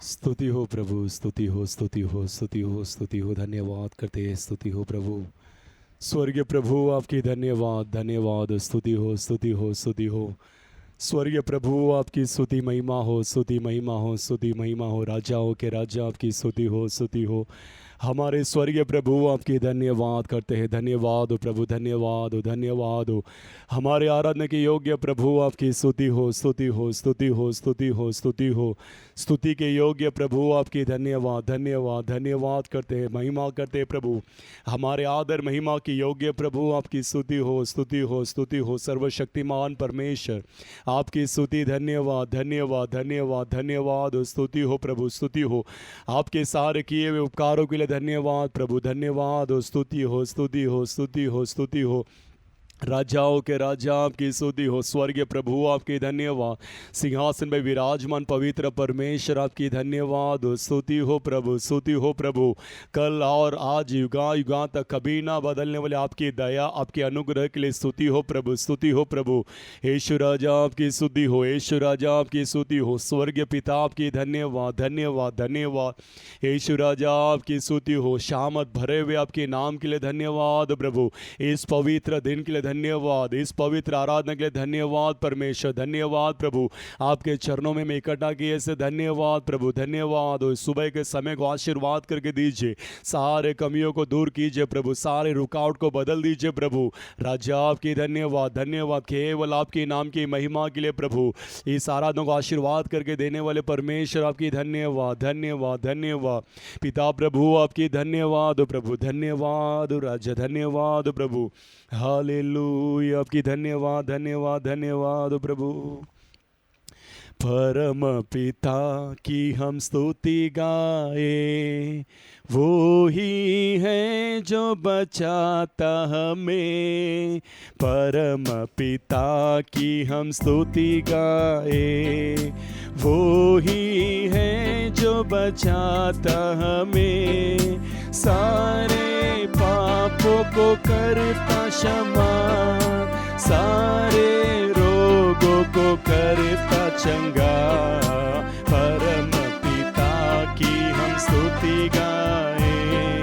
स्तुति हो प्रभु, स्तुति हो, स्तुति हो, स्तुति हो, स्तुति हो। धन्यवाद करते हैं, स्तुति हो प्रभु। स्वर्गीय प्रभु आपकी धन्यवाद, धन्यवाद। स्तुति हो, स्तुति हो, स्तुति हो। स्वर्गीय प्रभु आपकी स्तुति महिमा हो, स्तुति महिमा हो, स्तुति महिमा हो। राजाओं के राजा आपकी स्तुति हो, स्तुति हो। हमारे स्वर्गीय प्रभु आपकी धन्यवाद करते हैं। धन्यवाद हो प्रभु, धन्यवाद हो, धन्यवाद हो। हमारे आराधना के योग्य प्रभु आपकी स्तुति हो, स्तुति हो, स्तुति हो, स्तुति हो, स्तुति हो। स्तुति के योग्य प्रभु आपकी धन्यवाद, धन्यवाद, धन्यवाद करते हैं, महिमा करते हैं प्रभु। हमारे आदर महिमा की योग्य प्रभु आपकी स्तुति हो, स्तुति हो, स्तुति हो। सर्वशक्तिमान परमेश्वर आपकी स्तुति, धन्यवाद, धन्यवाद, धन्यवाद, धन्यवाद। स्तुति हो प्रभु, स्तुति हो। आपके सारे किए हुए उपकारों के लिए धन्यवाद प्रभु, धन्यवाद हो। स्तुति हो, स्तुति हो, स्तुति हो, स्तुति हो। राजाओं के राजा आपकी स्तुति हो। स्वर्गीय प्रभु आपकी धन्यवाद। सिंहासन में विराजमान पवित्र परमेश्वर आपकी धन्यवाद हो। स्तुति हो प्रभु, स्तुति हो प्रभु। कल और आज युगा युगा तक कभी ना बदलने वाले आपकी दया, आपके अनुग्रह के लिए स्तुति हो प्रभु, स्तुति हो प्रभु। यीशु राजा आपकी स्तुति हो, यीशु राजा आपकी स्तुति हो। स्वर्गीय पिता आपकी धन्यवाद, धन्यवाद, धन्यवाद। यीशु राजा आपकी स्तुति हो। शामत भरे हुए आपके नाम के लिए धन्यवाद प्रभु। इस पवित्र दिन के लिए धन्यवाद, इस पवित्र आराधना के लिए धन्यवाद परमेश्वर, धन्यवाद प्रभु। आपके चरणों में मैं इकट्ठा किए से धन्यवाद प्रभु, धन्यवाद हो। सुबह के समय को आशीर्वाद करके दीजिए, सारे कमियों को दूर कीजिए प्रभु, सारे रुकावट को बदल दीजिए प्रभु। राजा आपकी धन्यवाद, धन्यवाद। केवल आपके नाम की महिमा के लिए प्रभु इस आराधना को आशीर्वाद करके देने वाले परमेश्वर आपकी धन्यवाद, धन्यवाद, धन्यवाद। पिता प्रभु आपकी धन्यवाद प्रभु, धन्यवाद राजा, धन्यवाद प्रभु। हालेलुया, आपकी धन्यवाद, धन्यवाद, धन्यवाद प्रभु। परम पिता की हम स्तुति गाए, वो ही है जो बचाता हमें। परम पिता की हम स्तुति गाए, वो ही है जो बचाता हमें। सारे पापों को करता क्षमा, सारे रोगों को करता चंगा। परम पिता की हम स्तुति गाए,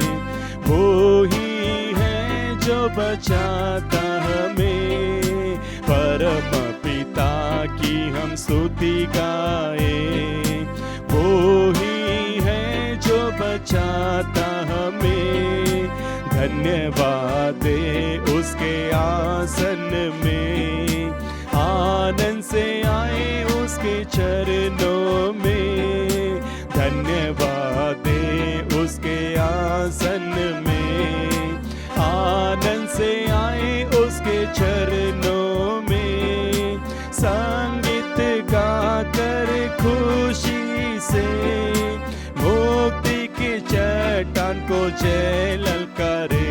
वो ही है जो बचाता हमें। परम पिता की हम स्तुति गाए, वो ही है जो बचाता हमें। धन्यवाद दे उसके आसन में, आनंद से आए उसके चरणों में। धन्यवाद दे उसके आसन में, आनंद से आए उसके चरणों में। संगीत गाकर खुशी से मुक्ति की चट्टान को जय ललकारे।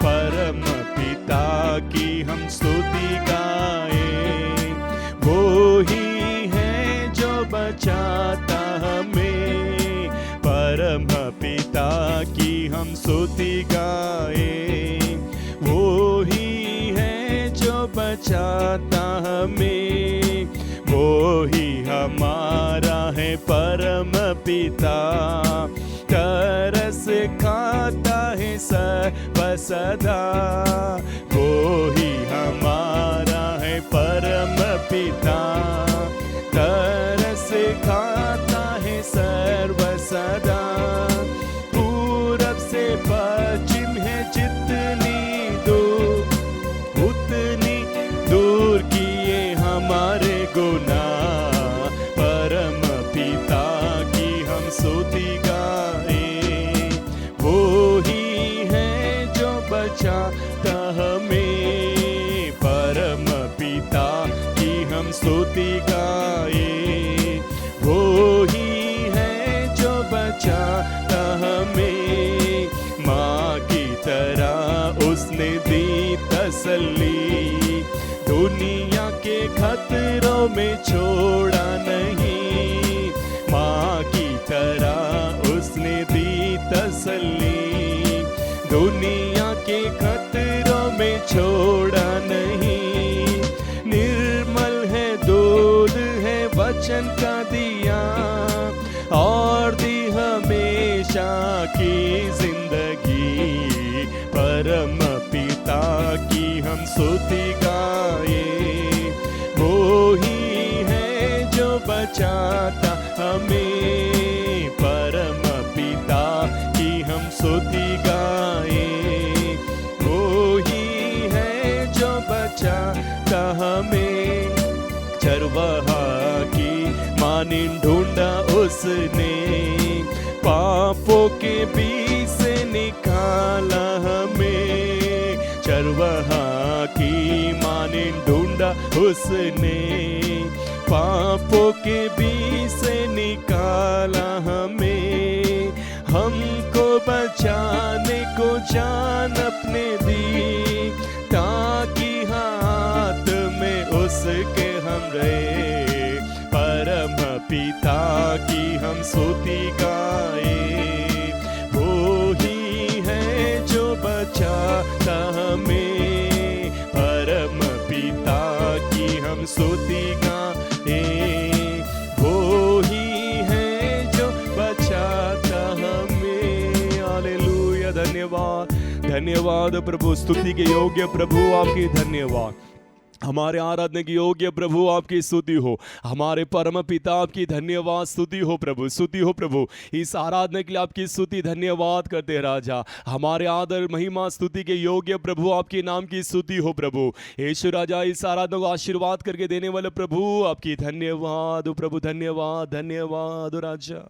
परम पिता की हम स्तुति गाए, वो ही है जो बचाता हमें। परम पिता की हम स्तुति गाए, वो ही है जो बचाता हमें। वो ही हमारा है परम पिता, तरस खाता है सदा। वो ही हमारा है परम पिता, तरस खाता है सर्वसदा। पूरब से पश्चिम है जितनी दूर, उतनी दूर किए हमारे गुनाह। परम पिता की हम स्तुति गाए, वो ही है जो बचाता हमें। परम पिता की हम स्तुति गाए, वो ही है जो बचाता हमें। माँ की तरह उसने दी तसल्ली, दुनिया के खतरों में छोड़ा नहीं। माँ की तरह उसने दी तसल्ली, दुनिया के खतरों में छोड़ा नहीं। निर्मल है दूध है वचन का दिया, स्तुति गाए। वो ही है जो बचाता हमें, परम पिता की हम स्तुति गाए। वो ही है जो बचाता हमें, चरवाहा की मानिन ढूंढा उसने, पापों के बीच से निकाला हमें। चरवाहा की मानिन ढूंढा उसने, पापों के बीच से निकाला हमें। हमको बचाने को जान अपने दी, ताकि हाथ में उसके हम रहे। परम पिता की हम स्तुति गाए। वो ही है जो बचाता हमें, परम पिता की हम स्तुति गाए। वो ही है जो बचाता हमें। हालेलुया, धन्यवाद धन्यवाद प्रभु, स्तुति के योग्य प्रभु आपकी धन्यवाद। हमारे आराधना के योग्य प्रभु आपकी स्तुति हो। हमारे परम पिता आपकी धन्यवाद स्तुति हो प्रभु, स्तुति हो प्रभु। इस आराधना के लिए आपकी स्तुति धन्यवाद करते हैं राजा। हमारे आदर महिमा स्तुति के योग्य प्रभु आपके नाम की स्तुति हो प्रभु। यीशु राजा, इस आराधना को आशीर्वाद करके देने वाले प्रभु आपकी धन्यवाद हो प्रभु, धन्यवाद धन्यवाद राजा,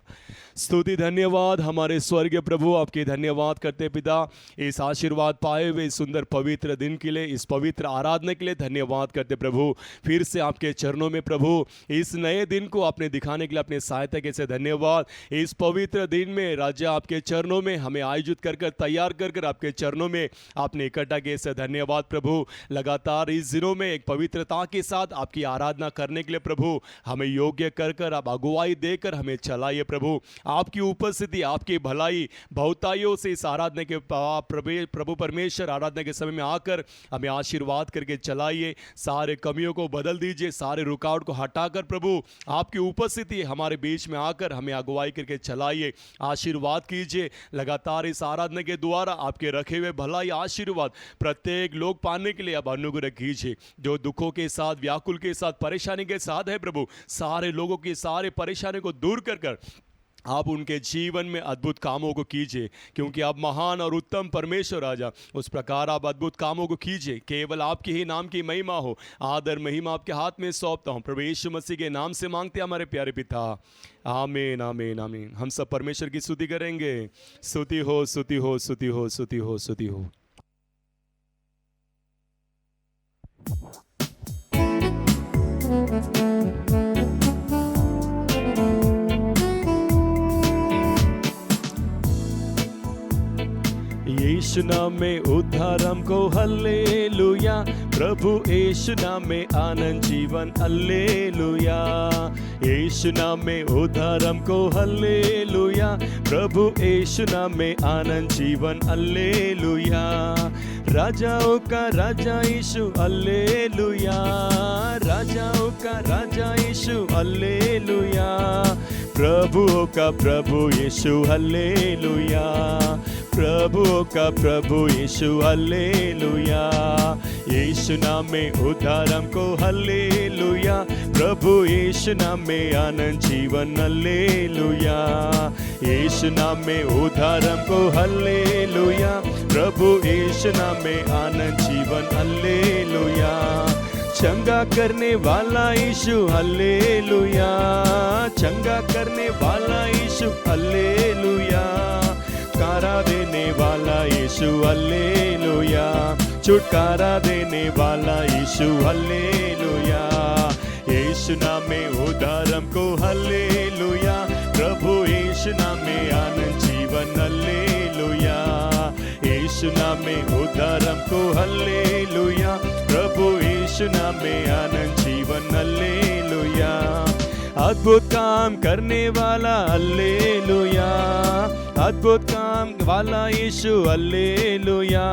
स्तुति धन्यवाद। हमारे स्वर्गीय प्रभु आपके धन्यवाद करते पिता, इस आशीर्वाद पाए हुए सुंदर पवित्र दिन के लिए, इस पवित्र आराधना के लिए धन्यवाद करते प्रभु। फिर से आपके चरणों में प्रभु इस नए दिन को आपने दिखाने के लिए अपने सहायता के से धन्यवाद। इस पवित्र दिन में राजा आपके चरणों में हमें आयोजित कर तैयार कर आपके चरणों में आपने इकट्ठा किए से धन्यवाद प्रभु। लगातार इस दिनों में एक पवित्रता के साथ आपकी आराधना करने के लिए प्रभु हमें योग्य कर आप अगुवाई देकर हमें चलाइए प्रभु। आपकी उपस्थिति, आपकी भलाई बहुताइयों से इस आराधना के प्रभु परमेश्वर आराधना के समय में आकर हमें आशीर्वाद करके चलाइए। सारे कमियों को बदल दीजिए, सारे रुकावट को हटाकर प्रभु आपकी उपस्थिति हमारे बीच में आकर हमें अगुवाई करके चलाइए, आशीर्वाद कीजिए। लगातार इस आराधना के द्वारा आपके रखे हुए भलाई आशीर्वाद प्रत्येक लोग पाने के लिए अब अनुग्रह कीजिए। जो दुखों के साथ, व्याकुल के साथ, परेशानी के साथ है प्रभु, सारे लोगों की सारे परेशानी को दूर कर आप उनके जीवन में अद्भुत कामों को कीजिए, क्योंकि आप महान और उत्तम परमेश्वर राजा। उस प्रकार आप अद्भुत कामों को कीजिए, केवल आपके ही नाम की महिमा हो। आदर महिमा आपके हाथ में सौंपता हूँ प्रभु यीशु मसीह के नाम से मांगते हैं हमारे प्यारे पिता, आमीन आमीन आमीन। हम सब परमेश्वर की स्तुति करेंगे। स्तुति हो स्तुति हो स्तुति हो स्तुति हो स्तुति हो। यीशु नाम में उद्धार हमको हल्लेलुया, प्रभु यीशु नाम में आनंद जीवन हल्लेलुया। यीशु नाम में उद्धार हमको हल्लेलुया, प्रभु यीशु नाम में आनंद जीवन हल्लेलुया। राजाओं का राजा यीशु हल्लेलुया, राजाओं का राजा यीशु हल्लेलुया, प्रभुओं का प्रभु यीशु हल्लेलुया, प्रभुओं का प्रभु यीशु हल्लेलुया। यीशु नाम में उद्धार हमको हल्लेलुया, प्रभु यीशु नाम में आनंद जीवन हल्लेलुया। यीशु नाम में उद्धार हमको हल्लेलुया, प्रभु यीशु नाम में आनंद जीवन हल्लेलुया। चंगा करने वाला यीशु हल्लेलुया, चंगा करने वाला यीशु हल्लेलुया, छुटकारा देने वाला यीशु हल्लेलुया, छुटकारा देने वाला यीशु हल्लेलुया। यीशु नाम में उद्धार हमको हल्लेलुया, प्रभु यीशु नाम में आनंद जीवन हल्लेलुया। यीशु नाम में उद्धार हमको हल्लेलुया, प्रभु यीशु नाम में आनंद जीवन हल्लेलुया। अद्भुत काम करने वाला हल्लेलुया, अद्भुत काम वाला यीशु हल्लेलुया,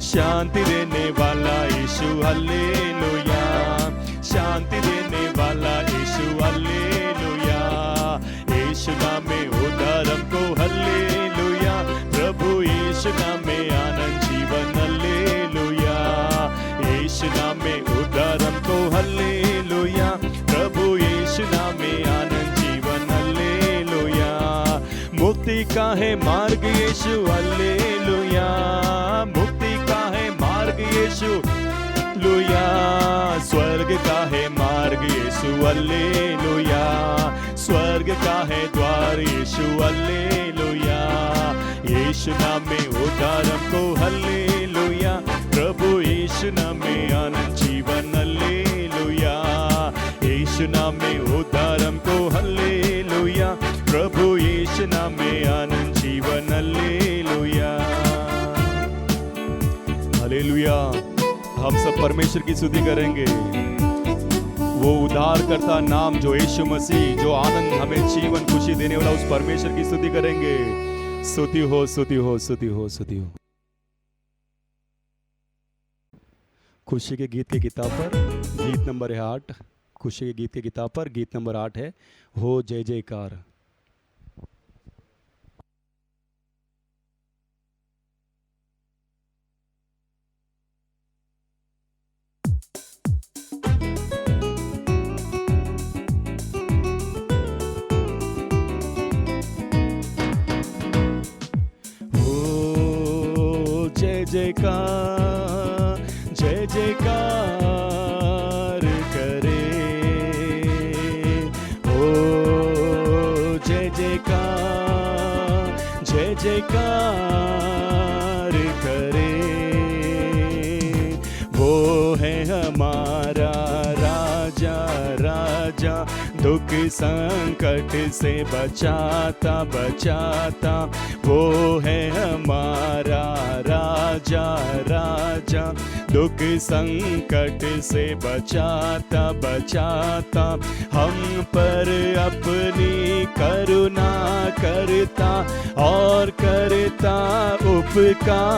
शांति देने वाला यीशु हल्लेलुया, शांति देने वाला यीशु हल्लेलुया। यीशु नाम में उद्धार हमको हल्लेलुया, प्रभु यीशु नाम में आनंद जीवन हल्लेलुया। यीशु मुक्ति का है मार्ग यीशु हालेलुया, मुक्ति का है मार्ग यीशु हालेलुया, स्वर्ग का है मार्ग यीशु हालेलुया, स्वर्ग का है द्वार यीशु हालेलुया, यीशु नाम में उद्धार हमको हालेलुया, प्रभु यीशु नाम में आनंद जीवन हालेलुया, यीशु नाम में उद्धार हमको हालेलुया, प्रभु यीशु नाम में आनंद जीवन हालेलुया हालेलुया। हम सब परमेश्वर की स्तुति करेंगे। वो उद्धार करता नाम जो यीशु मसीह, जो आनंद हमें जीवन खुशी देने वाला, उस परमेश्वर की स्तुति करेंगे। स्तुति हो स्तुति हो स्तुति हो स्तुति हो। खुशी के गीत की किताब पर गीत नंबर है 8। खुशी के गीत की किताब पर गीत नंबर 8 है, हो जय जयकार। जयकार जय जयकार करे, ओ जय जयकार जय जयकार करे, वो है हमारा राजा राजा, दुख संकट से बचाता बचाता, वो है हमारा राजा राजा, दुख संकट से बचाता बचाता, हम पर अपनी करुणा करता और करता उपकार,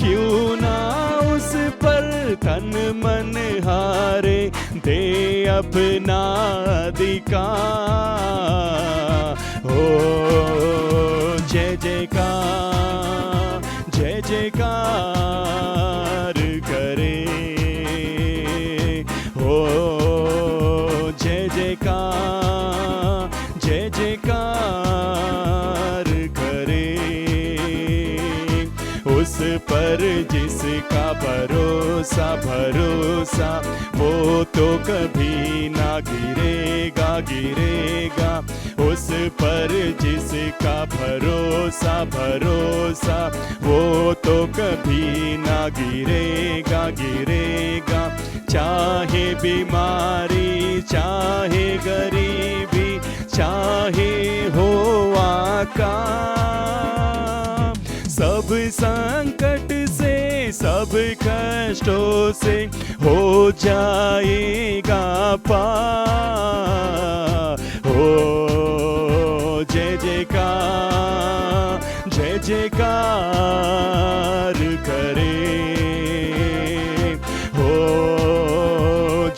क्यों ना उस पर तन मन हारे दे अपना अधिकार, हो जय जयकार जय जयकार करे, हो जय जयकार जय जयकार करे, उस पर जिसका भरोसा भरोसा, वो तो कभी ना गिरेगा गिरेगा, उस पर जिसका भरोसा भरोसा, वो तो कभी ना गिरेगा गिरेगा, चाहे बीमारी चाहे गरीबी चाहे हो आका, सब संकट से सब कष्टों से हो जाएगा पार, हो जय जयकार जय जयकार करे, हो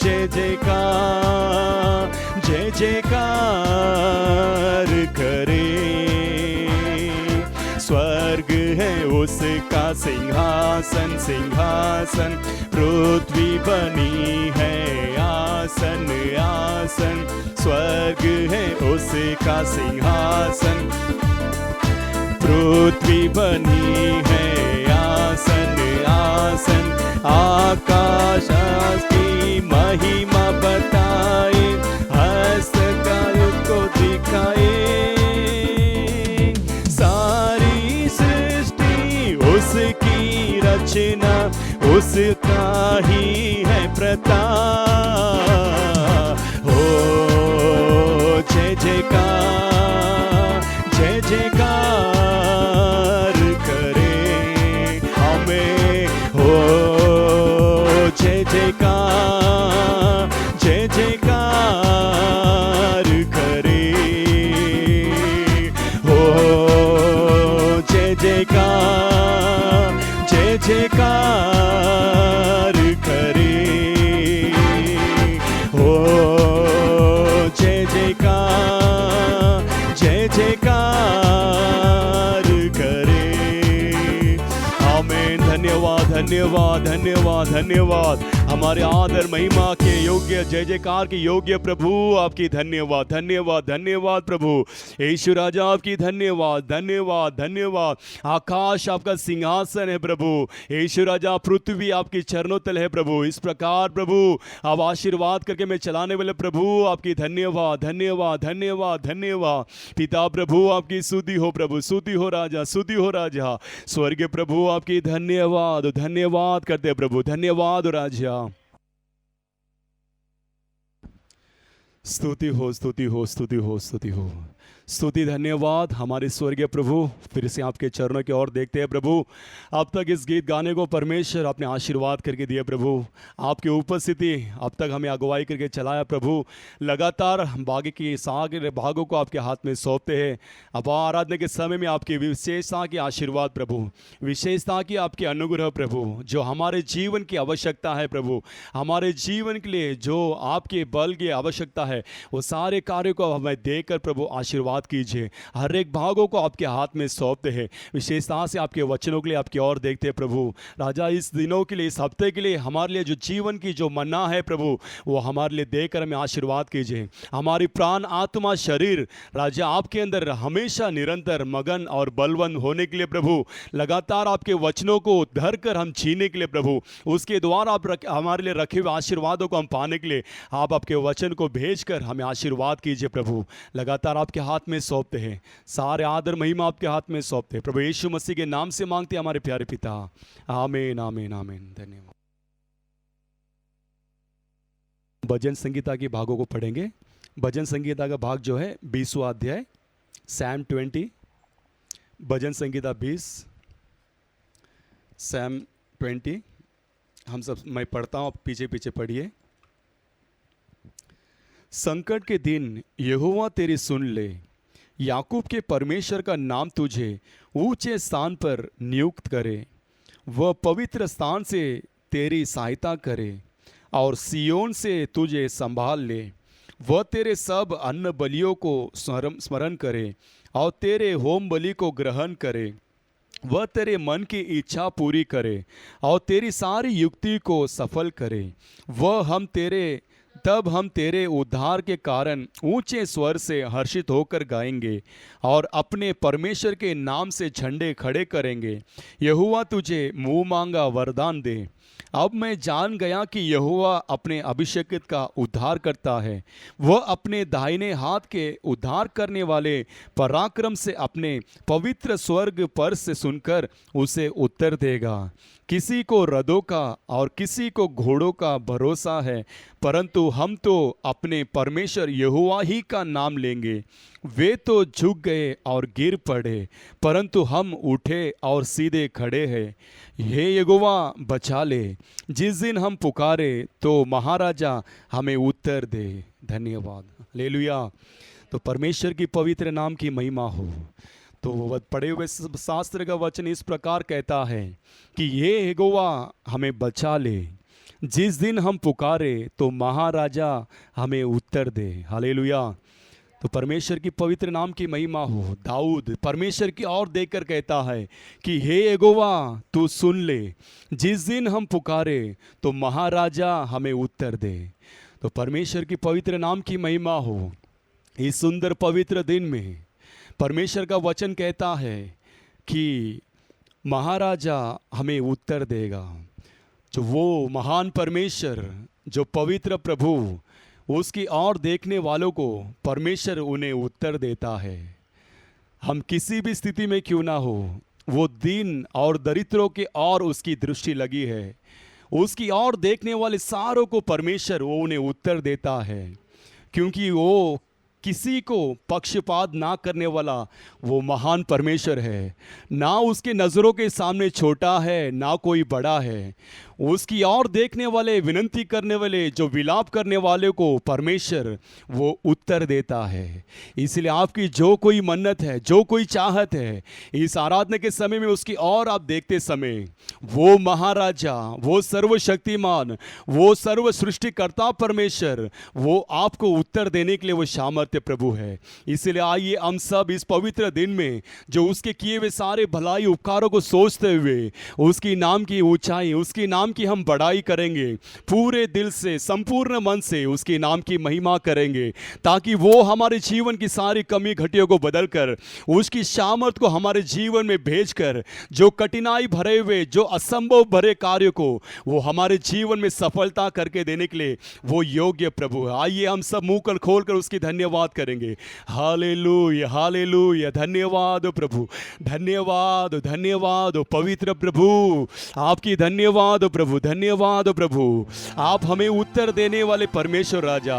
जय जयकार जय जयकार करे, स्वर्ग है उसका सिंहासन सिंहासन, पृथ्वी बनी है आसन आसन, स्वर्ग है उसका सिंहासन, पृथ्वी बनी है आसन आसन, आकाश की महिमा बताए, हस्तकार को दिखाए, सारी सृष्टि उसकी रचना, उसका ही है प्रताप, हो जय जयकार जय जयकार करे, हमें हो जय जयकार जय जयकार करे, हो जय जयकार जय जयकार करे, हो जय जयकार जय जयकार करे, आमीन। धन्यवाद धन्यवाद धन्यवाद धन्यवाद। हमारे आदर महिमा के योग्य, जय जयकार के योग्य प्रभु आपकी धन्यवाद धन्यवाद धन्यवाद प्रभु यीशु राजा आपकी धन्यवाद धन्यवाद धन्यवाद। आकाश आपका सिंहासन है प्रभु यीशु राजा, पृथ्वी आपकी चरणों तले है प्रभु। इस प्रकार प्रभु आप आशीर्वाद करके मैं चलाने वाले प्रभु आपकी धन्यवाद धन्यवाद धन्यवाद धन्यवाद। पिता प्रभु आपकी स्तुति हो प्रभु, स्तुति हो राजा, स्तुति हो राजा। स्वर्गीय प्रभु आपकी धन्यवाद धन्यवाद करते प्रभु, धन्यवाद राजा। स्तुति हो स्तुति हो स्तुति हो स्तुति हो स्तुति धन्यवाद हमारे स्वर्गीय प्रभु। फिर से आपके चरणों की ओर देखते हैं प्रभु। अब तक इस गीत गाने को परमेश्वर आपने आशीर्वाद करके दिया प्रभु। आपकी उपस्थिति अब तक हमें अगुवाई करके चलाया प्रभु। लगातार बागी की सारे भागों को आपके हाथ में सौंपते हैं। अब आराधना के समय में आपकी विशेषता की आशीर्वाद प्रभु, विशेषता की आपकी अनुग्रह प्रभु, जो हमारे जीवन की आवश्यकता है प्रभु, हमारे जीवन के लिए जो आपके बल की आवश्यकता है, वो सारे कार्यों को हमें देकर प्रभु आशीर्वाद कीजिए। हर एक भागों को आपके हाथ में सौंपते हैं। विशेषता से आपके वचनों के लिए आपकी ओर देखते हैं प्रभु। राजा इस दिनों के लिए, इस हफ्ते के लिए हमारे लिए जो जीवन की जो मन्ना है प्रभु, वो हमारे लिए देकर हमें आशीर्वाद कीजिए। हमारी प्राण आत्मा शरीर राजा आपके अंदर हमेशा निरंतर मगन और बलवंत होने के लिए प्रभु, लगातार आपके वचनों को धर कर हम जीने के लिए प्रभु, उसके द्वारा आप हमारे लिए रखे हुए आशीर्वादों को हम पाने के लिए आप आपके वचन को भेजकर हमें आशीर्वाद कीजिए प्रभु। लगातार आपके हाथ में सौंपते हैं, सारे आदर महिमा आपके हाथ में सौंपते हैं प्रभु। यीशु मसीह के नाम से मांगते हैं हमारे प्यारे पिता, आमीन आमीन आमीन। धन्यवाद। भजन संगीता के भागों को पढ़ेंगे। भजन संगीता का भाग जो है 20वां अध्याय, सैम 20, भजन संगीता 20, सैम 20। हम सब, मैं पढ़ता हूँ, आप पीछे पीछे पढ़िए। संकट के दिन यहोवा तेरी सुन ले, याकूब के परमेश्वर का नाम तुझे ऊंचे स्थान पर नियुक्त करे। वह पवित्र स्थान से तेरी सहायता करे और सियोन से तुझे संभाल ले। वह तेरे सब अन्न बलियों को स्मरण करे और तेरे होम बलि को ग्रहण करे। वह तेरे मन की इच्छा पूरी करे और तेरी सारी युक्ति को सफल करे। तब हम तेरे उद्धार के कारण ऊंचे स्वर से हर्षित होकर गाएंगे और अपने परमेश्वर के नाम से झंडे खड़े करेंगे। यहोवा तुझे मुंह मांगा वरदान दे। अब मैं जान गया कि यहोवा अपने अभिषेकित का उद्धार करता है। वह अपने दाहिने हाथ के उद्धार करने वाले पराक्रम से अपने पवित्र स्वर्ग पर से सुनकर उसे उत्तर देगा। किसी को रथों का और किसी को घोड़ों का भरोसा है, परंतु हम तो अपने परमेश्वर यहोवा ही का नाम लेंगे। वे तो झुक गए और गिर पड़े, परंतु हम उठे और सीधे खड़े हैं। हे यहोवा बचा ले, जिस दिन हम पुकारे तो महाराजा हमें उत्तर दे। धन्यवाद, हालेलुया। तो परमेश्वर की पवित्र नाम की महिमा हो। तो पढ़े हुए शास्त्र का वचन इस प्रकार कहता है कि ये यहोवा हमें बचा ले, जिस दिन हम पुकारे तो महाराजा हमें उत्तर दे। हालेलुया। तो परमेश्वर की पवित्र नाम की महिमा हो। दाऊद परमेश्वर की ओर देखकर कहता है कि हे यहोवा तू सुन ले, जिस दिन हम पुकारे तो महाराजा हमें उत्तर दे। तो परमेश्वर की पवित्र नाम की महिमा हो। इस सुंदर पवित्र दिन में परमेश्वर का वचन कहता है कि महाराजा हमें उत्तर देगा। जो वो महान परमेश्वर, जो पवित्र प्रभु, उसकी ओर देखने वालों को परमेश्वर उन्हें उत्तर देता है। हम किसी भी स्थिति में क्यों ना हो, वो दीन और दरिद्रों के ओर उसकी दृष्टि लगी है। उसकी ओर देखने वाले सारों को परमेश्वर वो उन्हें उत्तर देता है, क्योंकि वो किसी को पक्षपात ना करने वाला वो महान परमेश्वर है। ना उसके नज़रों के सामने छोटा है, ना कोई बड़ा है। उसकी ओर देखने वाले, विनती करने वाले, जो विलाप करने वाले को परमेश्वर वो उत्तर देता है। इसलिए आपकी जो कोई मन्नत है, जो कोई चाहत है, इस आराधना के समय में उसकी ओर आप देखते समय वो महाराजा, वो सर्वशक्तिमान, वो सर्व सृष्टिकर्ता परमेश्वर वो आपको उत्तर देने के लिए वो सामर्थ्य सामर्थ्य प्रभु है। इसलिए आइए हम सब इस पवित्र दिन में जो उसके किए हुए सारे भलाई उपकारों को सोचते हुए उसकी नाम की ऊंचाई, उसकी नाम की हम बड़ाई करेंगे, पूरे दिल से संपूर्ण मन से उसके नाम की महिमा करेंगे, ताकि वो हमारे जीवन की सारी कमी घटियों को बदलकर उसकी सामर्थ को हमारे जीवन में भेजकर जो कठिनाई भरे हुए, जो असंभव भरे कार्य को वो हमारे जीवन में सफलता करके देने के लिए वो योग्य प्रभु है। आइए हम सब मुंह कर खोल कर उसकी धन्यवाद करेंगे। हालेलुया, हालेलुया, धन्यवाद प्रभु, धन्यवाद, धन्यवाद पवित्र प्रभु, आपकी धन्यवाद प्रभु, धन्यवाद प्रभु। आप हमें उत्तर देने वाले परमेश्वर राजा,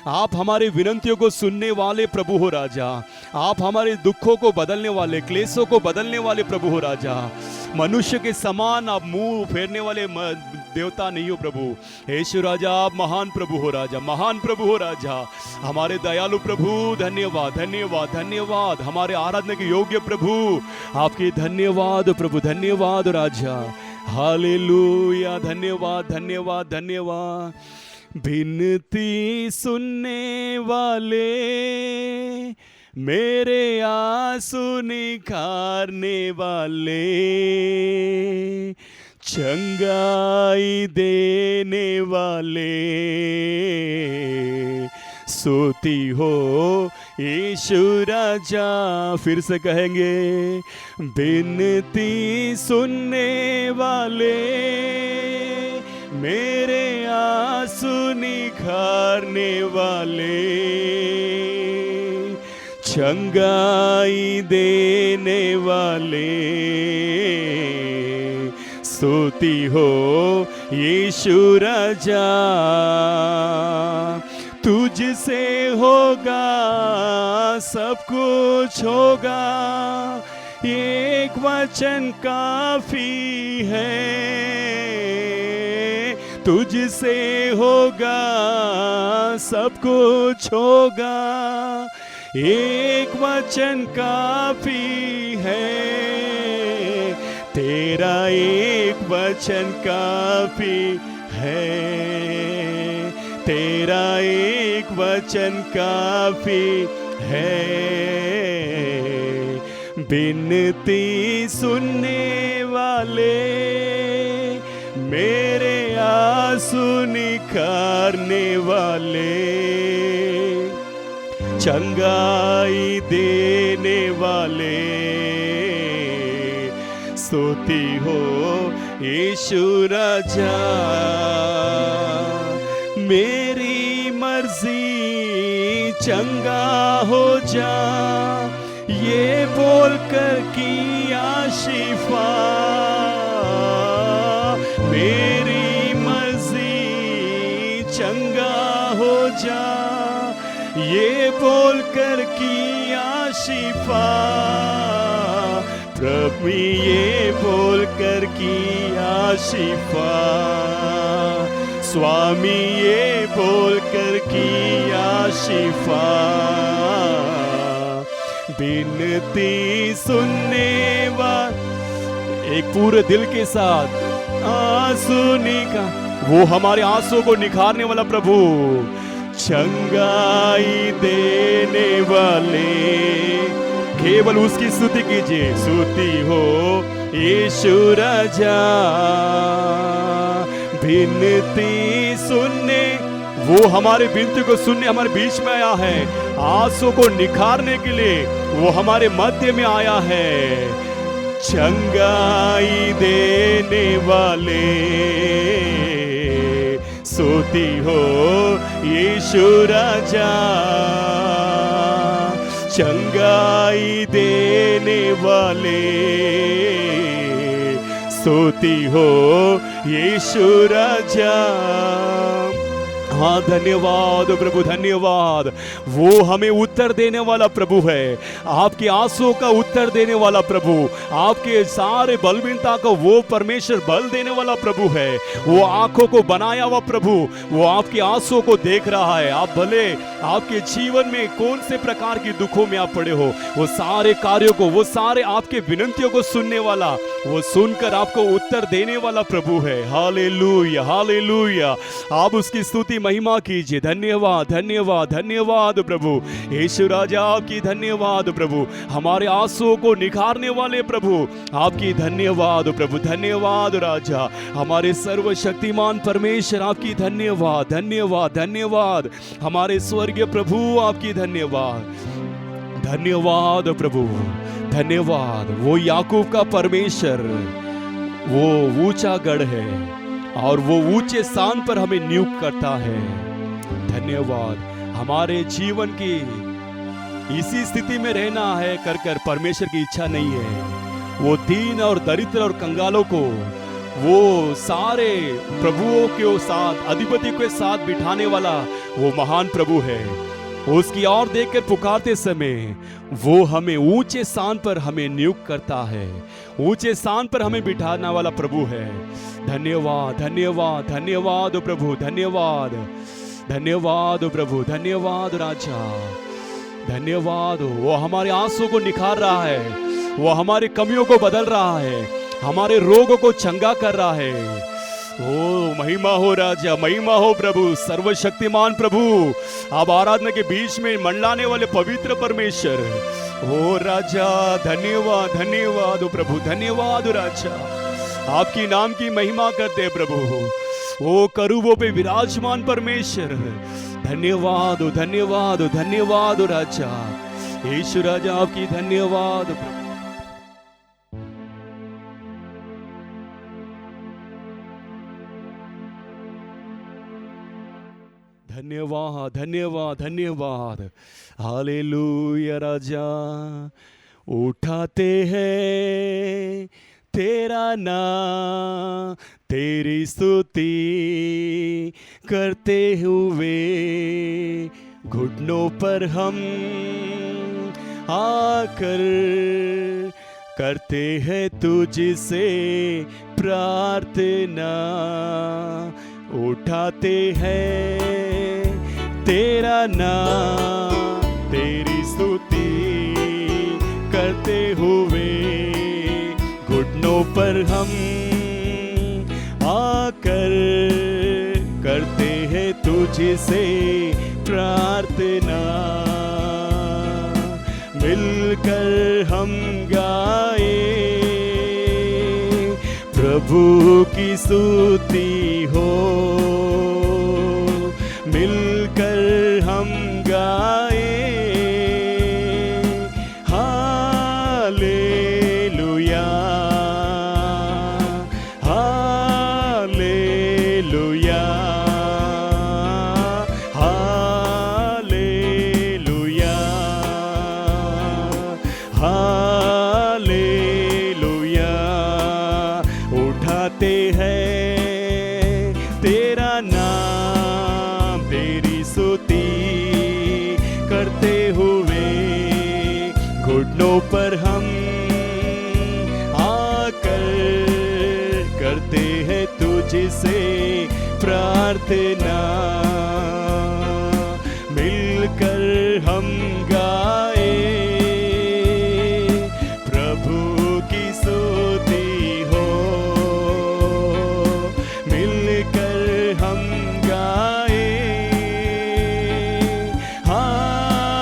आप हमारे विनंतियों को सुनने वाले प्रभु हो राजा, आप हमारे दुखों को बदलने वाले, क्लेशों को बदलने वाले प्रभु हो राजा। मनुष्य के समान आप मुंह फेरने वाले देवता नहीं हो प्रभु। यीशु राजा, आप महान प्रभु हो राजा, महान प्रभु हो राजा, हमारे दयालु प्रभु, धन्यवाद, धन्यवाद, धन्यवाद। हमारे आराधना के योग्य प्रभु, आपके धन्यवाद प्रभु, धन्यवाद राजा। हालेलुया, धन्यवाद, धन्यवाद, धन्यवाद। विनती सुनने वाले, मेरे आंसू निखारने वाले, चंगाई देने वाले, स्तुति हो यीशु राजा। फिर से कहेंगे, विनती सुनने वाले, मेरे आंसू निखारने वाले, चंगाई देने वाले, स्तुति हो यीशु राजा। तुझसे होगा सब कुछ होगा, एक वचन काफी है। तुझसे होगा सब कुछ होगा, एक वचन काफी है। तेरा एक वचन काफी है, तेरा एक वचन काफी है। विनती सुनने वाले, मेरे आंसू निखारने वाले, चंगाई देने वाले, स्तुति हो यीशु राजा। मेरी मर्जी चंगा हो जा, ये बोलकर किया शिफा। मेरी मर्जी चंगा हो जा, ये बोलकर किया शिफा। प्रभु ये बोलकर किया शिफा, स्वामी ये बोलकर किया शिफा। विनती सुनने वाला, एक पूरे दिल के साथ आंसू निखार, वो हमारे आंसू को निखारने वाला प्रभु, चंगाई देने वाले, केवल उसकी स्तुति कीजिए। स्तुति हो यीशु राजा। विनती सुनने, वो हमारे विनती को सुनने हमारे बीच में आया है, आंसू को निखारने के लिए वो हमारे मध्य में आया है। चंगाई देने वाले, स्तुति हो यीशु राजा। चंगाई देने वाले, स्तुति हो यीशु राजा। हाँ, धन्यवाद प्रभु, धन्यवाद। वो हमें उत्तर देने वाला प्रभु है, आपके आंसुओं का उत्तर देने वाला प्रभु, आपके सारे बलहीनता को वो परमेश्वर बल देने वाला प्रभु है। वो आंखों को बनाया हुआ प्रभु, वो आपके आंसुओं को देख रहा है। आप भले आपके जीवन में कौन से प्रकार की दुखों में आप पड़े हो, वो सारे कार्यों को, वो सारे आपके विनंतियों को सुनने वाला वो सुनकर आपको उत्तर देने वाला प्रभु है। Hallelujah, hallelujah. आप उसकी स्तुति महिमा कीजिए। धन्यवाद, धन्यवाद, धन्यवाद प्रभु। यीशु राजा आपकी धन्यवाद प्रभु। हमारे आंसुओं को निखारने वाले प्रभु आपकी धन्यवाद प्रभु। धन्यवाद राजा, हमारे सर्वशक्तिमान परमेश्वर आपकी धन्यवाद, धन्यवाद, धन्यवाद। हमारे स्वर्गीय प्रभु आपकी धन्यवाद, धन्यवाद प्रभु, धन्यवाद। वो याकूब का परमेश्वर, वो ऊंचा गढ़ है और वो ऊंचे स्थान पर हमें नियुक्त करता है। धन्यवाद। हमारे जीवन की इसी स्थिति में रहना है कर कर परमेश्वर की इच्छा नहीं है। वो दीन और दरिद्र और कंगालों को वो सारे प्रभुओं के साथ, अधिपति के साथ बिठाने वाला वो महान प्रभु है। उसकी ओर देखकर पुकारते समय वो हमें ऊंचे स्थान पर हमें नियुक्त करता है, ऊंचे स्थान पर हमें बिठाने वाला प्रभु है। धन्यवाद, धन्यवाद, धन्यवाद प्रभु, धन्यवाद, धन्यवाद प्रभु, धन्यवाद राजा, धन्यवाद। वो हमारे आंसुओं को निखार रहा है, वो हमारे कमियों को बदल रहा है, हमारे रोगों को चंगा कर रहा है। ओ महिमा हो राजा, महिमा हो प्रभु, सर्वशक्तिमान प्रभु। आप आराधना के बीच में मंडलाने वाले पवित्र परमेश्वर, ओ राजा धन्यवाद, धन्यवाद प्रभु, धन्यवाद राजा। आपकी नाम की महिमा करते प्रभु। ओ करूबों पे विराजमान परमेश्वर, धन्यवाद, धन्यवाद, धन्यवाद राजा। यीशु राजा आपकी धन्यवाद प्रभु। धन्यवाद, धन्यवाद, धन्यवाद। हालेलुया राजा। उठाते हैं तेरा नाम, तेरी स्तुति करते हुए घुटनों पर हम आकर करते हैं तुझसे प्रार्थना। उठाते हैं तेरा नाम, तेरी स्तुति करते हुए घुटनों पर हम आकर करते हैं तुझसे प्रार्थना। मिलकर हम गाए प्रभु की स्तुति हो, मिलकर हम गाए हालेलुया, हालेलुया, हालेलुया, हालेलुया। उठाते हैं तेरा नाम, तेरी स्तुति करते हुए घुटनों पर हम आकर करते हैं तुझसे प्रार्थना। मिलकर हम गाए प्रभु की स्तुति हो, मिलकर हम गाए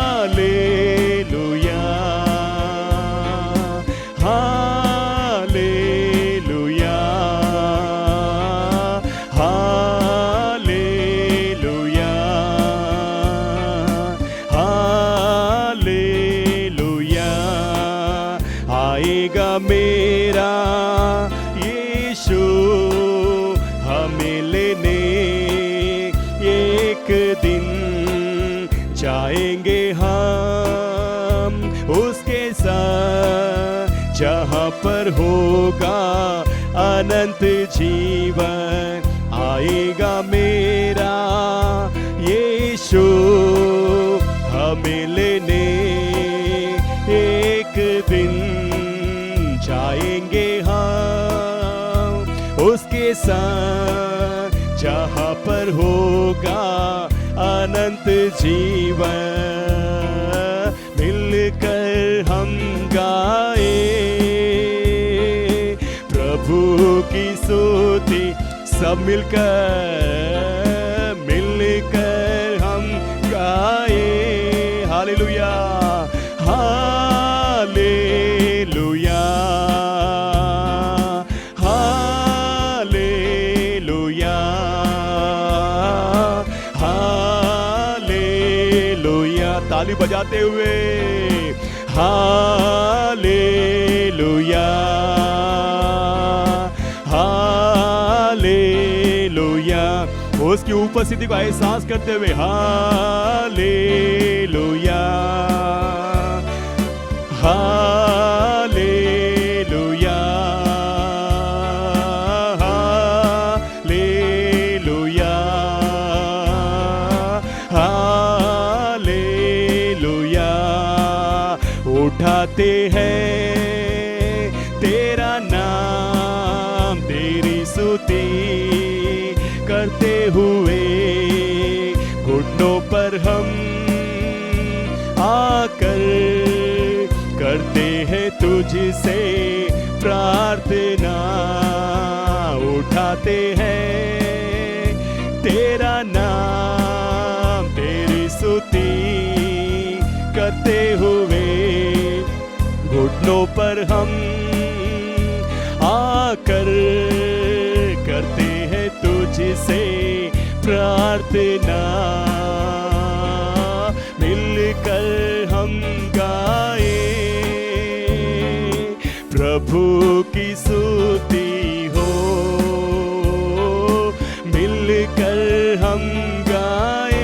हालेलुया, हालेलुया, हालेलुया, हालेलुया। आएगा मेरा यीशु हमें लेने एक दिन, जाएंगे हम उसके साथ जहाँ पर होगा अनंत जीवन। आएगा मेरा यीशु हमें लेने एक दिन, जाएंगे हम उसके साथ जहाँ पर होगा अनंत जीवन। मिलकर हम गाए स्तुति सब मिलकर हम गाए हालेलुया हालेलुया हालेलुया हालेलुया ताली बजाते हुए हालेलुया हालेलुया उसकी उपस्थिति का एहसास करते हुए हालेलुया हालेलुया हालेलुया हालेलुया उठाते हैं तेरा नाम तेरी स्तुति करते हुए घुटनों पर हम आकर करते हैं तुझसे प्रार्थना उठाते हैं तेरा नाम तेरी स्तुति करते हुए घुटनों पर हम आकर करते हैं तुझसे प्रार्थना मिलकर हम गाए प्रभु की स्तुति हो मिलकर हम गाए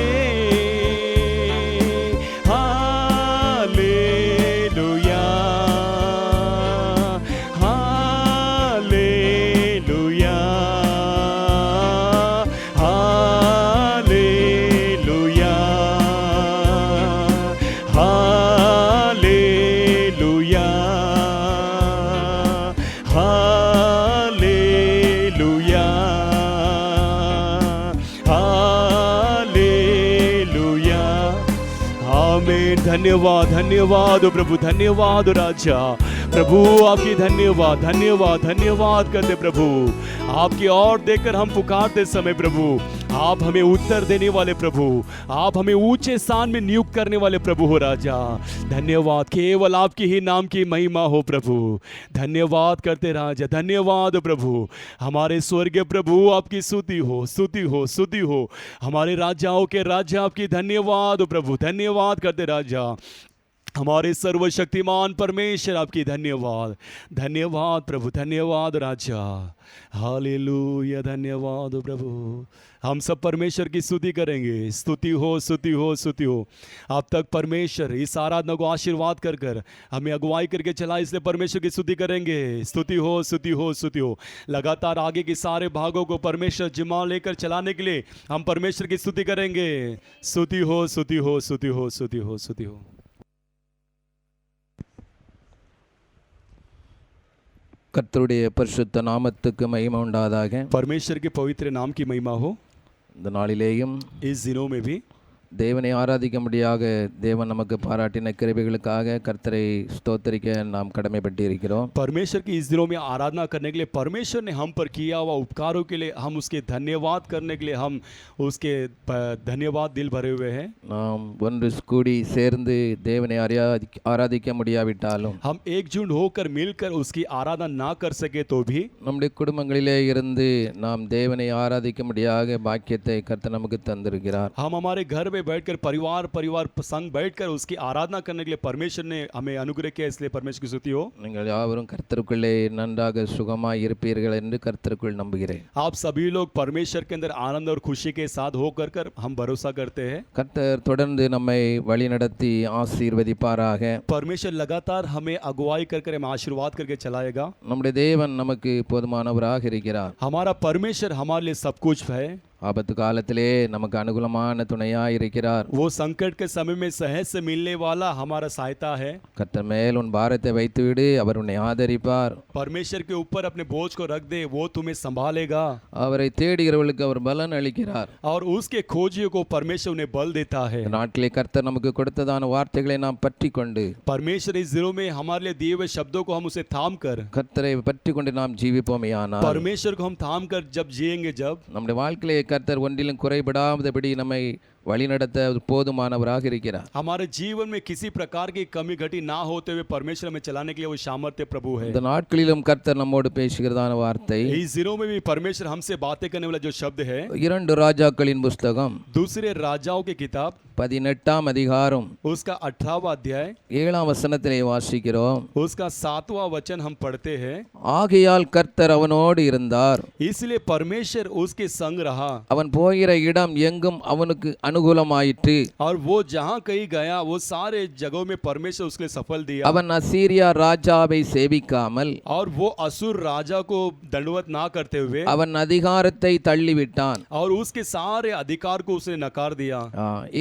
hallelujah hallelujah hallelujah hallelujah hallelujah hallelujah आमीन धन्यवाद धन्यवाद प्रभु धन्यवाद राजा प्रभु आपकी धन्यवाद धन्यवाद धन्यवाद करते प्रभु आपकी ओर देखकर हम पुकारते समय प्रभु आप हमें उत्तर देने वाले प्रभु आप हमें ऊंचे स्थान में नियुक्त करने वाले प्रभु हो राजा धन्यवाद केवल आपकी ही नाम की महिमा हो प्रभु धन्यवाद करते राजा धन्यवाद प्रभु हमारे स्वर्गीय प्रभु आपकी स्तुति हो स्तुति हो स्तुति हो हमारे राजाओं के राजा आपकी धन्यवाद प्रभु धन्यवाद करते राजा हमारे सर्वशक्तिमान परमेश्वर आपकी धन्यवाद धन्यवाद प्रभु धन्यवाद राजा हालेलुया धन्यवाद प्रभु हम सब परमेश्वर की स्तुति करेंगे स्तुति हो स्तुति हो स्तुति हो अब तक परमेश्वर इस आराधना को आशीर्वाद कर कर हमें अगुवाई करके चला इसलिए परमेश्वर की स्तुति करेंगे स्तुति हो स्तुति हो स्तुति हो लगातार आगे के सारे भागों को परमेश्वर जिम्मा लेकर चलाने के लिए हम परमेश्वर की स्तुति करेंगे स्तुति हो स्तुति हो स्तुति हो स्तुति हो स्तुति हो கர்த்தருடைய பரிசுத்த நாமத்துக்கு மகிமை உண்டாதாக परमेश्वर के पवित्र नाम की महिमा हो இந்த நாளிலேயும் इस दिनों में भी தேவனை ஆராதிக்கும்படியாக தேவன் நமக்கு பாராட்டின கிருபைகளுக்காக கர்த்தரை ஸ்தோத்தரிக்க நாம் கடமைப்பட்டு இருக்கிறோம் परमेश्वर की इस दिनों में आराधना करने के लिए परमेश्वर ने हम पर किया हुआ उपकारों के लिए हम उसके धन्यवाद करने के लिए हम उसके धन्यवाद दिल भरे हुए हैं நாம் ஒன்று கூடி சேர்ந்து தேவனை ஆராதிக்க முடியாவிட்டாலும் हम एकजुट होकर मिलकर उसकी आराधना ना कर सके तो भी நம்முடைய குடும்பங்களிலே இருந்து நாம் தேவனை ஆராதிக்கும்படியாக பாக்கியத்தை கர்த்தர் நமக்கு தந்திருக்கிறார் हम हमारे घर में बैठकर परिवार संग बैठकर उसकी आराधना करने के लिए परमेश्वर ने हमें अनुग्रह किया इसलिए परमेश्वर की स्तुति हो நீங்கள் யாவரும் கர்த்தருக்குள்ளே நன்றாக சுகமாய் இருப்பீர்கள் என்று கர்த்தருக்குள் நம்புகிறேன் आप सभी लोग परमेश्वर के अंदर आनंद और खुशी के साथ होकर कर हम भरोसा करते हैं கர்த்தர் தொடர்ந்து நம்மை வழிநடத்தி ஆசீர்வதிப்பாராக परमेश्वर लगातार हमें अगुवाई कर कर हमें आशीर्वाद करके चलाएगा நம்முடைய தேவன் நமக்கு போதுமானவராக இருக்கிறார் हमारा परमेश्वर हमारे लिए सब कुछ है ஆபத்து காலத்திலே நமக்கு அனுகூலமான துணையாய் இருக்கிறார். वो संकट के समय में सहज से मिलने वाला हमारा सहायता है. கர்த்தர் மேல் உன் பாரத்தை வைத்துவிடு, அவர் உன்னை ஆதரிப்பார். परमेश्वर के ऊपर अपने बोझ को रख दे, वो तुम्हें संभालेगा. அவரை தேடுகிறவர்களுக்கு அவர் பலன் அளிக்கிறார். और उसके खोजियों को परमेश्वर उन्हें बल देता है. இந்த நாட்களே கர்த்தர் நமக்கு கொடுத்ததான வார்த்தைகளை நாம் பற்றி கொண்டு, परमेश्वर इस दिनों में हमारे लिए दिए हुए शब्दों को हम उसे थाम कर, கர்த்தரை பற்றி கொண்டு நாம் ஜீவிப்போமேயானால், परमेश्वर को हम थाम कर जब जिएंगे, जब நம்முடைய வாழ்க்கையிலே கர்த்தர் ஒன்றிலும் குறைபடாதபடி நம்மை வழிநடத்த போதுமானவராக இருக்கிறார். हमारे जीवन में किसी प्रकार की कमी घटी ना होते हुए परमेश्वर हमें चलाने के लिए वो सामर्थ्य प्रभु है. இந்த நாட்களிலும் கர்த்தர் நம்மோடு பேசுகிறதான வார்த்தை, इस दिनों में भी परमेश्वर हमसे बातें करने वाला जो शब्द है, 2 ராஜாக்களின் புஸ்தகம் दूसरे राजाओं की किताब 18ஆம் அதிகாரம் उसका 18वां अध्याय 7ஆம் வசனத்திலே வாசிக்கிறோம். उसका 7वां वचन हम पढ़ते हैं. ஆகையால் கர்த்தர் அவனோடு இருந்தார், इसलिए परमेश्वर उसके संग रहा, அவன் போகிற இடம் எங்கும் அவனுக்கு அனுகூலமாயிற்று. और वो जहाँ कहीं गया वो सारे जगहों में परमेश्वर उसके लिए सफल दिया. அவன் அசீரியா ராஜாவை சேவிக்காமல் और वो असुर राजा को दंडवत ना करते हुए அவன் அதிகாரத்தை தள்ளிவிட்டான். और उसके सारे अधिकार को उसने नकार दिया.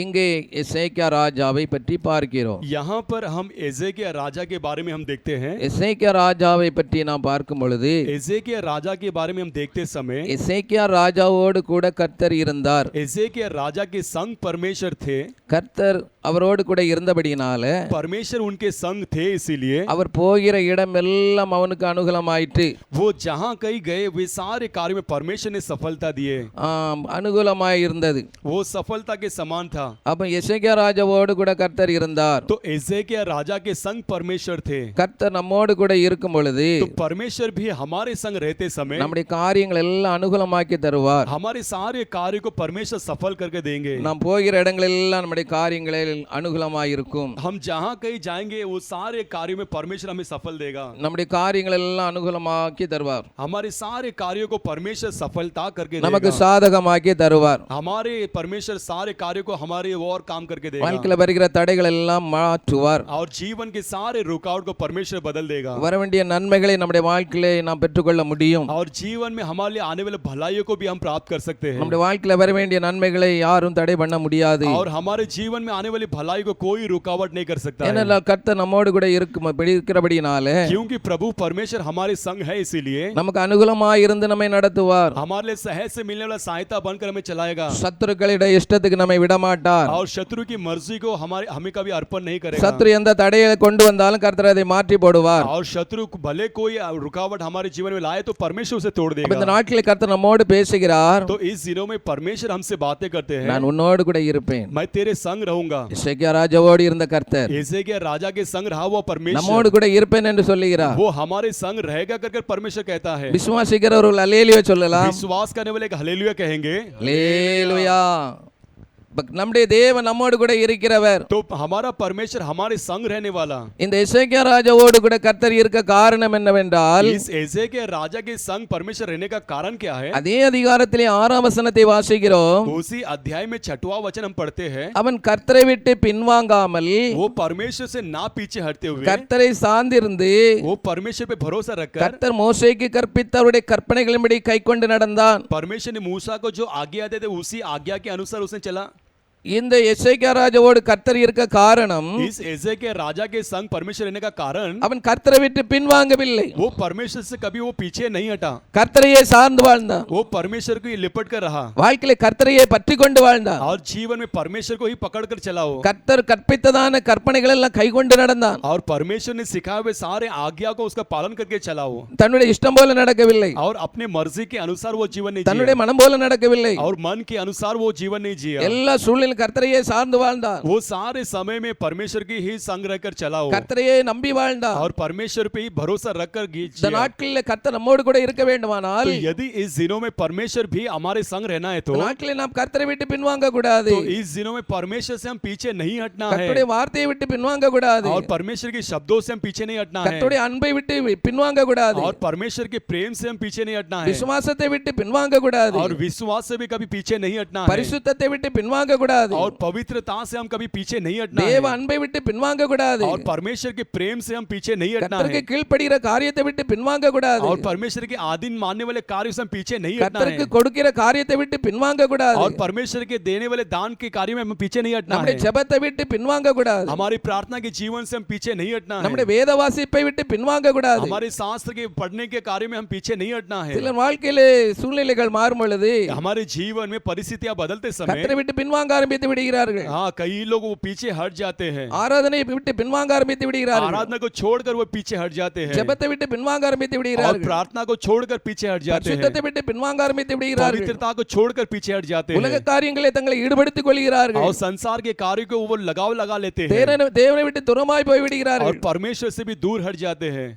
இங்கே எசேக்கியா ராஜாவை பற்றி பார்க்கிறோம். यहाँ पर हम एजेकिया राजा के बारे में हम देखते हैं. எசேக்கியா ராஜாவை பற்றி நாம் பார்க்கும் பொழுது, एजेकिया राजा के बारे में हम देखते समय எசேக்கியா ராஜாவோடு கூட கர்த்தர் இருந்தார். एजेकिया राजा के संग परमेश्वर थे. கர்த்தர் அவரோடு கூட இருந்தபடியினால परमेश्वर उनके संग थे, इसीलिए அவர் போகிற இடம் எல்லாம் அவனுக்கு அனுகூலமாயிற்று. वो जहाँ कहीं गए वे सारे कार्य में परमेश्वर ने सफलता दिए. அனுகூலமாய் இருந்தது. वो सफलता के समान था. அப்ப எசேக்கியா ராஜாவோடு கூட கர்த்தர் இருந்தார். तो एजेकिया राजा के संग परमेश्वर थे. கர்த்தர் நம்மோடு கூட இருக்கும் பொழுது तो परमेश्वर भी हमारे संग रहते समय நம்முடைய காரியங்கள் எல்லாம் அனுகூலமாக்கி தருவார். हमारे सारे कार्य को परमेश्वर सफल करके देंगे. நாம் போகிற இடங்கள் எல்லாம் நம்முடைய காரியங்களில் அனுகூலமாய் இருக்கும். हम जहाँ कहीं जाएंगे वो सारे कार्यों में परमेश्वर हमें सफल देगा. நம்முடைய காரியங்கள் எல்லாம் அனுகூலமாக்கி தருவார். हमारे सारे कार्यों को परमेश्वर सफलता करके நமக்கு देगा. சாதகமாக்கி தருவார். हमारे परमेश्वर सारे कार्यों को हमारे और काम करके देगा. வாழ்க்கையில் வருகிற தடைகள் எல்லாம் மாற்றுவார். और जीवन के सारे रुकावट को परमेश्वर बदल देगा. வர வேண்டிய நன்மைகளை நம்முடைய வாழ்க்கையிலே நாம் பெற்றுக்கொள்ள முடியும். और जीवन में हमारे लिए आने वाले भलाइयों को भी हम प्राप्त कर सकते हैं. நம்முடைய வாழ்க்கையில் வர வேண்டிய நன்மைகளை யாரும் தடை பண்ண முடியாது. और हमारे जीवन में आने वाली भलाई को कोई रुकावट नहीं कर सकता है. ஏனென்றால் கர்த்தர் நம்மோடு கூட இருக்கிறபடினாலே, क्योंकि प्रभु परमेश्वर हमारे संग है, इसीलिए நமக்கு அனுகூலமாய் இருந்து நம்மை நடத்துவார். हमारे लिए सहज से मिलने वाला सहायता बनकर हमें चलाएगा. சத்துருக்களிட இஷ்டத்துக்கு நம்மை விடமாட்டார். और शत्रु की मर्जी को हमें कभी अर्पण नहीं करेगा. சத்துரு எந்த தடையை கொண்டு வந்தாலும் கர்த்தர் அதை மாற்றி போடுவார். और शत्रु भले कोई रुकावट हमारे जीवन में लाए तो परमेश्वर उसे तोड़ இந்த देगा. நாட்களில் கர்த்தர் நம்மோடு பேசுகிறார். तो इस दिनों में परमेश्वर हमसे बातें करते हैं. நான் உன்னோடு கூட இருப்பேன். मैं तेरे संग रहूंगा. எசேக்கியா ராஜாவோடு இருந்த கர்த்தர் एजेकिया राजा के संग रहा हुआ परमेश्वर நம்மோடு கூட இருப்பேன் என்று சொல்லுகிறார். वो हमारे संग रहेगा कर परमेश्वर कहता है. விசுவாசிக்கிறவர்கள் அல்லேலூயா சொல்லலாம். विश्वास करने वाले हालेलुया कहेंगे. அல்லேலூயா. நம்முடைய தேவன் நம்மோடு கூட இருக்கிறவர். तो हमारा परमेश्वर हमारे संग रहने वाला. இந்த எசேக்கியா ராஜாவோடு கூட கர்த்தர் இருக்க காரணம் என்னவென்றால், इस एजेकिया राजा के संग परमेश्वर रहने का कारण क्या है? அதே அதிகாரத்திலே 6ஆம் வசனத்தை வாசிக்கிறோம். उसी अध्याय में 6वां वचन हम पढ़ते हैं. அவன் கர்த்தரை விட்டு பின்வாங்காமல் वो परमेश्वर से ना पीछे हटते हुए கர்த்தரை சார்ந்திருந்து वो परमेश्वर पे भरोसा रखकर கர்த்தர் மோசேக்கு கற்பித்த அவருடைய கற்பனைகளின்படி கைக்கொண்டு நடந்தான். परमेश्वर ने मूसा को जो आज्ञा दे थे उसी आज्ञा के अनुसार उसने चला. இந்த எசேக்கியா ராஜாவோடு கர்த்தர் இருக்க காரணம், इस एजेकिया राजा के संग परमेश्वर रहने का कारण அவன் கர்த்தரை விட்டு பின்வாங்கவில்லை. वो परमेश्वर से कभी वो पीछे नहीं हटा. கர்த்தரையே சார்ந்து வாழ்ந்தான். वो परमेश्वर को ही लिपट कर रहा. வாழ்க்கையில கர்த்தரையே பற்றி கொண்டு வாழ்ந்தான். और जीवन में परमेश्वर को ही पकड़ कर चला हो. கர்த்தர் கற்பித்ததான கற்பனைகள் எல்லாம் கைக்கொண்டு நடந்தான். और परमेश्वर ने सिखाए हुए सारे आज्ञा को उसका पालन करके चला हो. தன்னுடைய இஷ்டம் போல நடக்கவில்லை. और अपने मर्जी के अनुसार वो जीवन नहीं தன்னுடைய जिया. மனம் போல நடக்கவில்லை. और मन के अनुसार वो जीवन नहीं जिया. எல்லா சூழ்நிலையிலும் கர்த்தரையே சார்ந்து வாழ்ந்தான். वो सारे समय में परमेश्वर की ही संग रहकर चला हो. கர்த்தரையே நம்பி வாழ்ந்தான். और परमेश्वर पे ही भरोसा रखकर இந்த जिया. நாட்களில் கர்த்தர் நம்மோடு கூட இருக்க வேண்டுமானால், तो यदि इस दिनों में परमेश्वर भी हमारे संग रहना है तो இந்த நாட்களில் நாம் கர்த்தரை விட்டு பின்வாங்க கூடாது. इस दिनों में परमेश्वर से हम पीछे नहीं हटना है. கர்த்தருடைய வார்த்தையை விட்டு பின்வாங்க கூடாது. और परमेश्वर के शब्दों से हम पीछे नहीं हटना है. கர்த்தருடைய அன்பை விட்டு பின்வாங்க கூடாது. और परमेश्वर के प्रेम से हम पीछे नहीं हटना है. விசுவாசத்தை விட்டு பின்வாங்க கூடாது. और विश्वास से भी कभी पीछे नहीं हटना है. பரிசுத்தத்தை விட்டு பின்வாங்க கூடாது. கூடாது. और पवित्रता से हम कभी पीछे नहीं हटना தேவ है அன்பை விட்டு பின்வாங்க கூடாது. और परमेश्वर के प्रेम से हम पीछे नहीं हटना கர்த்தருக்கு है கீழ்ப்படிகிற காரியத்தை விட்டு பின்வாங்க கூடாது. और परमेश्वर के आधीन मानने वाले कार्यों से हम पीछे नहीं हटना கர்த்தருக்கு है கொடுக்கிற காரியத்தை விட்டு பின்வாங்க கூடாது. और परमेश्वर के देने वाले दान के कार्य में हम पीछे नहीं हटना நம்முடைய है ஜெபத்தை விட்டு பின்வாங்க கூடாது. हमारी प्रार्थना के जीवन से हम पीछे नहीं हटना है நம்முடைய வேத வாசிப்பை விட்டு பின்வாங்க கூடாது. हमारे शास्त्र के पढ़ने के कार्य में हम पीछे नहीं हटना है சிலர் வாழ்க்கையிலே சூழ்நிலைகள் மாறும் பொழுது हमारे जीवन में परिस्थितियां बदलते समय கர்த்தரை விட்டு பின்வாங்க ஆரம்பித்து விடுகிறார்கள். हाँ कई लोग वो पीछे हट जाते हैं ஆராதனை விட்டு பின்வாங்க ஆரம்பித்து விடுகிறார்கள். आराधना को छोड़कर वो पीछे हट जाते हैं ஜெபத்தை விட்டு பின்வாங்க ஆரம்பித்து और விடுகிறார்கள். प्रार्थना को छोड़कर पीछे हट जाते हैं பரிசுத்தத்தை விட்டு பின்வாங்க ஆரம்பித்து விடுகிறார்கள். पवित्रता को छोड़कर पीछे हट जाते உலக हैं காரியங்களை தங்களை ஈடுபடுத்திக் கொள்கிறார்கள். और संसार के कार्य को वो लगाव लगा लेते हैं தேவனை விட்டு தூரமாய் போய் விடுகிறார்கள். और परमेश्वर से भी दूर हट जाते हैं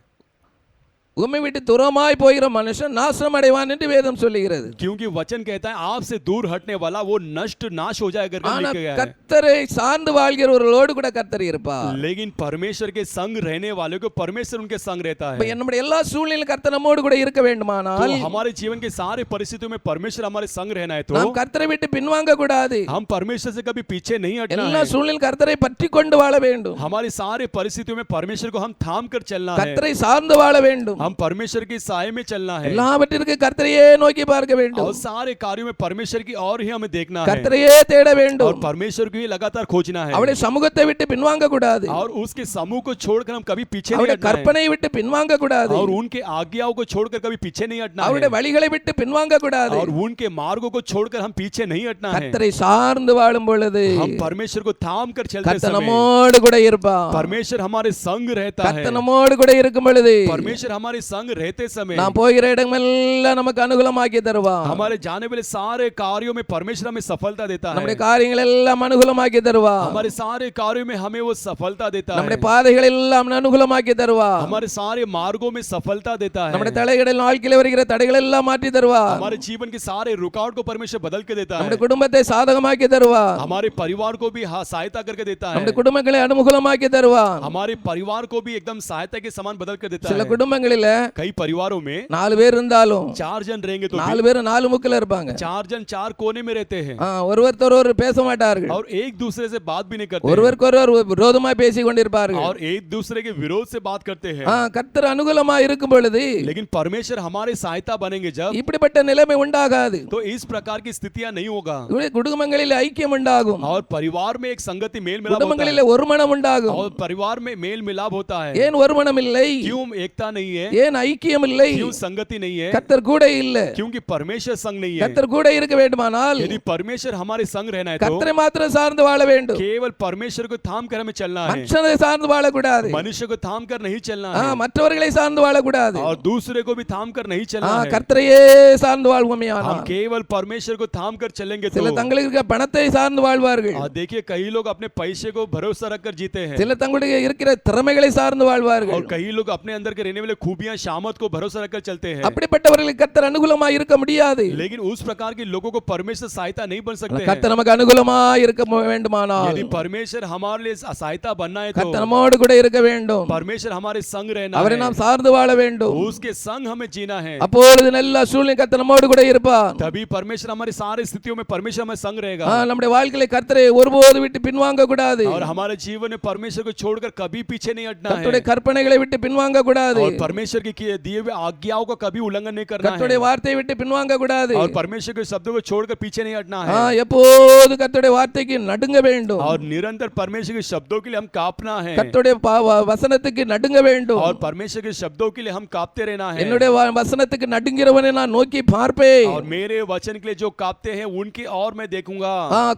உம்மை விட்டு தூரமாய் போகிற மனுஷன் நாசம் அடைவான் என்று வேதம் சொல்லுகிறது. क्योंकि वचन कहता है आपसे दूर हटने वाला वो नष्ट नाश हो जाएगा करके ஆனா लिखा गया है கர்த்தரை சார்ந்து வாழ்கிறவர்களோடு கூட கர்த்தர் இருப்பார். लेकिन परमेश्वर के संग रहने वालों को परमेश्वर उनके संग रहता இப்ப है நம்முடைய எல்லா சூழ்நிலையிலும் கர்த்தர் நம்மோடு கூட இருக்க வேண்டுமானால் तो हमारे जीवन के सारे परिस्थितियों में परमेश्वर हमारे संग रहना है तो நாம் கர்த்தரை விட்டு பின்வாங்க கூடாது. हम परमेश्वर से कभी पीछे नहीं हटना எல்லா है சூழ்நிலையும் கர்த்தரை பற்றி கொண்டு வாழ வேண்டும். हमारी सारे परिस्थितियों में परमेश्वर को हम थाम कर चलना है கர்த்தரை சார்ந்து வாழ வேண்டும். हम परमेश्वर की साय में चलना है எல்லாவற்றிற்கு கர்த்தரையே நோக்கி பார்க்க வேண்டும். और सारे कार्यों में परमेश्वर की और ही हमें देखना है கர்த்தரையே தேட और வேண்டும். परमेश्वर को ही लगातार खोजना है அவருடைய சமூகத்தை விட்டு பின்வாங்க கூடாது. और उसके समूह को छोड़कर हम कभी पीछे नहीं அவருடைய हटना है கற்பனை விட்டு பின்வாங்க கூடாது. और उनके आज्ञाओं को छोड़कर कभी पीछे नहीं हटना அவருடைய है வழிகளை விட்டு பின்வாங்க கூடாது. और उनके मार्गों को छोड़कर हम पीछे नहीं हटना है கர்த்தரை சார்ந்து வாழும் பொழுது हम परमेश्वर को थाम कर चलते கர்த்தர் समय நம்மோடு கூட இருப்பார். परमेश्वर हमारे संग रहता है கர்த்தர் நம்மோடு கூட இருக்கும் பொழுது परमेश्वर हमारे संग रहते समय நாம் போகிற இடமெல்லாம் நமக்கு அனுகூலமாக்கி தருவார். हमारे जाने वाले सारे कार्यों में परमेश्वर हमें सफलता देता है நம்முடைய காரியங்கள் எல்லாம் அனுகூலமாக்கி தருவார். हमारे सारे कार्यों में हमें वो सफलता देता நம்முடைய है பாதைகள் எல்லாம் அனுகூலமாக்கி தருவார். हमारे सारे मार्गों में सफलता देता है நம்முடைய தலைகளில் வாழ்க்கையில வருகிற தடைகள் எல்லாம் மாற்றி தருவார். हमारे जीवन के सारे रुकावट को परमेश्वर बदल के देता है நம்முடைய குடும்பத்தை சாதகமாக்கி தருவார். हमारे परिवार को भी सहायता करके देता है நம்முடைய குடும்பங்களை அனுகூலமாக்கி தருவார். हमारे परिवार को भी एकदम सहायता के समान बदल कर देता சில है குடும்பங்களில कई परिवारों में 4 பேர் இருந்தாலும் 4 जन रहेंगे तो 4 பேரும் 4 முக்கில இருப்பாங்க. 4 जन 4 कोने में रहते हैं ஒருவர் பேச மாட்டார்கள். और एक दूसरे से बात भी नहीं करते ஒருவருக்கொருவர் விரோதமாய் பேசிக் கொண்டிருப்பார்கள். और एक दूसरे के विरोध से बात करते हैं கர்த்தர் அனுகூலமா இருக்கும் பொழுது लेकिन परमेश्वर हमारे सहायता बनेंगे जब இப்படிப்பட்ட நிலைமை உண்டாகாது. तो इस प्रकार की स्थितियां नहीं होगा குடும்பங்களில் ஐக்கியம் உண்டாகும். और परिवार में एक संगति मेल मिलाप होता குடும்பங்களில் है ஒரு மனம் உண்டாகும். और परिवार में मेल मिलाप होता है ஏன் ஒரு மனம் இல்லை? क्यों एकता नहीं है ஏன் ஐக்கியம் இல்லை? क्यों संगति नहीं है கர்த்தர் கூட இல்ல. क्योंकि परमेश्वर संग नहीं है கர்த்தர் கூட இருக்க வேண்டுமானால் यदि परमेश्वर हमारे संग रहना है तो கர்த்தரை மாத்திரம் சார்ந்து வாழ வேண்டும். केवल परमेश्वर को थाम कर हमें चलना है மற்றவரை சார்ந்து வாழக்கூடாது. मनुष्य को थाम कर नहीं चलना है மற்றவர்களை சார்ந்து வாழக்கூடாது. और दूसरे को भी थाम कर नहीं चलना है கர்த்தரையே சார்ந்து வாழ்வோமேயானால் हम केवल परमेश्वर को थाम कर चलेंगे तो சில தங்களுக்கு இருக்கிற பணத்தை சார்ந்து வாழ்வார்கள். और देखिए कई लोग अपने पैसे को भरोसा रखकर जीते हैं சில தங்களுடைய இருக்கிற திறமைகளை சார்ந்து வாழ்வார்கள். और कई लोग अपने अंदर के रहने वाले खूबियां शामत को भरोसा रखकर चलते हैं அப்படிப்பட்டவர்களுக்கு கர்த்தர் அனுகூலமா இருக்க முடியாது. लेकिन उस प्रकार के लोगों को परमेश्वर सहायता नहीं बन सकते हैं கர்த்தர் நமக்கு அனுகூலமா இருக்க வேண்டுமானால் यदि परमेश्वर हमारे लिए सहायता बनना है तो கர்த்தர் நம்மோடு கூட இருக்க வேண்டும். परमेश्वर हमारे संग रहना அவரை है நாம் சார்ந்து வாழ வேண்டும். उसके संग हमें जीना है அப்பொழுது நல்ல சூழ்நிலை கர்த்தர் நம்மோடு கூட இருப்பார். तभी परमेश्वर हमारी सारी स्थितियों में परमेश्वर हमें संग रहेगा நம்முடைய வாழ்க்கையில கர்த்தரை ஒருபோது விட்டு பின்வாங்க கூடாது. और हमारे जीवन में परमेश्वर को छोड़कर कभी पीछे नहीं हटना है கர்த்தருடைய கற்பனைகளை விட்டு பின்வாங்க கூடாது. और परमेश्वर की दिए हुए आज्ञाओं को कभी उल्लंघन नहीं करना கர்த்தருடைய है வார்த்தையை விட்டு பின்வாங்க கூடாது. और परमेश्वर के शब्दों को छोड़कर पीछे नहीं हटना है எப்போது கர்த்தருடைய வார்த்தைக்கு நடுங்க வேண்டும். और निरंतर परमेश्वर के शब्दों के लिए हम कांपना है கர்த்தருடைய வசனத்துக்கு நடுங்க வேண்டும். और परमेश्वर के शब्दों के लिए हम कांपते रहना है என்னுடைய வசனத்துக்கு நடுங்கிறவனை நான் நோக்கி பார்ப்பேன். और मेरे वचन के लिए जो कांपते हैं उनकी और मैं देखूंगा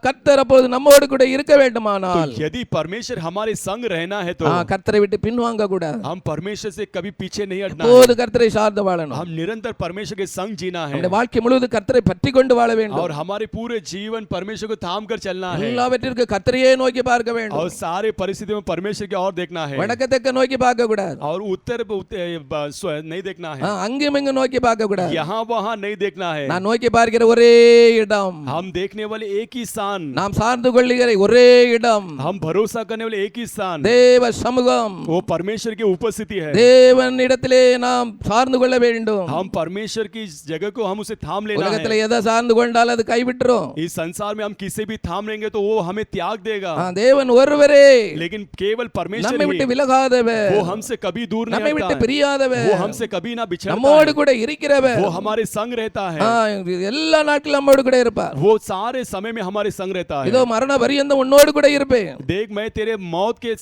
கர்த்தர் அப்பொழுது நம்மோடு கூட இருக்க வேண்டுமானால் तो यदि परमेश्वर हमारे संग रहना है तो கர்த்தரை விட்டு பின்வாங்க கூடாது. हम परमेश्वर से कभी पीछे नहीं हटना எப்போது है கர்த்தரை சார்ந்து வாழணும். हम निरंतर परमेश्वर के संग जीना है நம்முடைய வாழ்க்கை முழுவதும் கர்த்தரை பற்றி கொண்டு வாழ வேண்டும். और हमारे पूरे जीवन परमेश्वर को थाम कर चलना है எல்லாவற்றிற்கு கர்த்தரையே நோக்கி பார்க்க வேண்டும். और सारे परिस्थितियों में परमेश्वर की ओर देखना है வடக்கு தெற்கு நோக்கி பார்க்க கூடாது. और उत्तर नहीं देखना है அங்கேயும் இங்கும் நோக்கி பார்க்க கூடாது. यहाँ वहाँ नहीं देखना है நான் நோக்கி பார்க்கிற ஒரே இடம், हम देखने वाले एक ही स्थान நாம் சார்ந்து கொள்ளுகிற ஒரே இடம் हम भरोसा करने वाले एक ही स्थान தேவ சமூகம். वो परमेश्वर की उपस्थिति है தேவன் இடத்திலே இடத்திலே நாம் சார்ந்து கொள்ள வேண்டும். हम परमेश्वर की इस जगह को हम उसे थाम लेना உலகத்திலே है। எதை சார்ந்து கொண்டால் அது கைவிட்டுரும். इस संसार में हम किसे भी थाम लेंगे तो वो हमें त्याग देगा, தேவன் ஒருவரே लेकिन केवल परमेश्वर நம்மை விட்டு ही, விலகாதவர், वो हमसे कभी दूर நம்மை नहीं விட்டு हटता है, பிரியாதவர், वो हमसे कभी ना बिछड़ता நம்மோடு है, கூட இருக்கிறவர், वो हमारे संग रहता है, எல்லா நாட்களும் நம்மோடு கூட இருப்பார். वो सारे समय में हमारे संग रहता இதோ है। மரண பரியந்தம் உன்னோடு கூட இருப்பேன். देख मैं तेरे मौत के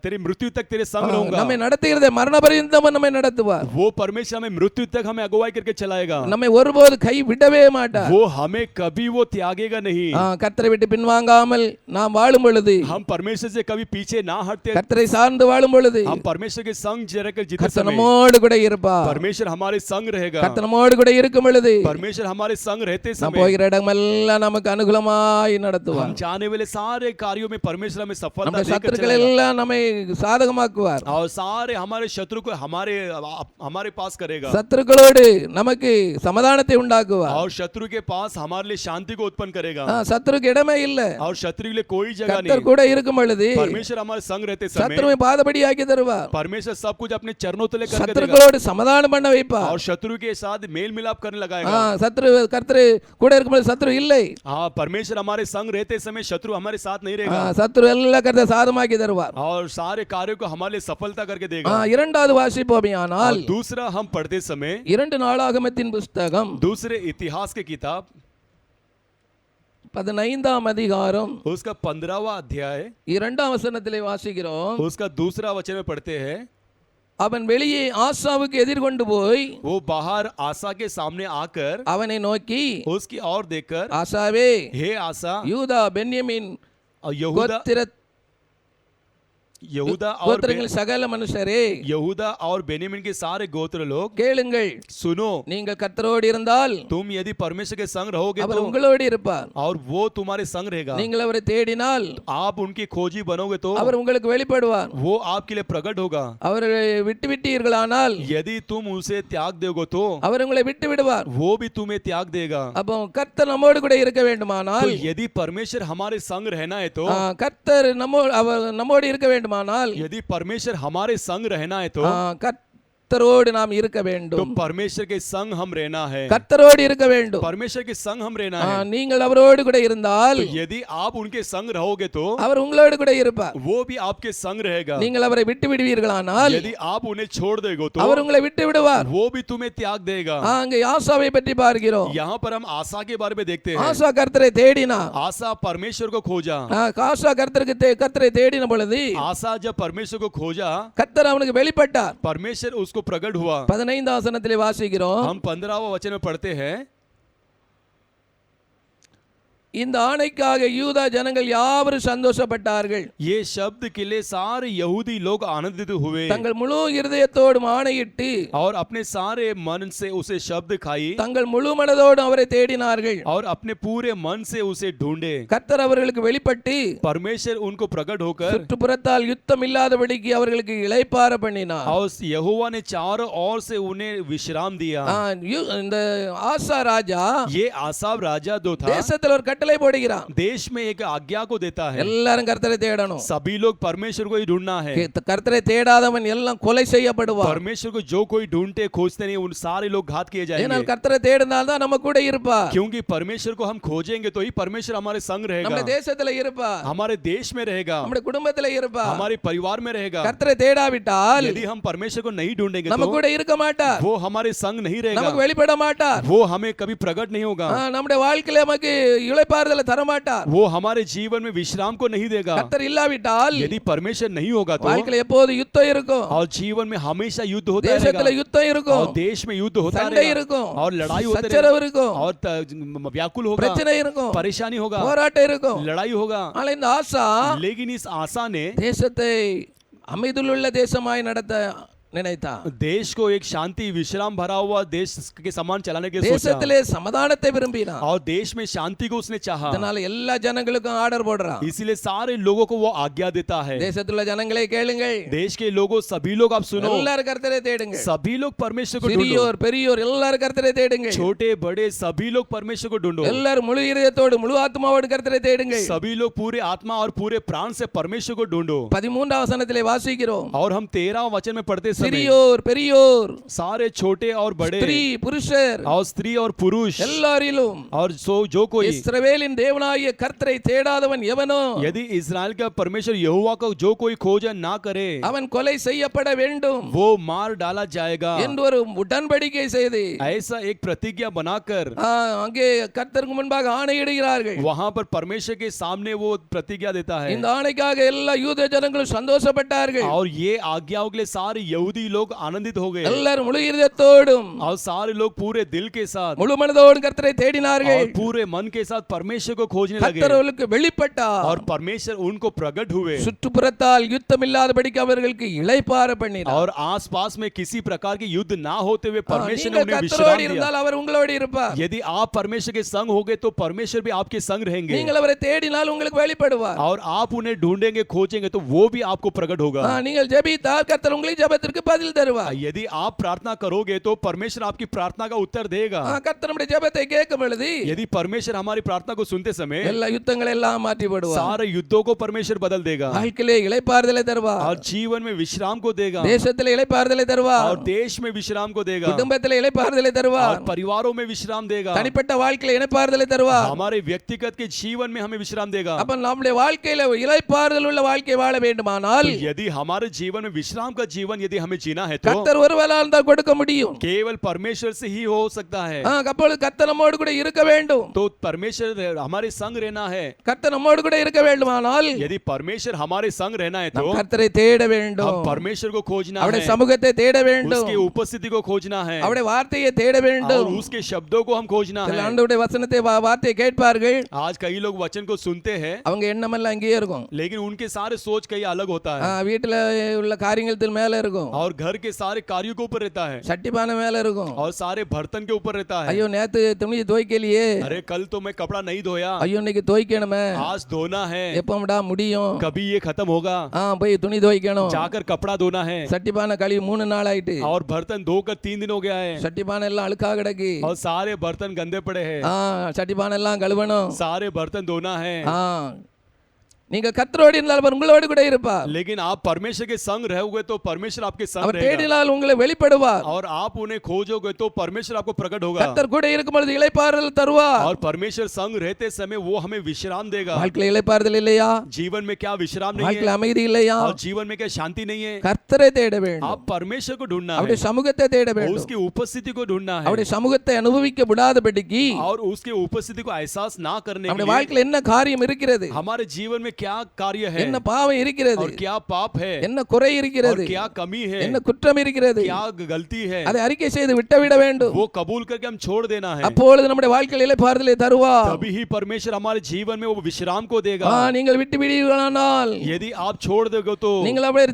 तेरी मृत्यु तक तेरे संग रहूंगा। நம்மை நடத்துகிறதே மரண பரியந்தம் நம்மை நடத்துவார். वो परमेश्वर हमें मृत्यु तक हमें अगुवाई करके चलाएगा, நம்மை ஒருபோது கை விடவே மாட்டார். वो हमें कभी वो त्यागेगा नहीं। கர்த்தரை விட்டு பின்வாங்காமல் நாம் வாழும் பொழுது, हम परमेश्वर से कभी पीछे ना हटते, கர்த்தரை சார்ந்து வாழும் பொழுது हम परमेश्वर के संग रहकर जीते கர்த்தர் समय நம்மோடு கூட இருப்பார். परमेश्वर हमारे संग रहेगा। கர்த்தர் நம்மோடு கூட இருக்கும் பொழுது परमेश्वर हमारे संग रहते நாம் समय போகிற இடமெல்லாம் நமக்கு அனுகூலமாய் நடத்துவார். हम जाने वाले सारे कार्यों में परमेश्वर हमें सफलता நம்முடைய देकर சத்துருக்கள் चलाएगा, எல்லாம் நம்மை சாதகமாக்குவார். और सारे हमारे शत्रु को हमारे पास करेगा, சத்துருக்களோடு நமக்கு சமாதானத்தை உண்டாக்குவார். और शत्रु के पास हमारे लिए शांति को उत्पन्न करेगा, சத்துருக்கு இடமே இல்ல. और शत्रु के लिए कोई जगह கர்த்தர் नहीं। கூட இருக்கும் பொழுது परमेश्वर हमारे संग रहते समय சத்துருவை பாதபடியாக்கி தருவார். परमेश्वर सब कुछ अपने चरणों तले करके देगा, சத்துருக்களோடு சமாதானம் பண்ண வைப்பார். और शत्रु के साथ मेल मिलाप करने लगाएगा। சத்துரு கர்த்தர் கூட இருக்கும் பொழுது சத்துரு இல்லை. हाँ, परमेश्वर हमारे संग रहते समय शत्रु हमारे साथ नहीं रहेगा, சத்துரு எல்லாம் கர்த்தர் சாதமாக்கி தருவார். और सारे कार्यों को हमारे लिए सफलता करके देगा। இரண்டாவது வாசிப்போமையானால் और दूसरा हम पढ़ते समय 2 நாளாகமத்தின் புஸ்தகம் दूसरे इतिहास की किताब 15ஆம் அதிகாரம் उसका 15वां अध्याय 2ஆம் வசனத்திலே வாசிக்கிறோம். उसका दूसरा वचन में पढ़ते हैं, அவன் வெளியே ஆசாவுக்கு எதிர்கொண்டு போய் वो बाहर आसा के सामने आकर அவனை நோக்கி, उसकी ओर देखकर, ஆசாவே, हे आसा, யூதா பென்யமீன் और यहूदा கோத்திரங்கள் சகல மனுஷரே, यहूदा और बेन्यामीन के सारे गोत्र लोग கேளுங்கள், सुनो, நீங்கள் கர்த்தரோடு இருந்தால் तुम यदि परमेश्वर के संग रहोगे அவர் तो, உங்களோடு இருப்பார். और वो तुम्हारे संग रहेगा, நீங்கள் அவரை தேடினால் आप उनकी खोजी बनोगे तो அவர் உங்களுக்கு வெளிப்படுவார். वो आपके लिए प्रकट होगा, அவரை விட்டு விட்டீர்களானால் यदि तुम उसे त्याग दोगे तो அவர் உங்களை விட்டு விடுவார். वो भी तुम्हें त्याग देगा। அப்போ கர்த்தர் நம்மோடு கூட இருக்க வேண்டுமானால், तो यदि परमेश्वर हमारे संग रहना है तो, கர்த்தர் நம்மோடு இருக்க வேண்டுமானால், यदि परमेश्वर हमारे संग रहना है तो, கர்த்தரோடு நாம் இருக்க வேண்டும். तो परमेश्वर के संग हम रहना है, கர்த்தரோடு இருக்க வேண்டும். परमेश्वर के संग हम रहना है। நீங்கள் அவரோடு கூட இருந்தால், तो यदि आप उनके संग रहोगे तो அவர் உங்களோடு கூட இருப்பார். वो भी आपके संग रहेगा। நீங்கள் அவரை விட்டு விடுவீர்களானால், यदि आप उन्हें छोड़ दोगे तो அவர் உங்களை விட்டு விடுவார். वो भी तुम्हें त्याग देगा। அங்கே ஆசாவை பற்றி பார்க்கிறோம். यहाँ पर हम आसा के बारे में देखते हैं। ஆசா கர்த்தரை தேடினா, आसा परमेश्वर को खोजा, ஆசா கர்த்தரை தேடின பொழுது आसा जब परमेश्वर को खोजा, கர்த்தர் அவனுக்கு வெளிப்பட்டார். परमेश्वर उसको प्रकट हुआ। 15ஆம் வசனத்திலே வாசிக்கிறோம். हम 15वां वचन में पढ़ते हैं, இந்த ஆணைக்காக யூதா ஜனங்கள் யாவரும் சந்தோஷப்பட்டார்கள். ये शब्द के लिए सारे यहूदी लोग आनंदित हुए, தங்கள் முழு இருதயத்தோடு ஆணையிட்டு और अपने सारे मन से उसे शब्द खाई, தங்கள் முழு மனதோடு அவரை தேடினார்கள். और अपने पूरे मन से उसे ढूंढे। கர்த்தர் அவர்களுக்கு வெளிப்பட்டு परमेश्वर उनको प्रकट होकर சுற்றுப்புறத்தால் யுத்தம் இல்லாதபடிக்கு அவர்களுக்கு இளைப்பாற பண்ணினார். और यहोवा ने चारों ओर से उन्हें विश्राम दिया। இந்த ஆசா ராஜா ये आसाव राजा जो था, தேசத்தில் ஒரு கட்டளை போடுகிறான். देश में एक आज्ञा को देता है, எல்லாரும் கர்த்தரை தேடணும். सभी लोग परमेश्वर को ही ढूंढना है। கர்த்தரை தேடாதவன் எல்லாம் கொலை செய்யப்படுவான். परमेश्वर को जो कोई ढूंढते खोजते नहीं, उन सारे लोग घात किए जाएंगे। ஏனால் கர்த்தரை தேடினால் தான் நம்ம கூட இருப்பார். क्योंकि परमेश्वर को हम खोजेंगे तो ही परमेश्वर हमारे संग रहेगा, நம்ம தேசத்துல இருப்பார், हमारे देश में रहेगा, நம்ம குடும்பத்துல இருப்பார். हमारे परिवार में रहेगा। கர்த்தரை தேடாவிட்டால் यदि हम परमेश्वर को नहीं ढूंढेंगे நம்ம तो கூட இருக்க மாட்டார். वो हमारे संग नहीं நமக்கு रहेगा, வெளிப்பட மாட்டார். वो हमें कभी प्रकट नहीं होगा, நம்முடைய வாழ்க்கையில நமக்கு இளைப்பாறுதலை தர மாட்டார். वो हमारे जीवन में विश्राम को नहीं देगा। கர்த்தர் இல்லாவிட்டால் यदि परमेश्वर नहीं होगा तो வாழ்க்கையில எப்போது யுத்தம் இருக்கும். और जीवन में हमेशा युद्ध होता தேசத்துல रहेगा, யுத்தம் இருக்கும், और देश में युद्ध होता சண்டை रहेगा, இருக்கும், और लड़ाई होती சச்சரவு இருக்கும், और व्याकुल होगा, பிரச்சனை இருக்கும், परेशानी होगा, போராட்டம் இருக்கும். लड़ाई होगा। ஆனால் இந்த ஆசா लेकिन इस आशा ने தேசத்தை அமைதியுள்ள தேசமாய் நடத்த நினைத்தான். देश को एक शांति विश्राम भरा हुआ देश के समान चलाने के सोचा, தேசத்திலே சமாதானத்தை விரும்பினான். और देश में शांति को उसने चाहा। அதனால எல்லா ஜனங்களுக்கும் ஆர்டர் போடுறான். इसीलिए सारे लोगों को वो आज्ञा देता है, தேசத்துள்ள ஜனங்களே கேளுங்கள், देश के लोगों सभी लोग आप सुनो, எல்லாரும் கர்த்தரை தேடுங்கள். सभी लोग परमेश्वर को ढूंढो, சிறியோர் பெரியோர் எல்லாரும் கர்த்தரை தேடுங்கள். छोटे बड़े सभी लोग परमेश्वर को ढूंढो, எல்லாரும் முழு இதயத்தோடு முழு ஆத்மாவோடு கர்த்தரை தேடுங்கள். सभी लोग पूरे आत्मा और पूरे प्राण से परमेश्वर को ढूंढो। 13ஆம் வசனத்திலே வாசிக்கிறோம், और हम 13वां वचन में पढ़ते समय समय சிறியோர் பெரியோர் सारे छोटे और बड़े ஸ்திரீ புருஷர் और स्त्री और पुरुष எல்லாரிலும் और जो कोई இஸ்ரவேலின் தேவனாகிய கர்த்தரை தேடாதவன் எவனோ यदि इस्राएल का परमेश्वर यहोवा को जो कोई खोजन ना करे அவன் கொலை செய்யப்பட வேண்டும் वो मार डाला जाएगा என்று ஒரு உடன்படிக்கை செய்து ऐसा एक प्रतिज्ञा बनाकर அங்கே கர்த்தருக்கு முன்பாக ஆணையிடுகிறார்கள் वहां पर परमेश्वर के सामने वो प्रतिज्ञा देता है இந்த ஆணைக்காக எல்லா யூத ஜனங்களும் சந்தோஷப்பட்டார்கள் और ये आज्ञाओं के लिए सारे यहूदी लोग आनंदित हो गए எல்லாரும் முழு இதயத்தோடும் और सारे लोग पूरे दिल के साथ முழு மனதோடு கர்த்தரை தேடினார்கள் और पूरे मन के साथ परमेश्वर को खोजने लगे கர்த்தர் அவர்களுக்கு வெளிப்பட்டார் और परमेश्वर उनको प्रकट हुए சுற்றுப்புறத்தால் யுத்தம் இல்லாதபடிக்கு அவர்களுக்கு இளைப்பாற பண்ணினார் और आसपास में किसी प्रकार के युद्ध ना होते हुए परमेश्वर ने நீங்கள் उन्हें विश्राम கர்த்தரோடு दिया இருந்தால் அவர் உங்களோடு இருப்பார் यदि आप परमेश्वर के संग होगे तो परमेश्वर भी आपके संग रहेंगे நீங்கள் அவரை தேடினால் உங்களுக்கு வெளிப்படுவார் और आप उन्हें ढूंढेंगे खोजेंगे तो वो भी आपको प्रकट होगा நீங்கள் ஜெபித்தால் கர்த்தர் உங்களுக்கு ஜெபத்திற்கு பதில் தருவார் यदि आप प्रार्थना करोगे तो परमेश्वर आपकी प्रार्थना का उत्तर देगा கர்த்தர் நம்முடைய ஜெபத்தை கேட்கும் பொழுது यदि परमेश्वर हमारी प्रार्थना को सुनते समय எல்லா யுத்தங்களை எல்லாம் மாற்றி போடுவார் सारे युद्धों को परमेश्वर बदल देगा வாழ்க்கையிலே இளைப்பாறுதலை தருவார் और जीवन में विश्राम को देगा தேசத்திலே இளைப்பாறுதலை தருவார் और देश में विश्राम को देगा குடும்பத்திலே இளைப்பாறுதலை தருவார் और परिवारों में विश्राम देगा தனிப்பட்ட வாழ்க்கையில இளைப்பாறுதலை தருவார் हमारे व्यक्तिगत के जीवन में हमें विश्राम देगा அப்ப நம்முடைய வாழ்க்கையில இளைப்பாறுதல் உள்ள வாழ்க்கை வாழ வேண்டுமானால் यदि हमारे जीवन में विश्राम का जीवन यदि हमें जीना है तो கர்த்தர் ஒருவரால் தான் கொடுக்க முடியும் केवल परमेश्वर से ही हो सकता है அப்பொழுது கர்த்தர் நம்மோடு கூட இருக்க வேண்டும் तो परमेश्वर हमारे संग रहना है கர்த்தர் நம்மோடு கூட இருக்க வேண்டுமானால் यदि परमेश्वर हमारे संग रहना है तो நாம் கர்த்தரை தேட வேண்டும் हम परमेश्वर को खोजना அவருடைய है சமூகத்தை தேட வேண்டும் उसकी उपस्थिति को खोजना है அவருடைய வார்த்தையை தேட और வேண்டும் उसके शब्दों को हम खोजना है ஆண்டவருடைய வசனத்தை வார்த்தையை கேட்பார்கள் आज कई लोग वचन को सुनते हैं அவங்க எண்ணமெல்லாம் அங்கேயே இருக்கும் लेकिन उनके सारे सोच कहीं अलग होता है வீட்டுல உள்ள காரியங்கள் மேல இருக்கும் और घर के सारे कार्यों के ऊपर रहता है சட்டிபானை மேல இருக்கும் और सारे बर्तन के ऊपर रहता है ஐயோ நேத்து துணி துவைக்கலையே अरे कल तो मैं कपड़ा नहीं धोया ஐயோ இன்னைக்கு துவைக்கணுமே आज धोना है எப்போம்டா முடியும் कभी ये खत्म होगा போய் துணி துவைக்கணும் जाकर कपड़ा धोना है சட்டிபானை கழுவி 3 நாள் ஆயிட்டு और बर्तन धोकर 3 दिन हो गया है சட்டிபானை எல்லாம் அழுக்கா கிடக்கு और सारे बर्तन गंदे पड़े हैं சட்டிபானை எல்லாம் கழுவணும் सारे बर्तन धोना है நீங்க கர்த்தரோடு இருந்தால் அவர் உங்களோடு கூட இருப்பார் लेकिन आप परमेश्वर के संग रहोगे तो परमेश्वर आपके संग அவர் रहेगा தேடினால் உங்களை வெளிப்படுவார் और आप उन्हें खोजोगे तो परमेश्वर आपको प्रकट होगा கர்த்தர் கூட இருக்கும் பொழுது இளைப்பாறுதல் தருவார் और परमेश्वर संग रहते समय वो हमें विश्राम देगा வாழ்க்கையில இளைப்பாறுதல் இல்லையா जीवन में क्या विश्राम नहीं வாழ்க்கையில है அமைதி இல்லையா और जीवन में क्या शांति नहीं है கர்த்தரை தேட வேண்டும் आप परमेश्वर को ढूंढना அவருடைய है சமூகத்தை தேட और வேண்டும் उसकी उपस्थिति को ढूंढना है அவருடைய சமூகத்தை அனுபவிக்க விடாதபடிக்கு और उसके उपस्थिति को एहसास ना करने के நம்முடைய लिए வாழ்க்கையில என்ன காரியம் இருக்கிறது हमारे जीवन में क्या कार्य है என்ன பாவம் இருக்கிறது और क्या पाप है என்ன குறை और இருக்கிறது क्या कमी है என்ன குற்றம் இருக்கிறது क्या गलती है அதை அறிக்கை செய்து விட்டுவிட வேண்டும் वो कबूल करके हम छोड़ देना है அப்பொழுது நம்முடைய வாழ்க்கையில இளைப்பாறுதலை தருவார் तभी ही परमेश्वर हमारे जीवन में वो विश्राम को देगा நீங்கள் விட்டு விடுவீர்களானால் यदि आप छोड़ दोगे तो நீங்கள் அவரை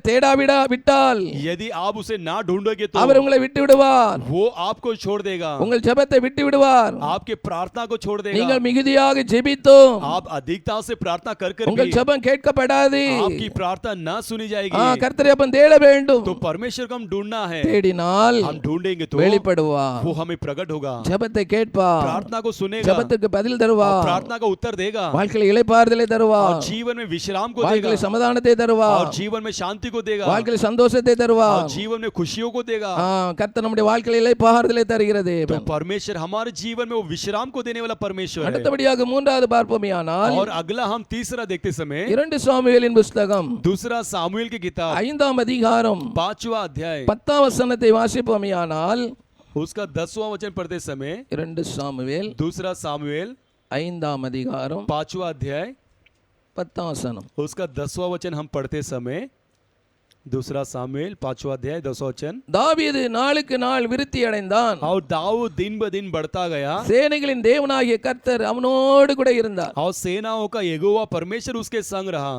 விட்டால் यदि आप उसे ना ढूंढोगे तो அவர் உங்களை விட்டு விடுவார் वो आपको छोड़ देगा உங்கள் ஜெபத்தை விட்டு விடுவார் आपके प्रार्थना को छोड़ देगा நீங்கள் மிகுதியாக ஜெபித்தோம் आप अधिकता से प्रार्थना कर कर உங்கள் भी ஜெபம் கேட்கப்படாது आपकी प्रार्थना ना सुनी जाएगी கர்த்தரை அப்ப தேட வேண்டும் तो परमेश्वर को हम ढूंढना है தேடினால் हम ढूंढेंगे तो வெளிப்படுவார் वो हमें प्रकट होगा ஜெபத்தை கேட்பார் प्रार्थना को सुनेगा ஜெபத்துக்கு பதில் தருவார் प्रार्थना का उत्तर देगा வாழ்க்கையில இளைப்பாறுதலை और தருவார் जीवन में विश्राम को देगा வாழ்க்கையில சமாதானத்தை தருவார் और जीवन में शांति को देगा வாழ்க்கையில சந்தோஷத்தை और தருவார் जीवन में खुशियों को देगा கர்த்தர் நம்முடைய வாழ்க்கையில இளைப்பாறுதலை தருகிறது तो परमेश्वर हमारे जीवन में वो विश्राम को देने वाला परमेश्वर है அடுத்தபடியாக மூன்றாவது பார்ப்போமேயானால் और अगला हम तीसरा देखते समय 2 சாமுவேலின் புத்தகம் दूसरा सामुएल की किताब 5ஆம் அதிகாரம் 5वां अध्याय 10ஆம் வசனத்தை வாசிப்போமேயானால் उसका 10वां वचन पढ़ते समय 2 சாமுவேல் दूसरा सामुएल 5ஆம் அதிகாரம் 5वां अध्याय 10ஆம் வசனம் उसका 10वां वचन हम पढ़ते समय दूसरा सामुएल 5वां अध्याय 10वां वचन தாவீது நாளுக்கு நாள் விருத்தி அடைந்தான் और दाऊद दिन ब दिन बढ़ता गया சேனைகளின் தேவனாகிய கர்த்தர் அவனோடு கூட இருந்தார் और सेनाओं का यहोवा परमेश्वर उसके संग रहा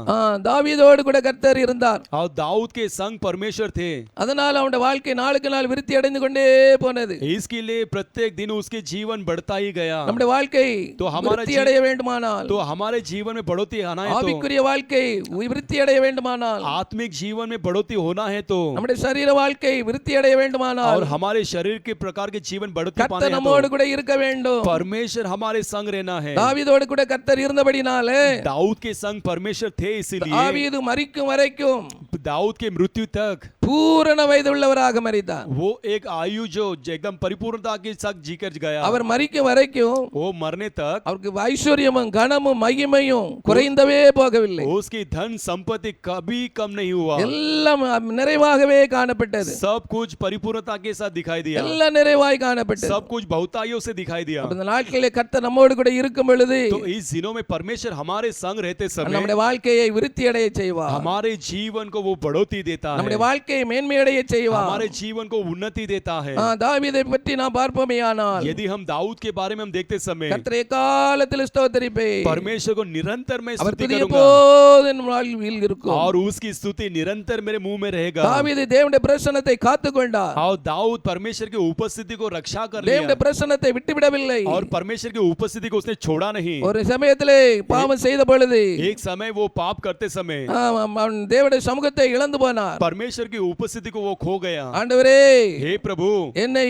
தாவீதோடு கூட கர்த்தர் இருந்தார் और दाऊद के संग परमेश्वर थे அதனால அவனுடைய வாழ்க்கை நாளுக்கு நாள் விருத்தி அடைந்து கொண்டே போனது इसके लिए प्रत्येक दिन उसके जीवन बढ़ता ही गया நம்முடைய வாழ்க்கை तो हमारा விருத்தி அடைய வேண்டுமானால் तो हमारे जीवन में बढ़ोतरी आना है तो ஆவிக்குரிய வாழ்க்கை விருத்தி அடைய வேண்டுமானால் आत्मिक जीवन में बढ़ोतरी होना है तो நம்முடைய சரீர வாழ்க்கை விருத்தி அடைய வேண்டுமானால் और हमारे शरीर के प्रकार के जीवन बढ़ोतरी पाने கர்த்தர் हैं நம்மோடு तो கூட இருக்க வேண்டும் परमेश्वर हमारे संग रहना है தாவீதோடு கூட கர்த்தர் இருந்தபடினாலே दाऊद के संग परमेश्वर थे इसीलिए தாவீது மரிக்கும் வரைக்கும் दाऊद के मृत्यु तक பூரண வயதுள்ளவராக மரித்தார். वो एक आयु जो एकदम परिपूर्णता के साथ जीकर गया, அவர் மரிக்கும் வரைக்கும் वो मरने तक அவருக்கு ஐஸ்வர்யமும் கனமும் மகிமையும் குறைந்தவே போகவில்லை. उसकी धन संपत्ति कभी कम नहीं हुआ, எல்லாம் நிறைவாகவே காணப்பட்டது. सब कुछ परिपूर्णता के साथ दिखाई दिया, எல்லாம் நிறைவாய் காணப்பட்டது. सब कुछ बहुताइयों से दिखाई दिया। அந்த நாட்களிலே கர்த்தர் நம்மோடு கூட இருக்கும் பொழுது तो इस दिनों में परमेश्वर हमारे संग रहते समय நம்முடைய வாழ்க்கையை விருத்தி அடைய செய்வார். हमारे जीवन को वो बढ़ोतरी देता है, நம்முடைய வாழ்க்கையை மேன்மையடைய செய்வார். हमारे जीवन को उन्नति देता है। தாவீதை பற்றி நாம் பார்ப்போமேயானால் यदि हम दाऊद के बारे में हम देखते समय கர்த்தரை எக்காலத்தில் ஸ்தோத்திரிப்பேன். परमेश्वर को निरंतर मैं அவர் स्तुति துதி करूंगा எப்போதும் என் வாழ்வில் இருக்கும். और उसकी स्तुति निरंतर मेरे मुंह में रहेगा। தாவீது தேவனுடைய பிரசன்னத்தை காத்துக்கொண்டார். और दाऊद परमेश्वर की उपस्थिति को रक्षा कर தேவனுடைய लिया பிரசன்னத்தை விட்டுவிடவில்லை. और परमेश्वर की उपस्थिति को उसने छोड़ा नहीं। ஒரு சமயத்திலே பாவம் செய்த பொழுது एक समय वो पाप करते समय அவன் தேவனுடைய சமூகத்தை இழந்து போனார். परमेश्वर की उपस्थिति को वो खो गया। ஆண்டவரே हे प्रभु என்னை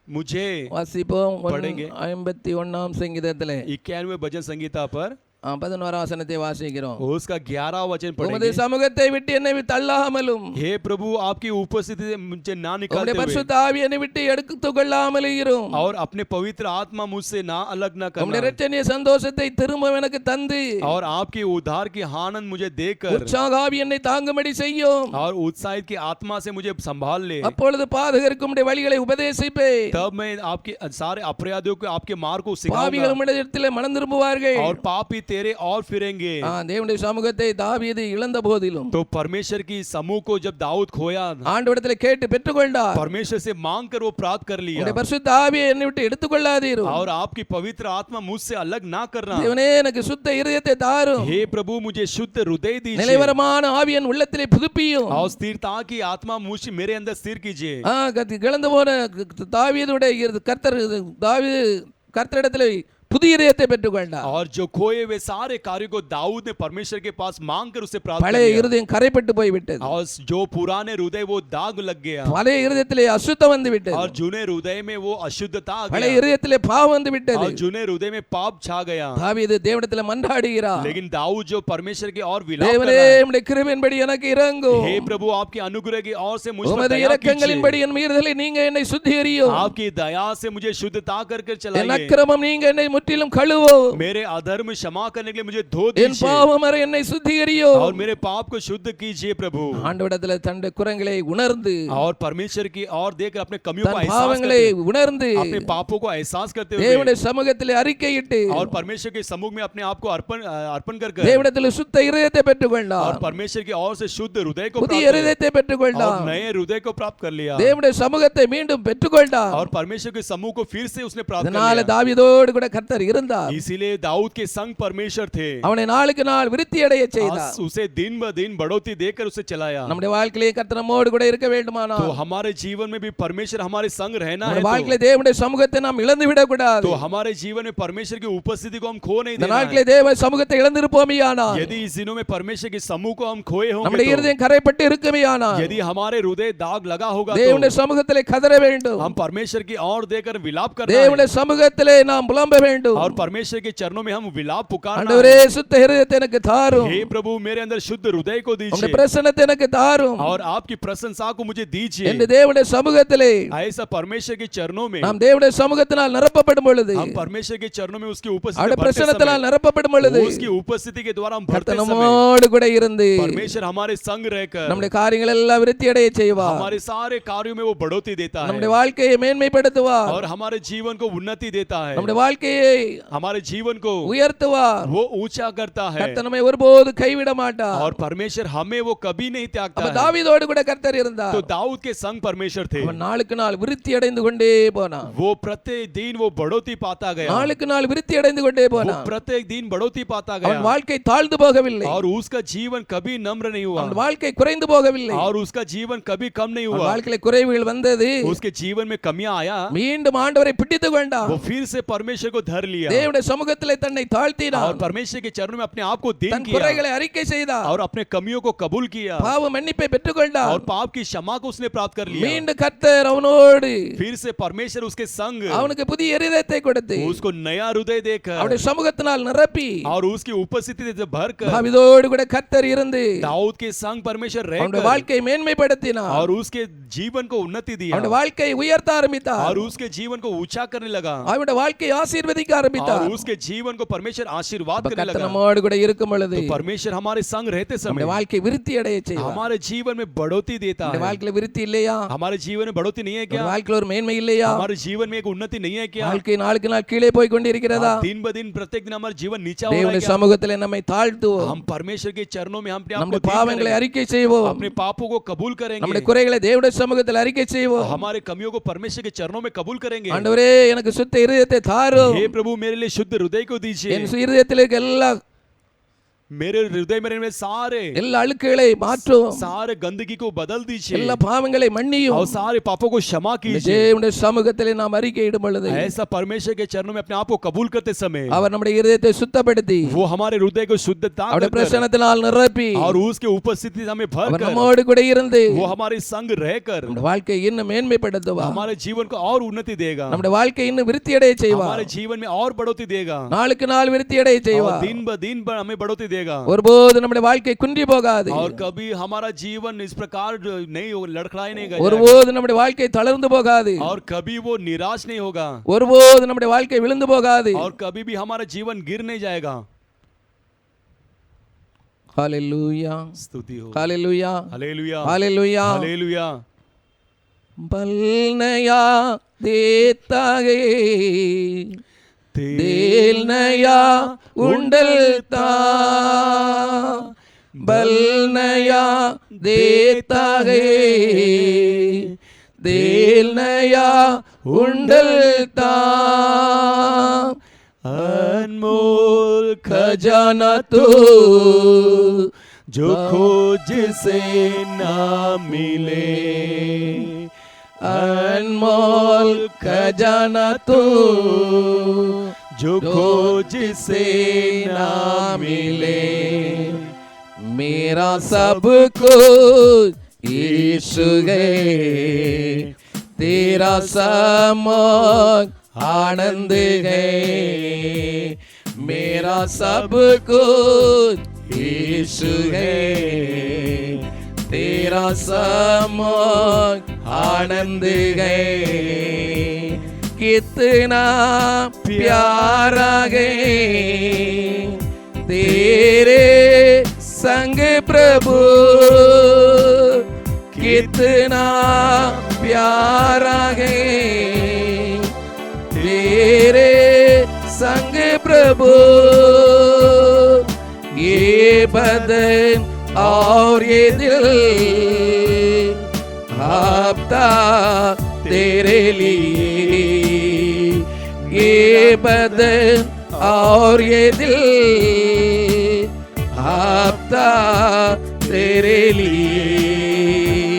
मुझे வாசிப்போம். पढ़ेंगे 51ஆம் சங்கீதத்திலே 91वें भजन संगीता पर 11ஆம் வசனத்தை வாசிக்கிறோம். उसका 11वां वचन உமது पढ़ेंगे। சமூகத்தை விட்டு என்னை தள்ளாமலும் हे प्रभु आपकी उपस्थिति से मुझे ना உம்முடைய निकालते हुए பரிசுத்த ஆவி என்னை விட்டு எடுத்து கொள்ளாமல் இரும். और अपने पवित्र आत्मा मुझसे ना अलग ना உம்முடைய करना இரட்சணிய சந்தோஷத்தை திரும்ப எனக்கு தந்து और आपके उद्धार की आनंद मुझे देकर உற்சாக ஆவி என்னை தாங்கும்படி செய்யும். और उत्साहित की आत्मा से मुझे संभाल ले। அப்பொழுது பாதகருக்கு உம்முடைய வழிகளை உபதேசிப்பேன். तब मैं आपके सारे अपराधियों को आपके मार्ग को பாவிகள் सिखाऊंगा உம்முடைய இடத்திலே மனம் திரும்புவார்கள். और पापी तेरे और फिरेंगे। தேவனுடைய சமூகத்தை தாவீது இழந்த போதிலும் तो परमेश्वर की समूह को जब दाऊद खोया ஆண்டவரிடத்திலே கேட்டு பெற்றுக்கொண்டார். परमेश्वर से मांग कर वो प्राप्त कर लिया உம்முடைய பரிசுத்த ஆவியை என்னை விட்டு எடுத்துக்கொள்ளாதீரும். और आपकी पवित्र आत्मा मुझसे अलग ना करना। தேவனே எனக்கு சுத்த இருதயத்தை தாரும். हे प्रभु मुझे शुद्ध हृदय दीजिए நிலைவரமான ஆவி என் உள்ளத்திலே புதுப்பியும். और स्थिरता की आत्मा मुझ मेरे अंदर स्थिर कीजिए। இழந்து போன தாவீதுடைய கர்த்தரிடத்திலே புதிய இதயத்தை பெற்றுக்கொண்டார். और जो खोए हुए सारे कार्यों को दाऊद ने परमेश्वर के पास मांग कर उसे प्राप्त कर பழைய लिया இருதயம் கரைப்பட்டு போய் விட்டது. और जो पुराने हृदय वो दाग लग गया பழைய இருதயத்திலே அசுத்தம் வந்து விட்டது. और जुने हृदय में वो अशुद्धता आ பழைய गया இருதயத்திலே பாவம் வந்து விட்டது. और जुने हृदय में पाप छा गया। தாவீது தேவனிடத்திலே மன்றாடுகிறார். लेकिन दाऊद जो परमेश्वर की और विलाप कर தேவனே रहा है, உம்முடைய கிருபையின்படி எனக்கு இரங்கும். हे प्रभु आपकी अनुग्रह की ओर से मुझ पर உமது दया இரக்கங்களின்படி कीजिए। என் மீறுதலை நீங்க என்னை சுத்திகரியும். आपकी दया से मुझे शुद्धता कर என் चलाइए। அக்கிரமம் நீங்க என்னை முற்றிலும் கழுவும். मेरे अधर्म क्षमा करने के लिए मुझे धो என் दीजिए பாவம் அறை என்னை சுத்திகரியும். और मेरे पाप को शुद्ध कीजिए प्रभु। ஆண்டவரிடத்திலே தன்னுடைய குறைகளை உணர்ந்து और परमेश्वर की ओर देकर अपने कमियों को தன் एहसास பாவங்களை करते உணர்ந்து अपने पापों को एहसास करते हुए தேவனுடைய சமூகத்திலே அறிக்கையிட்டு और परमेश्वर के सम्मुख में अपने आप को अर्पण कर தேவனிடத்திலே சுத்த இருதயத்தை பெற்றுக்கொண்டார். और परमेश्वर की ओर से शुद्ध हृदय को புதிய प्राप्त இருதயத்தை किया பெற்றுக்கொண்டார். और नए हृदय को प्राप्त कर लिया தேவனுடைய சமூகத்தை மீண்டும் பெற்றுக்கொண்டார். और परमेश्वर के समूह को फिर से उसने प्राप्त कर இதனால लिया। தாவீதோடு கூட கர்த்தர் இருந்தார். इसीलिए दाऊद के संग परमेश्वर थे அவனை நாளுக்கு நாள் விருத்தி அடைய செய்தார். और उसे दिन ब दिन बढ़ोतरी देकर उसे चलाया। நம்முடைய வாழ்க்கையிலே கர்த்தர் நம்மோடு கூட இருக்க வேண்டுமானால் तो हमारे जीवन में भी परमेश्वर हमारे संग रहना है நம்முடைய வாழ்க்கையிலே தேவனுடைய சமூகத்தை நாம் இழந்து விடக் கூடாது. तो हमारे जीवन में परमेश्वर की उपस्थिति को हम खो नहीं இந்த देना நாட்களிலே है। தேவ சமூகத்தை இழந்திருப்போமேயானால் यदि इस दिनों में परमेश्वर के समूह को हम खोए நம்முடைய होंगे இருதயம் கரைப்பட்டு இருக்குமேயானால் तो यदि हमारे हृदय दाग लगा होगा தேவனுடைய तो சமூகத்திலே கதற வேண்டும். हम परमेश्वर की ओर देकर विलाप करना தேவனுடைய है சமூகத்திலே நாம் புலம்ப வேண்டும். और परमेश्वर के चरणों में हम विलाप पुकारना ஆண்டவரே है। சுத்த இருதயத்தை எனக்கு தாரும். हे प्रभु मेरे अंदर शुद्ध हृदय को உம்முடைய दीजिए பிரசன்னத்தை எனக்கு தாரும் और आपकी प्रशंसा को मुझे दीजिए। என்று தேவனுடைய சமூகத்திலே ऐसा परमेश्वर के चरणों में நாம் தேவனுடைய சமூகத்தினால் நிரப்பப்படும் பொழுது हम परमेश्वर के चरणों में उसकी उपस्थिति அவருடைய भरते பிரசன்னத்தினால் समय நிரப்பப்படும் பொழுது वो उसकी उपस्थिति के द्वारा हम भरते கர்த்தர் समय நம்மோடு கூட இருந்து परमेश्वर हमारे संग रहकर நம்முடைய காரியங்கள் எல்லாம் விருத்தி அடைய செய்வார். हमारे सारे कार्यों में वो बढ़ोतरी देता நம்முடைய है வாழ்க்கையை மேன்மைப்படுத்துவார். और हमारे जीवन को उन्नति देता है, நம்முடைய வாழ்க்கையை हमारे जीवन को உயர்த்துவார். वो ऊंचा करता है கர்த்தர் நம்மை ஒருபோது கைவிட மாட்டார். और परमेश्वर हमें वो कभी नहीं त्यागता அப்ப है। தாவீதோடு கூட கர்த்தர் இருந்தார். तो दाऊद के संग परमेश्वर थे, அவன் நாளுக்கு நாள் விருத்தி அடைந்து கொண்டே போனான். वो प्रत्येक दिन वो बढ़ोतरी पाता गया, நாளுக்கு நாள் விருத்தி அடைந்து கொண்டே वो போனான். प्रत्येक दिन बढ़ोतरी पाता அவன் गया வாழ்க்கை தாழ்ந்து போகவில்லை. और उसका जीवन कभी नम्र नहीं हुआ அவன் வாழ்க்கை குறைந்து போகவில்லை. और उसका जीवन कभी कम नहीं அவன் हुआ। வாழ்க்கையில குறைவுகள் வந்தது. उसके जीवन में कमियां आया, மீண்டும் ஆண்டவரை பிடித்துக் கொண்டான். वो फिर से परमेश्वर को धर भर लिया தேவனுடைய சமூகத்திலே தன்னை और தாழ்த்தினான். परमेश्वर के चरणों में अपने आप को दीन தன் किया குறைகளை அறிக்கை செய்தார். और अपने कमियों को कबूल किया பாவ மன்னிப்பை பெற்றுக்கொண்டார். और पाप की क्षमा को उसने प्राप्त कर लिया। மீண்டும் கர்த்தர் அவனோடு फिर से परमेश्वर उसके संग அவனுக்கு புதிய இருதயத்தை கொடுத்து उसको नया हृदय देकर அவருடைய சமூகத்தினால் நிரப்பி और उसकी उपस्थिति से भरकर தாவீதோடு கூட கர்த்தர் இருந்து दाऊद के संग परमेश्वर அவனுடைய रहकर வாழ்க்கையை மேன்மைப்படுத்தினார். और उसके जीवन को उन्नति दिया அவனுடைய வாழ்க்கையை உயர்த்த ஆரம்பித்தார். और उसके जीवन को ऊंचा करने लगा அவனுடைய வாழ்க்கையை ஆசீர்வதிக்க ஆரம்பித்தார். और उसके जीवन को परमेश्वर आशीर्वाद करने கர்த்தர் लगा। நம்மோடு கூட இருக்கும் பொழுது तो परमेश्वर हमारे संग रहते समय நம்முடைய வாழ்க்கை விருத்தி அடைய செய்வார். हमारे जीवन में बढ़ोतरी देता நம்முடைய है। வாழ்க்கையில விருத்தி இல்லையா? हमारे जीवन में बढ़ोतरी नहीं है क्या? நம்முடைய வாழ்க்கையில ஒரு மேன்மை இல்லையா? हमारे जीवन में एक उन्नति नहीं है क्या? வாழ்க்கை நாளுக்கு நாள் கீழே போய் கொண்டிருக்கிறதா? दिन ब दिन प्रत्येक दिन हमारा जीवन नीचा हो रहा है தேவனுடைய क्या? சமூகத்திலே நம்மை தாழ்த்துவோம். हम परमेश्वर के चरणों में हम अपने आप को நம்முடைய दीन பாவங்களை करेंगे, அறிக்கை செய்வோம். अपने पापों को कबूल करेंगे, நம்முடைய குறைகளை தேவனுடைய சமூகத்தில் அறிக்கை செய்வோம். हमारे कमियों को परमेश्वर के चरणों में कबूल करेंगे। ஆண்டவரே எனக்கு சுத்த இருதயத்தை தாரும். हे प्रभु मेरे लिए शुद्ध हृदय को दीजिए। என் இருதயத்தில் இருக்க எல்லா मेरे हृदय में सारे எல்லா அழுக்குகளை மாற்றும். सारे गंदगी को बदल दीजिए எல்லா பாவங்களை மன்னியும். और सारे पापों को क्षमा कीजिए। தேவனுடைய சமூகத்திலே நாம் அறிக்கையிடும் பொழுது ऐसा परमेश्वर के चरणों में अपने आप को कबूल करते समय அவர் நம்முடைய இருதயத்தை சுத்தப்படுத்தி वो हमारे हृदय को शुद्धता அவருடைய कर பிரசன்னத்தினால் நிரப்பி और उसके उपस्थिति हमें भर அவர் कर நம்மோடு கூட இருந்து वो हमारे संग रहकर நம்முடைய வாழ்க்கையை இன்னும் மேன்மைப்படுத்துவார். हमारे जीवन को और उन्नति देगा, நம்முடைய வாழ்க்கை இன்னும் விருத்தி அடைய செய்வார். हमारे जीवन में और बढ़ोतरी देगा, நாளுக்கு நாள் விருத்தி அடைய और செய்வார். दिन ब दिन हमें बढ़ोतरी देगा ஒருபோது நம்முடைய வாழ்க்கை குன்றி போகாது. और कभी हमारा जीवन इस प्रकार नहीं होगा, लड़खड़ाए नहीं गया ஒருபோது நம்முடைய வாழ்க்கை தளர்ந்து போகாது. और कभी वो निराश नहीं होगा ஒருபோது நம்முடைய வாழ்க்கை விழுந்து போகாது. और कभी भी हमारा जीवन गिर नहीं जाएगा। ஹalleluya स्तुति हो, ஹalleluya हालेलुया ஹalleluya. हालेलुया। बल नया देता है दिल नया उंडलता, बल नया देता है दिल नया उंडलता, अनमोल खजाना तू जो खोज से ना मिले, अनमोल खजाना तू जो खोज से ना मिले। मेरा सब कुछ यीशु है, तेरा समक आनंद है, मेरा सब कुछ यीशु है, तेरा समक आनंद है, कितना प्यारा है तेरे संग प्रभु, कितना प्यारा है तेरे संग प्रभु, ये बदन और ये दिल हफ्ता तेरे लिए, ये बदन और ये दिल हफ्ता तेरे लिए,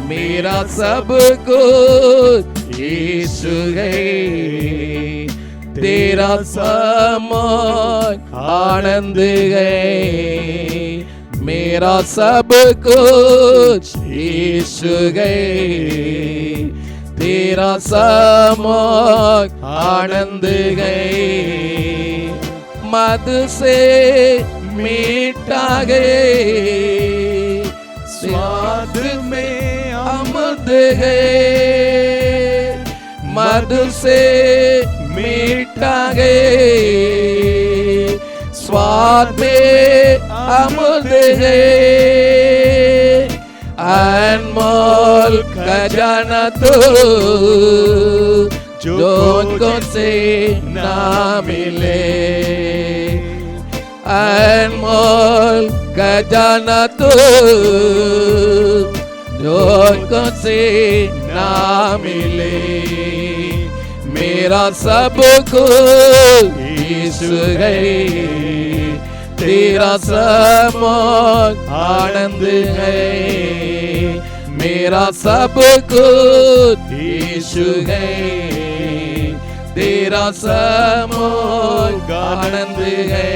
मेरा सब कुछ यीशु है, तेरा समय आनंद है, मेरा सब कुछ यीशु है, तेरा समय आनंद है, मद से मीठा गए स्वाद में अमद है, मद से मीठा गए स्वाद में अमद है, अनमोल खजाना तू जो उनको से ना मिले, अनमोल खजाना तू जो उनको से ना मिले, मेरा सब कुछ यीशु है, तेरा सब आनंद है, मेरा सब कुछ यीशु है, तेरा समोग आनंद है.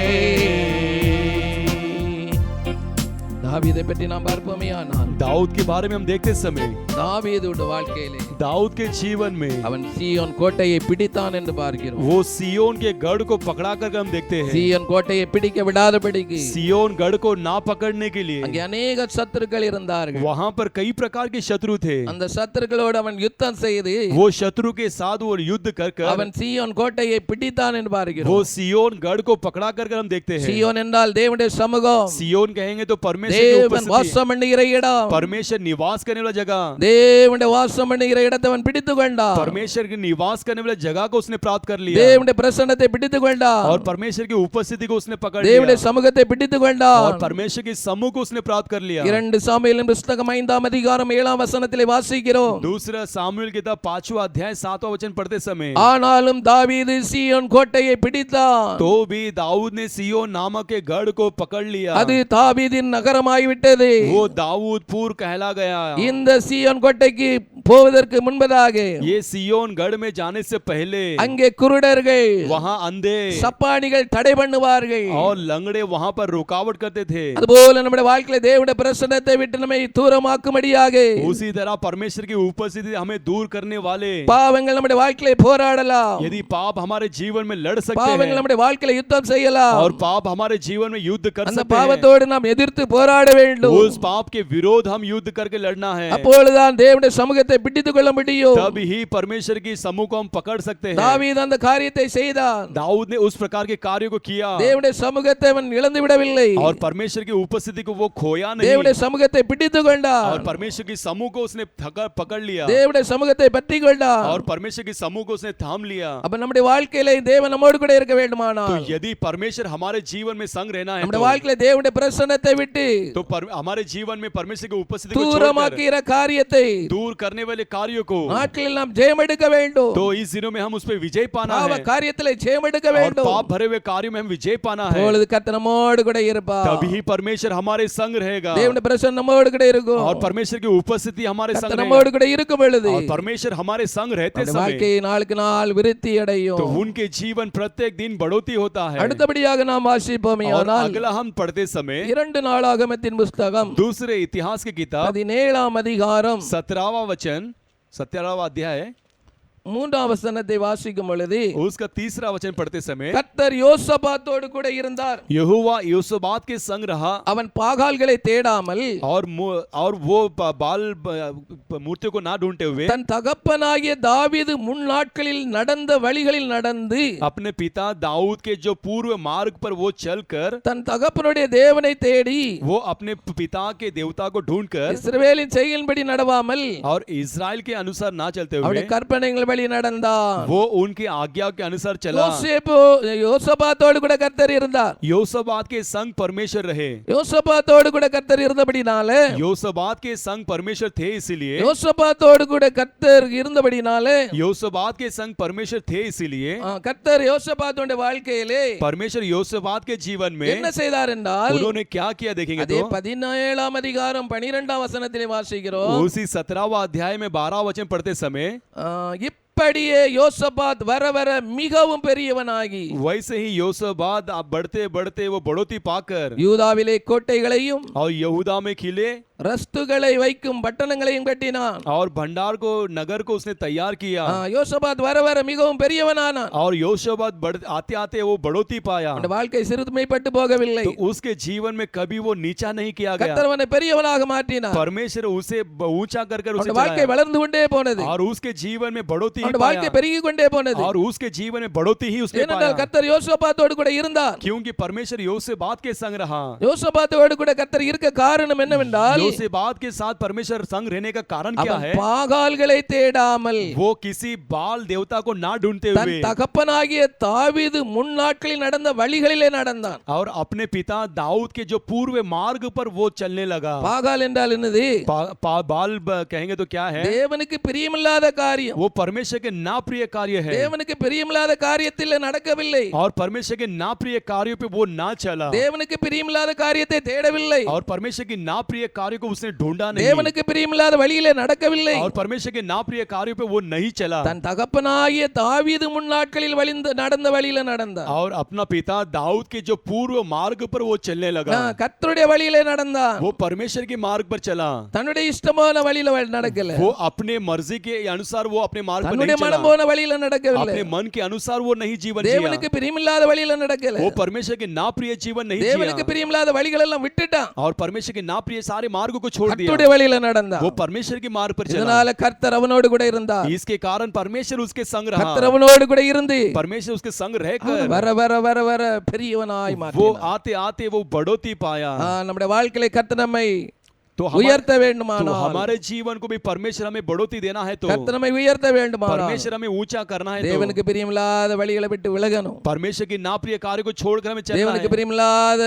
தாவீதை பற்றி நாம் பார்ப்போமேயானால் दाऊद के बारे में हम देखते समय தாவீதுடைய வாழ்க்கையிலே दाऊद के जीवन में அவன் சீயோன் கோட்டையை பிடித்தான் என்று பார்க்கிறோம். वो सियोन के गढ़ को पकड़ा कर हम देखते हैं. சீயோன் கோட்டையை பிடிக்க விடாதபடிக்கு सियोन गढ़ को ना पकड़ने के लिए அங்கே अनेक சத்துருக்கள் இருந்தார்கள். वहां पर कई प्रकार के शत्रु थे. அந்த சத்துருக்களோடு அவன் யுத்தம் செய்து वो शत्रु के साथ वो युद्ध कर அவன் சீயோன் கோட்டையை பிடித்தான் என்று பார்க்கிறோம். वो सियोन गढ़ को पकड़ा कर हम देखते हैं. சீயோன் என்றால் தேவனுடைய சமூகம். सियोन कहेंगे तो परमेश्वर की தேவன் उपस्थिति, வாசம் பண்ணுகிற இடம். परमेश्वर निवास करने वाला जगह, தேவனுடைய வாசம் பண்ணுகிற இடத்தை அவன் பிடித்துக் கொண்டான். परमेश्वर के निवास करने वाला जगह को उसने प्राप्त कर लिया தேவனுடைய பிரசன்னத்தை பிடித்துக் கொண்டான். और परमेश्वर की उपस्थिति को उसने पकड़ लिया தேவனுடைய சமூகத்தை பிடித்துக் கொண்டான். और परमेश्वर के समूह को उसने प्राप्त कर लिया. 2 சாமுவேலின் புத்தகம் 5ஆம் அதிகாரம் 7ஆம் வசனத்திலே வாசிக்கிறோம். दूसरा सामुएल किताब 5वां अध्याय 7वां वचन पढ़ते समय ஆனாலும் தாவீது சீயோன் கோட்டையை பிடித்தான். तो भी दाऊद ने सियोन नामक के गढ़ को पकड़ लिया. அது தாவீதின் நகரமாய் விட்டது. वो दाऊदपुर कहला गया. இந்த சீயோன் கோட்டைக்கு போவதற்கு முன்பதாக ये सियोन गढ़ में जाने से पहले அங்கே குருடர்கள், वहां अंधे சப்பானிகள் தடை பண்ணுவார்கள். और लंगड़े वहां पर रुकावट करते थे. அதுபோல நம்முடைய வாழ்க்கையில தேவனுடைய பிரசன்னத்தை விட்டு நம்மை தூரமாக்கும்படியாக उसी तरह परमेश्वर की उपस्थिति हमें दूर करने वाले பாவங்கள் நம்முடைய வாழ்க்கையில போராடலாம். यदि पाप हमारे जीवन में लड़ सकते பாவங்கள் हैं நம்முடைய வாழ்க்கையில யுத்தம் செய்யலாம். और पाप हमारे जीवन में युद्ध कर அந்த सकते हैं, பாவத்தோடு நாம் எதிர்த்து போராட வேண்டும். उस पाप के विरोध हम युद्ध करके लड़ना है. அப்பொழுதுதான் தேவனுடைய சமூகத்தை பிடித்துக் கொள்ள முடியும். तब ही परमेश्वर की समूह को हम पकड़ सकते हैं. தாவீது அந்த காரியத்தை செய்தான். दाऊद ने उस प्रकार के कार्य को किया தேவனுடைய சமூகத்தை அவன் இழந்து விடவில்லை. और परमेश्वर की उपस्थिति को वो खोया नहीं தேவனுடைய சமூகத்தை பிடித்துக் கொண்டான். और परमेश्वर की समूह को उसने पकड़ लिया தேவனுடைய சமூகத்தை பற்றிக் கொண்டான். और परमेश्वर की समूह को उसने थाम लिया. அப்ப நம்முடைய வாழ்க்கையில தேவன் நம்மோடு கூட இருக்க வேண்டுமானால், तो यदि परमेश्वर हमारे जीवन में संग रहना है நம்முடைய வாழ்க்கையில தேவனுடைய பிரசன்னத்தை விட்டு तो हमारे जीवन में परमेश्वर की उपस्थिति को छोड़कर தூரமாக்குகிற காரியத்தை दूर करने वाले कार्यों को நாட்களில் நாம் ஜெயம் எடுக்க வேண்டும். तो इस दिनों में हम उस पे विजय पाना பாவ है காரியத்திலே ஜெயம் எடுக்க और வேண்டும். पाप भरे हुए कार्यों में हम विजय पाना है. அப்பொழுது கர்த்தர் நம்மோடு கூட இருப்பார். तभी परमेश्वर हमारे संग रहेगा தேவனுடைய பிரசன்னம் நம்மோடு கூட இருக்கும். और परमेश्वर की उपस्थिति हमारे संग கர்த்தர் रहेगा நம்மோடு கூட இருக்கும் பொழுது और परमेश्वर हमारे संग रहते நம்முடைய समय வாழ்க்கை நாளுக்கு நாள் விருத்தி तो அடையும். उनके जीवन प्रत्येक दिन बढ़ोतरी होता है. அடுத்தபடியாக நாம் வாசிப்போமே और ஆனால் अगला हम पढ़ते समय 2 நாளாகமத்தின் புத்தகம் दूसरे इतिहास की किताब 17ஆம் அதிகாரம் 17वां वचन 17वां अध्याय 3ஆம் வசனத்தை வாசிக்கும் பொழுது उसका 3रा वचन पढ़ते समय கர்த்தர் யோசபாத்தோடு கூட இருந்தார். यहोवा யோசபாத் के संग रहा அவன் பாகால்களை தேடாமல் और वो बाल मूर्तियों को ना ढूंढते हुए தன் தகப்பனாகிய தாவீது முன்னாட்களில் நடந்த வழிகளில் நடந்து अपने पिता दाऊद के जो पूर्व मार्ग पर वो चलकर தன் தகப்பனுடைய தேவனை தேடி वो अपने पिता के देवता को ढूंढकर இஸ்ரவேலின் செயலின்படி நடவாமல் और इजराइल के अनुसार ना चलते हुए அவருடைய கற்பனைகள் வழி நடந்தான். वो उनकी आज्ञा के अनुसार चला. யோசபாத்தோடு கூட கர்த்தர் இருந்தார். योसबात के संग परमेश्वर रहे. யோசபாத்தோடு கூட கர்த்தர் இருந்தபடினாலே योसबात के संग परमेश्वर थे इसलिए யோசபாத்தோடு கூட கர்த்தர் இருந்தபடினாலே योसबात के संग परमेश्वर थे इसलिए கர்த்தர் யோசபாத்தோட வாழ்க்கையிலே परमेश्वर योसबात के जीवन में என்ன செய்தார் என்றால் उन्होंने क्या किया देखेंगे அதே तो 17ஆம் அதிகாரம் 12ஆம் வசனத்திலே வாசிக்கிறோம். उसी 17वां अध्याय में 12 वचन पढ़ते समय இப்படியே யோசபாத் வர வர மிகவும் பெரியவனாகி वैसे ही योसबात आप बढ़ते बढ़ते वो बढ़ोती पाकर யூதாவிலே கோட்டைகளையும் और यहूदा में खिले ரஸ்துகளை வைக்கும் பட்டணங்களையும் கட்டினான். और भंडार को नगर को उसने तैयार किया. யோசபாத் வர வர மிகவும் பெரியவனானான். और योशबात आते आते वो बढ़ोती पाया. அவனுடைய வாழ்க்கை சிறுமைப்பட்டு போகவில்லை. तो उसके जीवन में कभी वो नीचा नहीं किया गया. கர்த்தர் அவனை பெரியவனாக மாற்றினார். परमेश्वर उसे ऊंचा कर कर उसे வாழ்க்கை வளர்ந்து கொண்டே போனது. और उसके जीवन में बढ़ोतरी அவனுடைய வாழ்க்கை பெருகி கொண்டே போனது. और उसके जीवन में बढ़ोतरी ही उसने पाया. ஏனென்றால் கர்த்தர் யோசபாத்தோடு கூட இருந்தார். क्योंकि परमेश्वर योसेबात के संग रहा. யோசபாத்தோடு கூட கர்த்தர் இருக்க காரணம் என்னவென்றால் योसेबात के साथ परमेश्वर संग रहने का कारण क्या है? பாகால்களை தேடாமல் वो किसी बाल देवता को ना ढूंढते தன் हुए தகப்பனாகிய தாவீது முன்னாட்களில் நடந்த வழிகளிலே நடந்தான். और अपने पिता दाऊद के जो पूर्व मार्ग पर वो चलने लगा. பாகால் என்றால் என்னது? बाल कहेंगे तो क्या है? தேவனுக்கு பிரியமில்லாத காரியம். वो परमेश्वर के ना प्रिय कार्य है தேவனுக்கு பிரியமில்லாத காரியத்தில் நடக்கவில்லை. और परमेश्वर के ना प्रिय कार्यों पे वो ना चला தேவனுக்கு பிரியமில்லாத காரியத்தை தேடவில்லை. और परमेश्वर के ना प्रिय कार्यों को उसने ढूंढा नहीं தேவனுக்கு பிரியமில்லாத வழியிலே நடக்கவில்லை. और परमेश्वर के ना प्रिय कार्यों पे वो नहीं चला தன் தகப்பனாகிய தாவீது முன்னாட்களில் நடந்த வழியில நடந்தார். और अपना पिता दाऊद के जो पूर्व मार्ग पर वो चलने लगा கர்த்தருடைய வழியிலே நடந்தான். वो परमेश्वर के मार्ग पर चला தன்னுடைய இஷ்டமான வழியில நடக்கல. वो अपने मर्जी के अनुसार वो अपने मार्ग पर தன்னுடைய नहीं மனம் चला போன வழியில நடக்கவில்லை. अपने मन के अनुसार वो नहीं जीवन தேவனுக்கு जिया பிரியமில்லாத வழியில நடக்கல. वो परमेश्वर के ना प्रिय जीवन नहीं தேவனுக்கு जिया பிரியமில்லாத வழிகள் எல்லாம் விட்டுட்டான். और परमेश्वर के ना प्रिय सारे मार्ग को छोड़ दिया கர்த்தருடைய வழியில நடந்தான். वो परमेश्वर के मार्ग पर चला இதனால கர்த்தர் அவனோடு கூட இருந்தார். इसके कारण परमेश्वर उसके संग रहा கர்த்தர் அவனோடு கூட இருந்து परमेश्वर उसके संग रहकर வர வர வர வர பெரியவனாய் वो மாற்றினார். आते आते वो बढ़ोती पाया நம்முடைய வாழ்க்கையில கர்த்தர் நம்மை तो உயர்த்த तो வேண்டுமானால் हमारे जीवन को भी परमेश्वर हमें बढ़ोती देना है तो கர்த்தர் நம்மை உயர்த்த வேண்டுமானால் परमेश्वर हमें ऊंचा करना है तो தேவனுக்கு பிரியமில்லாத வழிகளை விட்டு விலகணும். परमेश्वर के ना प्रिय कार्य को छोड़कर हमें चलना தேவனுக்கு है பிரியமில்லாத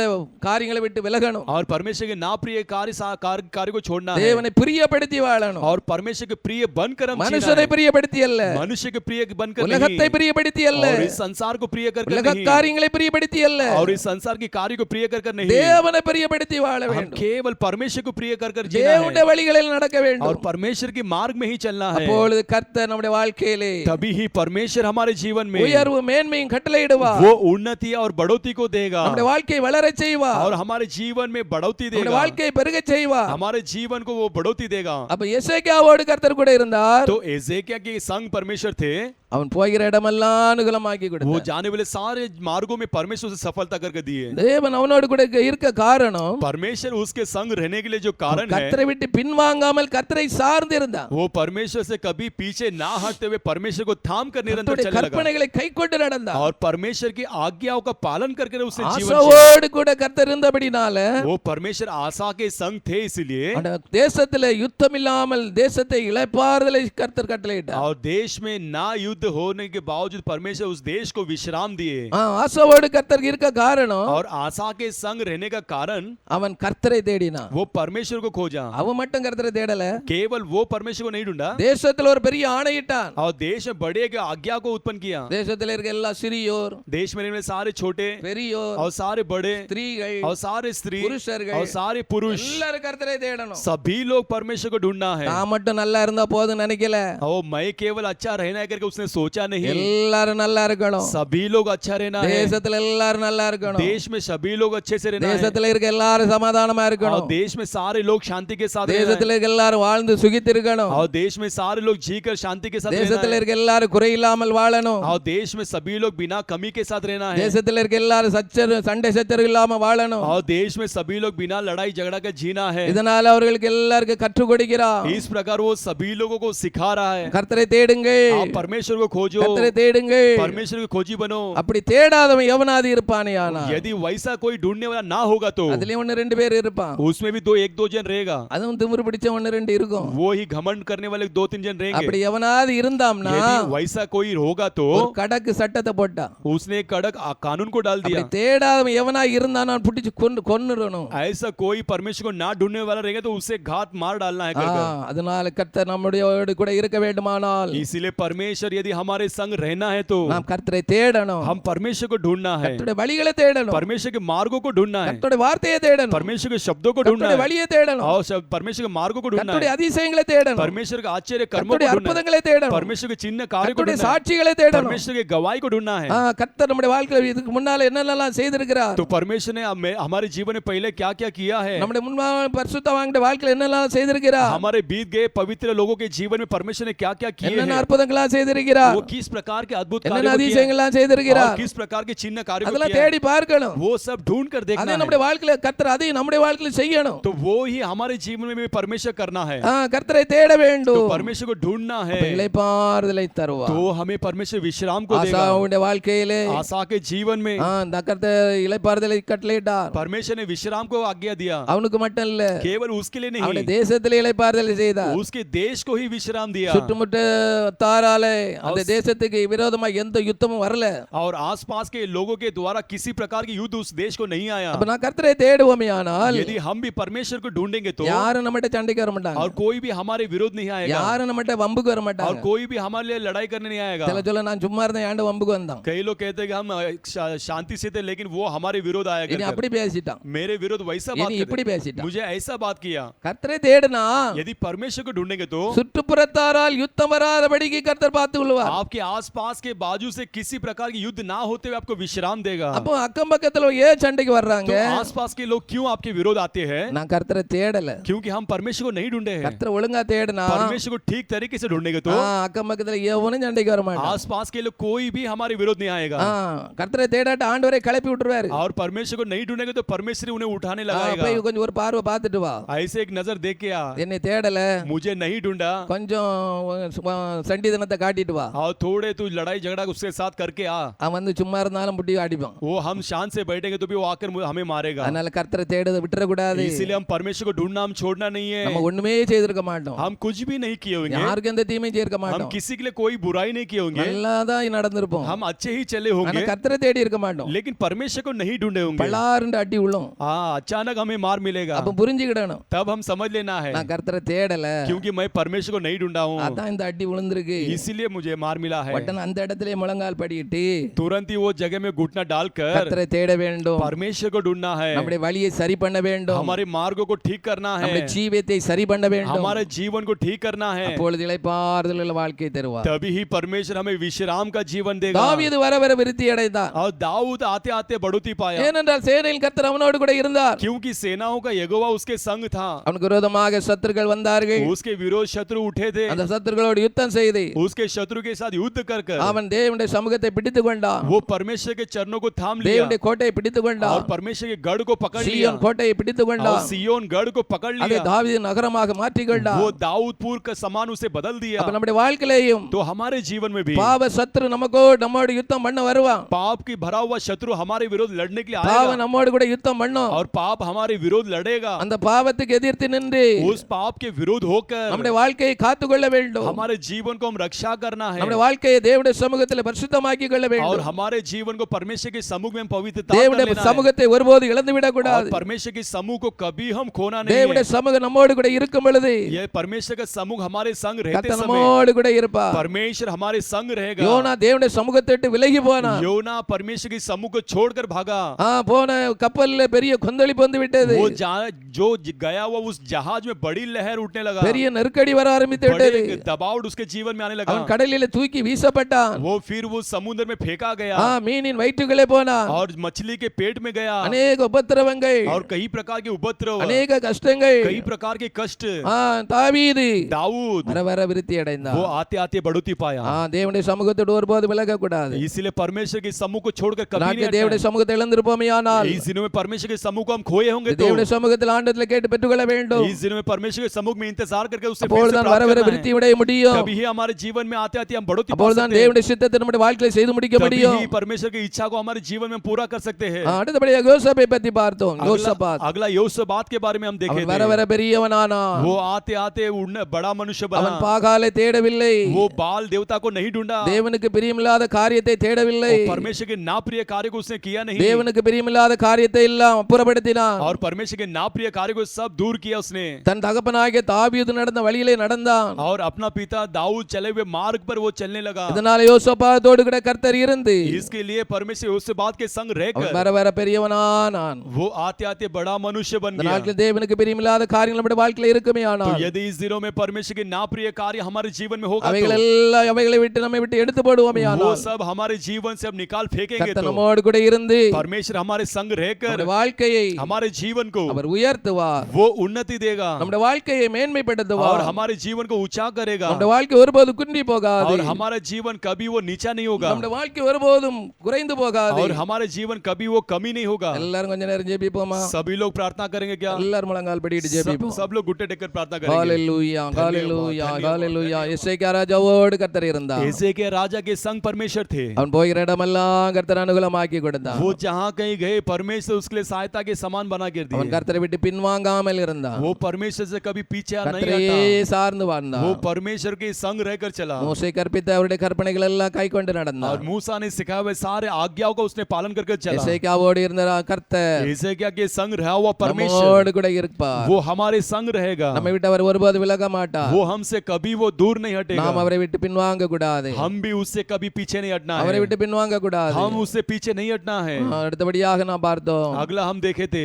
காரியங்களை விட்டு விலகணும். और परमेश्वर के ना प्रिय कार्य को छोड़ना है தேவனை பிரியப்படுத்தி வாழணும். और परमेश्वर के प्रिय बनकर हम जीना மனுஷனை है பிரியப்படுத்தி அல்ல, मनुष्य के प्रिय बनकर உலகத்தை नहीं பிரியப்படுத்தி அல்ல, और इस संसार को प्रिय कर உலக नहीं காரியங்களை பிரியப்படுத்தி அல்ல, और इस संसार के कार्य को प्रिय कर नहीं தேவனை பிரியப்படுத்தி வாழ हम வேண்டும். केवल परमेश्वर को प्रिय कर जीना தேவனுடைய है வழிகளில் நடக்க और வேண்டும். परमेश्वर के मार्ग में ही चलना है அப்பொழுது கர்த்தர் நம்முடைய வாழ்க்கையிலே तभी ही परमेश्वर हमारे जीवन में உயர்வு மேன்மையும் கட்டளையிடுவார். वो उन्नति और बढ़ोतरी को देगा நம்முடைய வாழ்க்கையை வளரச் செய்வார். और हमारे जीवन में बढ़ोतरी நம்முடைய देगा வாழ்க்கையை பெருகச் செய்வார். हमारे जीवन को वो बढ़ोतरी देगा அப்ப எசேக்கியாவோடு கர்த்தர் கூட இருந்தார். तो एजेकिया के संग परमेश्वर थे அவன் போகிற இடமெல்லாம் அனுகூலமாக்கி वो கொடுத்தார். जाने वाले सारे मार्गों में परमेश्वर उसे सफलता करके दिए தேவன் அவனோடு கூட இருக்க காரணம் परमेश्वर उसके संग रहने के लिए जो कारण है கர்த்தரை விட்டு பின்வாங்காமல் கர்த்தரை சார்ந்து இருந்தான். वो परमेश्वर से कभी पीछे ना हटते हुए परमेश्वर को थाम कर निरंतर கர்த்தருடைய चलने लगा கற்பனைகளை கைக்கொண்டு நடந்தான். और परमेश्वर की आज्ञाओं का पालन करके उसने जीवन जिया। ஆசாவோடு கூட கர்த்தர் இருந்தபடினால वो परमेश्वर आशा के संग थे इसलिए அந்த தேசத்திலே யுத்தம் இல்லாமல் தேசத்தை இளைப்பாறுதலை கர்த்தர் கட்டளையிட்டார். और देश में ना युद्ध होने के बावजूद परमेश्वर उस देश को विश्राम दिए ஆசாவோடு கர்த்தர் இருக்க காரணம் और आशा के संग रहने का कारण அவன் கர்த்தரை தேடினான். वो परमेश्वर को खोजा அவன் மட்டும் கர்த்தரை தேடல, केवल वो परमेश्वर को नहीं ढूंढा தேசத்துல ஒரு பெரிய ஆணையிட்டான். और देश में बड़े के आज्ञा को उत्पन्न किया தேசத்துல இருக்க எல்லா சிறியோர் देश में रहने वाले सारे छोटे பெரியோர் और सारे बड़े ஸ்திரீகள் और सारे स्त्री புருஷர்கள் और सारे पुरुष எல்லாரும் கர்த்தரை தேடணும். सभी लोग परमेश्वर को ढूंढना है நான் மட்டும் நல்லா இருந்தா போதும் நினைக்கல, और मैं केवल अच्छा रहना है करके उसने सोचा नहीं எல்லாரும் நல்லா இருக்கணும். सभी लोग अच्छा रहना है தேசத்துல எல்லாரும் நல்லா இருக்கணும். देश में सभी लोग अच्छे से रहना है தேசத்துல இருக்க எல்லாரும் சமாதானமா और இருக்கணும். देश में सारे लोग शांति के साथ रहना தேசத்துல இருக்க எல்லாரும் வாழ்ந்து சுகித்திருக்கணும். है और देश में सारे लोग जीकर शांति के साथ रहना தேசத்துல है இருக்க எல்லாரும் குறை இல்லாமல் வாழணும். और देश में सभी लोग बिना कमी के साथ रहना है தேசத்துல இருக்க எல்லாரும் சண்டை சச்சரவு இல்லாம வாழணும். और देश में सभी लोग बिना लड़ाई झगड़ा के जीना है இதனால அவர்களுக்கு எல்லாருக்கும் கற்றுக் கொடுக்கிறார். इस प्रकार वो सभी लोगों को सिखा रहा है கர்த்தரை தேடுங்கள், आप परमेश्वर को खोजो கர்த்தரை தேடுங்கள். परमेश्वर की खोजी बनो அப்படி தேடாதவன் எவனாவது இருப்பானே ஆனால் यदि वैसा कोई ढूंढने वाला ना होगा तो அதுலயும் ஒன்னு ரெண்டு பேர் இருப்பான். उसमें भी एक दो जन रहेगा அதுவும் திமிரு பிடிச்ச ஒன்னு ரெண்டு இருக்கும். वो ही घमंड करने वाले दो तीन जन रहेंगे அப்படி எவனாவது இருந்தாம்னா यदि वैसा कोई होगा तो ஒரு கடக்கு சட்டத்தை போட்டான். उसने एक कड़क कानून को डाल அப்படி दिया தேடாதவன் எவனா இருந்தான் நான் பிடிச்சு கொன்னுறணும். ऐसा कोई परमेश्वर को ना ढूंढने वाला रहेगा तो उससे घात मार डालना है कर அதனால கர்த்தர் நம்முடையோடு கூட இருக்க வேண்டுமானால் इसीलिए परमेश्वर यदि हमारे संग रहना है तो நாம் கர்த்தரை தேடணும். हम परमेश्वर को ढूंढना है கர்த்தருடைய வழிகளை தேடணும். परमेश्वर के मार्गों को ढूंढना है கர்த்தருடைய வார்த்தையை தேடணும். परमेश्वर के शब्दों को ढूंढना கர்த்தருடைய है வழியை தேடணும். और परमेश्वर के मार्गों को ढूंढना கர்த்தருடைய है அதிசயங்களை தேடணும். परमेश्वर के आश्चर्य कर्मों को கர்த்தருடைய ढूंढना है அற்புதங்களை தேடணும். परमेश्वर के चिन्ह कार्य को கர்த்தருடைய ढूंढना है சாட்சிகளை தேடணும். परमेश्वर के गवाही को ढूंढना है கர்த்தர் நம்முடைய வாழ்க்கையில இதுக்கு முன்னால என்னென்னலாம் செய்திருக்கிறார், तो परमेश्वर ने हमारे जीवन में पहले क्या क्या किया है நம்முடைய முன்னாள் பரிசுத்தவான்களுடைய வாழ்க்கையில என்னென்னலாம் செய்திருக்கிறார், हमारे बीत गए पवित्र लोगों के जीवन में परमेश्वर ने क्या क्या किए என்னென்ன हैं அற்புதங்கள்லாம் செய்திருக்கிறார், वो किस प्रकार के अद्भुत என்னென்ன कार्य அதிசயங்கள்லாம் और செய்திருக்கிறார், किस प्रकार के चिन्ह कार्य को அதெல்லாம் किया है, தேடி பார்க்கணும். वो सब ढूंढ कर देखना அதே है நம்முடைய வாழ்க்கையில கர்த்தர் அதையும் நம்முடைய வாழ்க்கையில செய்யணும். तो वो ही हमारे जीवन में भी परमेश्वर करना है கர்த்தரை தேட तो வேண்டும். परमेश्वर को ढूंढना है இளைப்பாறுதலை தருவார். तो हमें परमेश्वर विश्राम को देगा ஆசாவுடைய வாழ்க்கையிலே आशा के जीवन में இந்த கர்த்தர் இளைப்பாறுதலை கட்டளையிட்டார். परमेश्वर ने विश्राम को आज्ञा दिया அவனுக்கு மட்டும் இல்ல, केवल उसके लिए அவனுடைய नहीं தேசத்திலே இளைப்பாறுதலை செய்தார். उसके देश को ही विश्राम दिया சுற்றுமுட்ட தாராலே அந்த தேசத்துக்கு விரோதமா எந்த யுத்தமும் வரல. और आसपास के लोगों के द्वारा किसी प्रकार की युद्ध उस देश को नहीं आया। அப்ப நான் கர்த்தரை தேடுவோமே ஆனால் यदि हम भी परमेश्वर को ढूंढेंगे तो யாரும் நம்மகிட்ட சண்டைக்கு வர மாட்டாங்க, और कोई भी हमारे विरोध नहीं आएगा, யாரும் நம்மகிட்ட வம்புக்கு வர और மாட்டாங்க. कोई भी हमारे लिए लड़ाई करने नहीं आएगा। சில சொல்ல நான் சும்மா இருந்தேன் ஏன்டா வம்புக்கு வந்தான், कई लोग कहते हैं कि हम शांति से थे लेकिन वो हमारे विरोध आया இனி करते அப்படி பேசிட்டான், मेरे विरोध वैसा बात இனி இப்படி करते பேசிட்டான். मुझे ऐसा बात किया। கர்த்தரை தேடுனா यदि परमेश्वर को ढूंढेंगे तो சுற்றுப்புறத்தாரால் யுத்தம் வராதபடிக்கு கர்த்தர் பார்த்து கொள்வார். आपके आसपास के बाजू से किसी प्रकार की युद्ध ना होते हुए आपको विश्राम देगा। அப்போ அக்கம் பக்கத்துல ஏன் சண்டைக்கு வர்றாங்க? तो आसपास के लोग क्यों आपके विरोध आते हैं? நான் கர்த்தரை தேடல, क्योंकि हम परमेश्वर को नहीं ढूंढे हैं। கர்த்தரை ஒழுங்கா தேடுனா परमेश्वर को ठीक तरीके से ढूंढेंगे तो அக்கம் பக்கத்துல எவனும் சண்டைக்கு வர மாட்டான். आसपास के लोग कोई भी हमारे विरोध नहीं आएगा। கர்த்தரை தேடாட்ட ஆண்டவரை கிளப்பி விட்டுருவாரு. और परमेश्वर को नहीं ढूंढेंगे तो परमेश्वर उन्हें उठाने போய் लगाएगा। கொஞ்சம் ஒரு பார்வை பார்த்துட்டு வா. ऐसे एक नजर देख के आ, என்னை தேடல, मुझे नहीं ढूंढा கொஞ்சம் சண்டிதனத்தை காட்டிட்டு வா. और थोड़े तू लड़ाई झगड़ा उसके साथ करके आ, அவன் வந்து சும்மா இருந்தாலும் முட்டி அடிப்பான். वो हम शान से बैठेंगे तो भी वो आकर हमें मारेगा। அதனால கர்த்தரை தேடுறத விட்டுற கூடாது. इसीलिए हम परमेश्वर को ढूंढना हम छोड़ना नहीं நம்ம है। ஒண்ணுமே செய்திருக்க மாட்டோம், हम कुछ भी नहीं किए होंगे, யாருக்கு எந்த தீமையும் செய்திருக்க हम மாட்டோம், किसी के लिए कोई बुराई नहीं किए होंगे, நல்லா தான் நடந்திருப்போம். हम अच्छे ही चले ஆனா होंगे, கர்த்தரை தேடி இருக்க மாட்டோம். लेकिन परमेश्वर को नहीं ढूंढे होंगे। பலாருண்டு அடி விழும். हाँ, अचानक हमें मार मिलेगा, அப்ப புரிஞ்சுக்கிடணும், तब हम समझ लेना है நான் கர்த்தரை தேடல, क्योंकि मैं परमेश्वर को नहीं ढूंढा हूँ, அதான் இந்த அடி விழுந்திருக்கு. इसीलिए मुझे मार मिला है। உடனே அந்த இடத்திலே முழங்கால் படியிட்டு तुरंत ही वो जगह में घुटना डालकर கர்த்தரை தேட வேண்டும். परमेश्वर को ढूंढना है, நம்முடைய வழியை சரி பண்ண வேண்டும், हमारे मार्गों को ठीक करना है, நம்முடைய ஜீவியத்தை சரி பண்ண வேண்டும். हमारे जीवन को ठीक करना है, அப்பொழுது இளைப்பாறுதல் உள்ள வாழ்க்கை தருவார். तभी ही परमेश्वर हमें विश्राम का जीवन देगा। தாவீது வர வர விருத்தி அடைந்தான், और दाऊद आते आते बढ़ोतरी पाया, ஏனென்றால் சேனையில் கர்த்தர் அவனோடு கூட இருந்தார். क्योंकि सेनाओं का यहोवा उसके संग था। அவனுக்கு விரோதமாக சத்துருக்கள் வந்தார்கள், उसके विरोध शत्रु उठे थे, அந்த சத்துருக்களோடு யுத்தம் செய்து उसके शत्रु के साथ युद्ध कर कर அவன் தேவனுடைய சமூகத்தை பிடித்துக் கொண்டான், वो परमेश्वर के चरणों को थाम लिया, தேவனுடைய கோட்டையை பிடித்துக் और கொண்டான், परमेश्वर के गढ़ को पकड़ लिया, சீயோன் கோட்டையை பிடித்துக் और கொண்டான், सियोन गढ़ को पकड़ அதை लिया, தாவீது நகரமாக மாற்றிக் கொண்டான். वो दाऊदपुर का समान उसे बदल दिया। அப்ப நம்முடைய வாழ்க்கையிலேயும் तो हमारे जीवन में भी பாவ சத்துரு நம்மோடு யுத்தம் பண்ண வருவான், पाप की भरा हुआ शत्रु हमारे विरोध लड़ने के लिए பாவம் आएगा, நம்மோடு கூட யுத்தம் பண்ணும். और पाप हमारे विरोध लड़ेगा। அந்த பாவத்துக்கு எதிர்த்து நின்று उस पाप के विरोध होकर நம்முடைய வாழ்க்கையை காத்துக்கொள்ள வேண்டும், हमारे जीवन को हम रक्षा करना है, நம்முடைய வாழ்க்கையை தேவனுடைய சமூகத்தில் பரிசுத்தமாக்கிக் கொள்ள और வேண்டும். हमारे जीवन को परमेश्वर के समूह में हम पवित्रता कर தேவனுடைய लेना है, சமூகத்தை ஒருபோது இழந்து விடக் और கூடாது. परमेश्वर के समूह को कभी हम खोना नहीं தேவனுடைய है। சமூகம் நம்மோடு கூட இருக்கும் பொழுது ये परमेश्वर का समूह हमारे संग रहते கர்த்தர் समय நம்மோடு கூட இருப்பார். परमेश्वर हमारे संग रहेगा। யோனா தேவனுடைய சமூகத்தை விட்டு விலகி போனான், योना परमेश्वर के समूह को छोड़कर भागा, போன கப்பல்ல பெரிய கொந்தளிப்பு வந்து விட்டது, वो जो गया हुआ उस जहाज में बड़ी लहर उठने लगा, பெரிய நெருக்கடி வர ஆரம்பித்து விட்டது. बड़े दबाव उसके जीवन में आने लगा, அவன் கடலிலே தூக்கி வீசப்பட்டான், वो फिर वो समुद्र में फेंका गया, மீனின் வயிற்றுகளே போனான், और मछली के पेट में गया, அநேக உபத்திரவங்கள், और कई प्रकार के उपद्रव, அநேக கஷ்டங்கள். कई प्रकार के कष्ट। தாவீது दाऊद வர வர விருத்தி அடைந்தான். वो आते आते बढ़ोतरी पाया, தேவனுடைய சமூகத்தோடு ஒருபோது விலக கூடாது. इसलिए परमेश्वर के समूह को छोड़कर कभी நாட்கள் नहीं தேவனுடைய हटना। சமூகத்தை இழந்திருப்போமேயானால் इस दिनों में परमेश्वर के समूह को हम खोए होंगे तो தேவனுடைய சமூகத்தில் ஆண்டவரில் கேட்டு பெற்றுக்கொள்ள வேண்டும். इस दिनों में परमेश्वर के समूह में इंतजार करके उससे फिर से அப்பொழுதுதான் வர प्राप्त வர करना விருத்தி है। அடைய முடியும். तभी ही हमारे जीवन में आते आते हम बढ़ोतरी पा அப்பொழுதுதான் सकते हैं। தேவனுடைய சித்தத்தை நம்முடைய வாழ்க்கையில செய்து முடிக்க तभी முடியும். ही परमेश्वर की इच्छा को हमारे जीवन में पूरा कर सकते हैं। அடுத்தபடியாக யோசேப்பை பத்தி பார்த்தோம். யோசபாத் अगला योसबात के बारे में हम देखे அவன் வர थे। வர பெரியவனானான். वो आते आते उड़ने बड़ा मनुष्य அவன் बना, பாகாலை தேடவில்லை, वो बाल देवता को नहीं ढूंढा, தேவனுக்கு பிரியமில்லாத காரியத்தை தேடவில்லை, वो परमेश्वर के नाप्रिय कार्य को उसने किया नहीं, தேவனுக்கு பிரியமில்லாத காரியத்தை எல்லாம் அப்புறப்படுத்தினான். और परमेश्वर के नाप्रिय कार्य को सब दूर किया उसने, தன் தகப்பனாகிய தாவீது நடந்த வழியிலே நடந்தான். और अपना पिता दाऊद चले हुए मार्ग पर वो चलने लगा। இதனால யோசபாத்தோடு கூட கர்த்தர் இருந்து इसके लिए परमेश्वर योसबात के संग அவன் रहकर வர வர பெரியவனானான். वो आते आते बड़ा मनुष्य बन இந்த गया। நாட்களில் தேவனுக்கு பிரியமில்லாத காரியங்கள் நம்முடைய வாழ்க்கையில இருக்குமே तो ஆனால் यदि इस दिनों में परमेश्वर के नाप्रिय कार्य हमारे जीवन में होगा அவைகள் तो எல்லாம் அவைகளை விட்டு நம்மை விட்டு எடுத்து போடுவோமே वो ஆனால் सब हमारे जीवन से अब निकाल फेंकेंगे கர்த்தர் तो நம்மோடு கூட இருந்து परमेश्वर हमारे संग रहकर நம்முடைய வாழ்க்கையை हमारे जीवन को அவர் உயர்த்துவார், वो उन्नति देगा, நம்முடைய வாழ்க்கையை और மேன்மைப்படுத்துவார். हमारे जीवन को ऊंचा करेगा, நம்முடைய வாழ்க்கை ஒருபோது குன்றி போகாது, और हमारा जीवन कभी वो नीचा नहीं होगा, நம்முடைய வாழ்க்கை ஒருபோதும் குறைந்து போகாது. और हमारे जीवन कभी वो कमी नहीं होगा। எல்லாரும் கொஞ்ச நேரம் ஜெபிப்போமா? सभी लोग प्रार्थना करेंगे क्या? எல்லாரும் முழங்கால் படிட்டு ஜெபிப்போம். सब लोग घुटने टेककर प्रार्थना करेंगे। ஹalleluya ஹalleluya ஹalleluya. எசேக்கியா ராஜாவோடு கர்த்தர் இருந்தார். ऐसे के राजा के संग परमेश्वर थे, அவன் போகிற இடமெல்லாம் கர்த்தர் அனுகூலமாக்கி கொடுத்தார். वो जहाँ कहीं गए परमेश्वर उसके लिए सहायता के समान बना कर அவன் दिए, கர்த்தரை விட்டு பின்வாங்காமல் இருந்தான். वो परमेश्वर से कभी पीछे नहीं கர்த்தரையே हटा, சார்ந்து வாழ்ந்தான். वो परमेश्वर के संग रहकर चला। மோசே கற்பித்த அவருடைய கற்பனைகள் எல்லாம் கைக்கொண்டு और நடந்தார். मूसा ने सिखाए हुए सारे आज्ञाओं का उसने पालन करके चला। எசேக்கியாவோடு இருந்த கர்த்தர் एसेकिया के संग रहा हुआ परमेश्वर நம்மோடு கூட இருப்பார். वो हमारे संग रहेगा, நம்மை விட்டு அவர் ஒருபோது விலக மாட்டார். वो हमसे कभी वो दूर नहीं हटेगा। நாம் அவரை விட்டு பின்வாங்க கூடாது. हम भी उससे कभी पीछे नहीं हटना அவரை है, விட்டு பின்வாங்க கூடாது. हम उससे पीछे नहीं हटना है। அடுத்தபடியாக நாம் பார்த்தோம், अगला हम देखे थे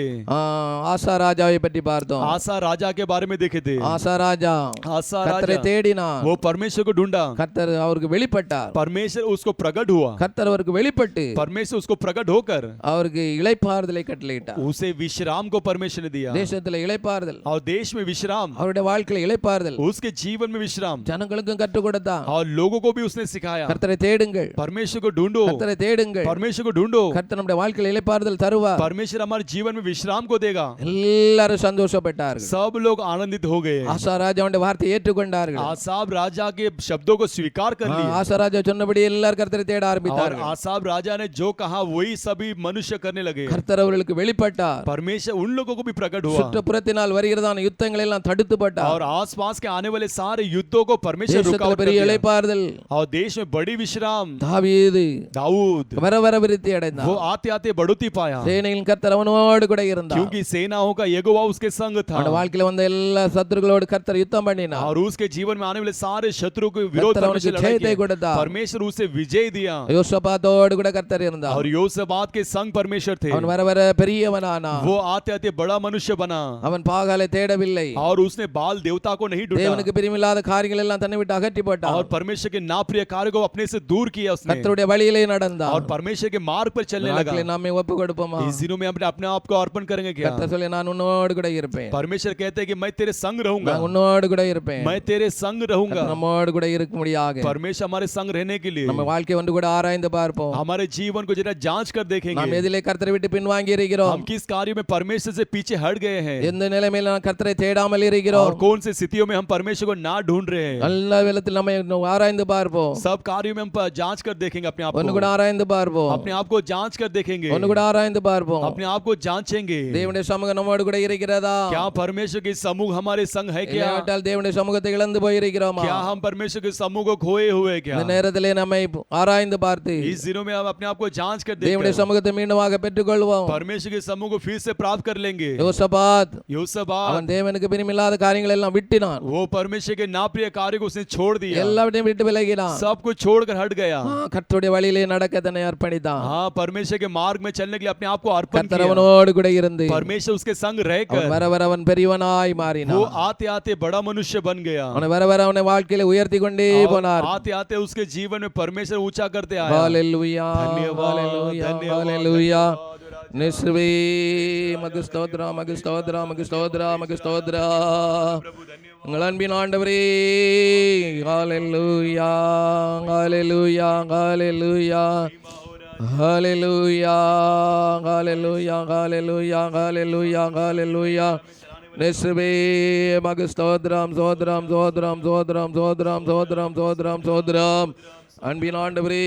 ஆசா ராஜாவை பற்றி பார்த்தோம். आसा राजा के बारे में देखे थे। ஆசா ராஜா आसा கர்த்தரை राजा தேடினார். वो परमेश्वर को ढूंढा, கர்த்தர் அவருக்கு வெளிப்பட்டார். परमेश्वर उसको प्रकट हुआ, கர்த்தர் அவருக்கு வெளிப்பட்டு परमेश्वर उसको प्रकट होकर அவருக்கு இளைப்பாறுதலை கட்டளையிட்டார். उसे विश्राम को परमेश्वर ने दिया, தேசத்துல இளைப்பாறுதல், और देश में विश्राम, அவருடைய வாழ்க்கையில இளைப்பாறுதல், उसके जीवन में विश्राम, ஜனங்களுக்கும் கற்றுக் கொடுத்தான். और लोगों को भी उसने सिखाया கர்த்தரை தேடுங்கள், परमेश्वर को ढूंढो, கர்த்தரை தேடுங்கள். परमेश्वर को ढूंढो, கர்த்தர் நம்முடைய வாழ்க்கையில இளைப்பாறுதல் தருவார். परमेश्वर हमारे जीवन में विश्राम को देगा। எல்லாரும் சந்தோஷப்பட்டார்கள். सब लोग आनंदित हो गए, ஆசா ராஜாவுடைய வார்த்தையை ஏற்றுக்கொண்டார்கள். आसाब राजा के शब्दों को स्वीकार कर लिया, ஆசா ராஜா சொன்னபடி எல்லாரும் கர்த்தரை தேட और ஆரம்பித்தார்கள். आसाब राजा ने जो कहा वही सभी मनुष्य करने लगे। கர்த்தர் அவர்களுக்கு வெளிப்பட்டார். परमेश्वर उन लोगों को भी प्रकट हुआ, சுற்றுப்புறத்தினால் வருகிறதான யுத்தங்கள் எல்லாம் தடுத்துப்பட்டார். और आसपास के आने वाले सारे युद्धों को परमेश्वर தேசத்துல रुकावट कर பெரிய दिया, இளைப்பாறுதல். और देश में बड़ी विश्राम। தாவீது दाऊद வர வர விருத்தி அடைந்தார். वो आते आते बढ़ोती पाया, சேனையின் கர்த்தர் அவனோடு கூட இருந்தார். क्योंकि सेनाओं का यहोवा उसके संग था, அவனுடைய வாழ்க்கையில வந்த எல்லா சத்துருக்களோடு கர்த்தர் யுத்தம் பண்ணினார். और उसके जीवन में आने वाले सारे शत्रु के विरोध கர்த்தர் परमेश्वर அவனுக்கு लड़ाई ஜெயத்தை किया, கொடுத்தார். परमेश्वर उसे विजय दिया, யோசபாத்தோடு கூட கர்த்தர் இருந்தார். और योसबात के संग परमेश्वर थे, அவன் வர வர பெரியவனானான். वो आते आते बड़ा मनुष्य बना, அவன் பாகாலை தேடவில்லை. और उसने बाल देवता को नहीं ढूंढा, தேவனுக்கு பிரியமில்லாத காரியங்கள் எல்லாம் தன்னை விட்டு அகற்றி और போட்டான். परमेश्वर के नाप्रिय कार्य को अपने से दूर किया उसने, கர்த்தருடைய வழியிலே நடந்தான். और परमेश्वर के मार्ग पर चलने लगा। நாட்களில் நாமே ஒப்பு கொடுப்போமா? इस दिनों में हम अपने आप को अर्पण करेंगे क्या? கர்த்தர் சொல்லி நான் உன்னோடு கூட இருப்பேன். परमेश्वर कहते हैं कि मैं तेरे संग रहूंगा, நான் உன்னோடு கூட இருப்பேன். मैं तेरे संग रहूंगा। கர்த்தர் நம்மோடு கூட இருக்கும்படியாக परमेश्वर हमारे संग रहने के लिए நம்ம வாழ்க்கை ஒன்று கூட ஆராய்ந்து பார்ப்போம். हमारे जीवन को जरा जांच कर நாம் देखेंगे, எதிலே கர்த்தரை விட்டு பின்வாங்கி இருக்கிறோம்? हम किस कार्य में परमेश्वर से पीछे हट गए हैं, எந்த நிலைமையில நாம் கர்த்தரை தேடாமல் और இருக்கிறோம்? कौन सी स्थितियों में हम परमेश्वर को ना ढूंढ रहे हैं। எல்லா விதத்தில் நம்ம ஆராய்ந்து பார்ப்போம். सब कार्यों में हम जांच कर देखेंगे अपने आप ஒன்று को, கூட ஆராய்ந்து பார்ப்போம். अपने आप को जांच कर देखेंगे, ஒன்று கூட ஆராய்ந்து பார்ப்போம். अपने आप को जांचेंगे, தேவனுடைய சமூகம் நம்மோடு கூட இருக்கிறதா? क्या परमेश्वर के समूह हमारे संग है क्या? இல்லாவிட்டால் தேவனுடைய சமூகத்தை இழந்து போயிருக்கிறோமா? क्या हम परमेश्वर के समूह को खोए हुए क्या? இந்த நேரத்திலே நம்மை ஆராய்ந்து பார்த்து इस दिनों में हम अपने आप को जांच कर தேவனுடைய देखेंगे, சமூகத்தை மீண்டுமாக பெற்றுக்கொள்வோம். परमेश्वर के समूह को फिर से प्राप्त कर लेंगे। யோசபாத் योसबात அவன் தேவனுக்கு பிரியமில்லாத காரியங்கள் எல்லாம் விட்டினான். वो परमेश्वर के नाप्रिय कार्य को उसने छोड़ दिया, எல்லாவற்றையும் விட்டு விலகினான். सब कुछ छोड़कर हट गया। கர்த்தருடைய வழியிலே நடக்க தன்னை அர்ப்பணித்தான். हाँ, परमेश्वर के मार्ग में चलने के लिए अपने आप को अर्पण கர்த்தர் किया, அவனோடு கூட இருந்து परमेश्वर उसके संग அவன் रहकर வர வர அவன் பெரியவனாய் वो மாறினான். आते आते बड़ा मनुष्य बन गया, அவனை வர வர அவனை வாழ்க்கையில உயர்த்தி கொண்டே और போனார். आते आते उसके जीवन में परमेश्वर ऊंचा करते आया। ஹalleluya धन्यवाद, ஹalleluya धन्यवाद, ஹalleluya धन्यवाद। நிஸ்வே மகு ஸ்தோத்ரம் மகு ஸ்தோத்ரம் மகு ஸ்தோத்ரம் மகு ஸ்தோத்ரம் உங்கள் அன்பின் ஆண்டவரே ஹalleluya ஹalleluya ஹalleluya ஹalleluya ஹalleluya ஹalleluya ஹalleluya ஹalleluya நிஸ்வே மகு ஸ்தோத்ரம் சோத்ரம் சோத்ரம் சோத்ரம் சோத்ரம் சோத்ரம் சோத்ரம் சோத்ரம் அன்பின் ஆண்டவரே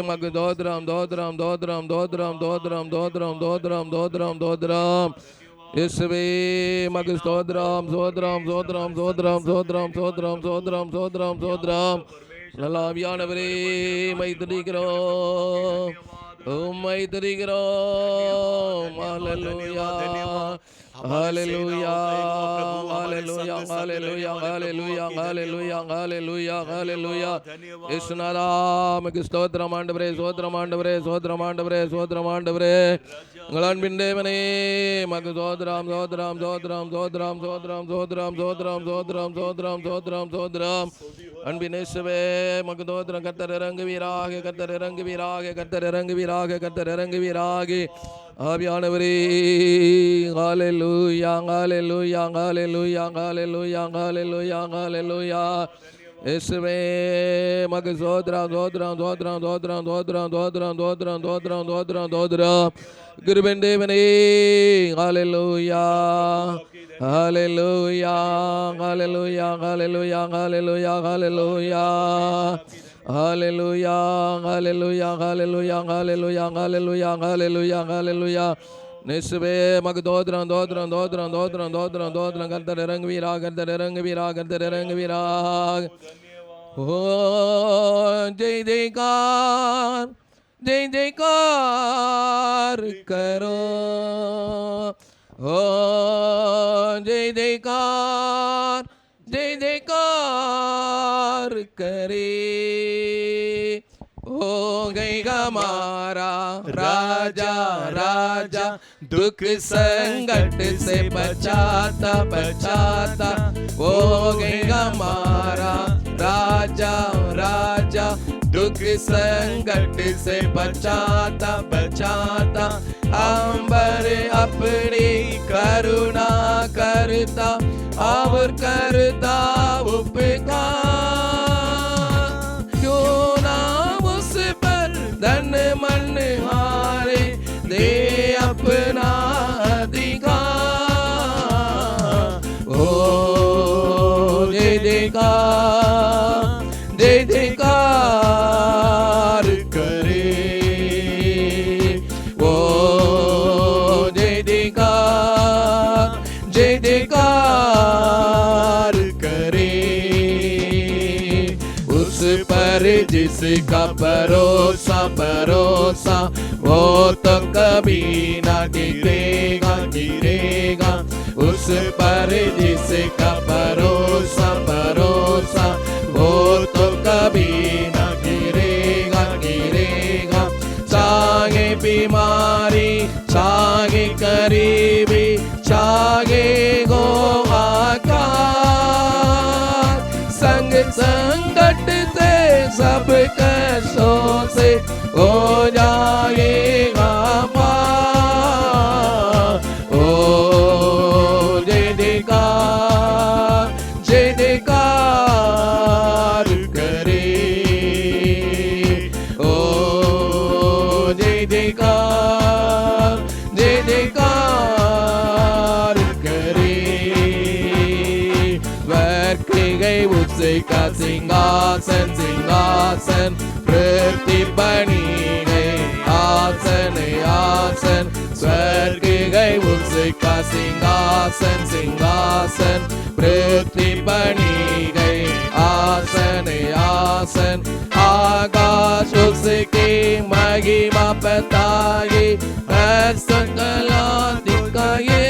மகு தோத்ரம் தோத்ரம் தோத்ரம் தோத்ரம் தோத்ரம் தோத்ரம் தோத்ரம் தோத்ரம் தோத்ரம் இயேசுவே மகு ஸ்தோத்ரம் சோத்ரம் சோத்ரம் சோத்ரம் சோத்ரம் சோத்ரம் சோத்ரம் சோத்ரம் சோத்ரம் நல்லாவியானவரே மை துதிக்கிறோம் உம்மை துதிக்கிறோம் ஹalleluya ஹalleluya ஹalleluya ஹalleluya ஹalleluya ஹalleluya ஹalleluya ஹalleluya இயேசுநாதா உமக்கு ஸ்தோத்திரம் ஆண்டவரே ஸ்தோத்திரம் ஆண்டவரே ஸ்தோத்திரம் ஆண்டவரே ஸ்தோத்திரம் ஆண்டவரே உங்கள் அன்பின் தேவனே உமக்கு ஸ்தோத்திரம் ஸ்தோத்திரம் ஸ்தோத்திரம் ஸ்தோத்திரம் ஸ்தோத்திரம் ஸ்தோத்திரம் ஸ்தோத்திரம் ஸ்தோத்திரம் ஸ்தோத்திரம் ஸ்தோத்திரம் ஸ்தோத்திரம் அன்பின் இயேசுவே உமக்கு ஸ்தோத்திரம். கர்த்தர் இறங்குவீராக கர்த்தர் இறங்குவீராக கர்த்தர் இறங்குவீராக கர்த்தர் இறங்குவீராக ஆவியானவரே ஹalleluya ஹalleluya ஹalleluya ஹalleluya ஹalleluya ஹalleluya இயேசுவே மகு ஸ்தோத்திரம் ஸ்தோத்திரம் ஸ்தோத்திரம் ஸ்தோத்திரம் ஸ்தோத்திரம் ஸ்தோத்திரம் ஸ்தோத்திரம் ஸ்தோத்திரம் ஸ்தோத்திரம் ஸ்தோத்திரம் கிருபையின் தேவனே ஹalleluya ஹalleluya ஹalleluya ஹalleluya ஹalleluya ஹalleluya ஹalleluya ஹalleluya ஹalleluya ஹalleluya ஹalleluya ஹalleluya ஹalleluya நிசுவே மகு தோத்ரம் தோத்ரம் தோத்ரம் தோத்ரம் தோத்ரம் தோத்ரம் கர்த்தர் இறங்குவீராக கர்த்தர் இறங்குவீராக கர்த்தர் இறங்குவீராக ओ जय जयकार जय जयकार करो ओ जय जयकार जय जयकार करे हो गएगा हमारा राजा राजा दुख संकट से बचाता बचाता हो गएगा हमारा राजा राजा दुख संकट से बचाता बचाता अंबर अपनी करुणा करता और करता उपकार क्यों ना उस पर धन मन हारे दे अपना अधिकार ओ जय जयकार जय जयकार करे ओ जय जयकार जय जयकार करे उस पर जिसका भरोसा भरोसा वो तो कभी ना गिरेगा गिरेगा उस पर जिसका भरोसा भरोसा वो तो कभी ना गिरेगा गिरेगा चाहे बीमारी चाहे गरीबी चाहे गो आकार संग संकट से सब कष्टों से हो जाएगा पार ओ जय जयकार करे ओ जय जयकार करे बैठ गए उसका सिंहासन सिंहासन पृथ्वी बनी गए आसन आसन स्वर्ग गए उसका सिंहासन सिंहासन पृथ्वी बनी गए आसन आसन आकाश उसकी महिमा बताए सकला दिखाए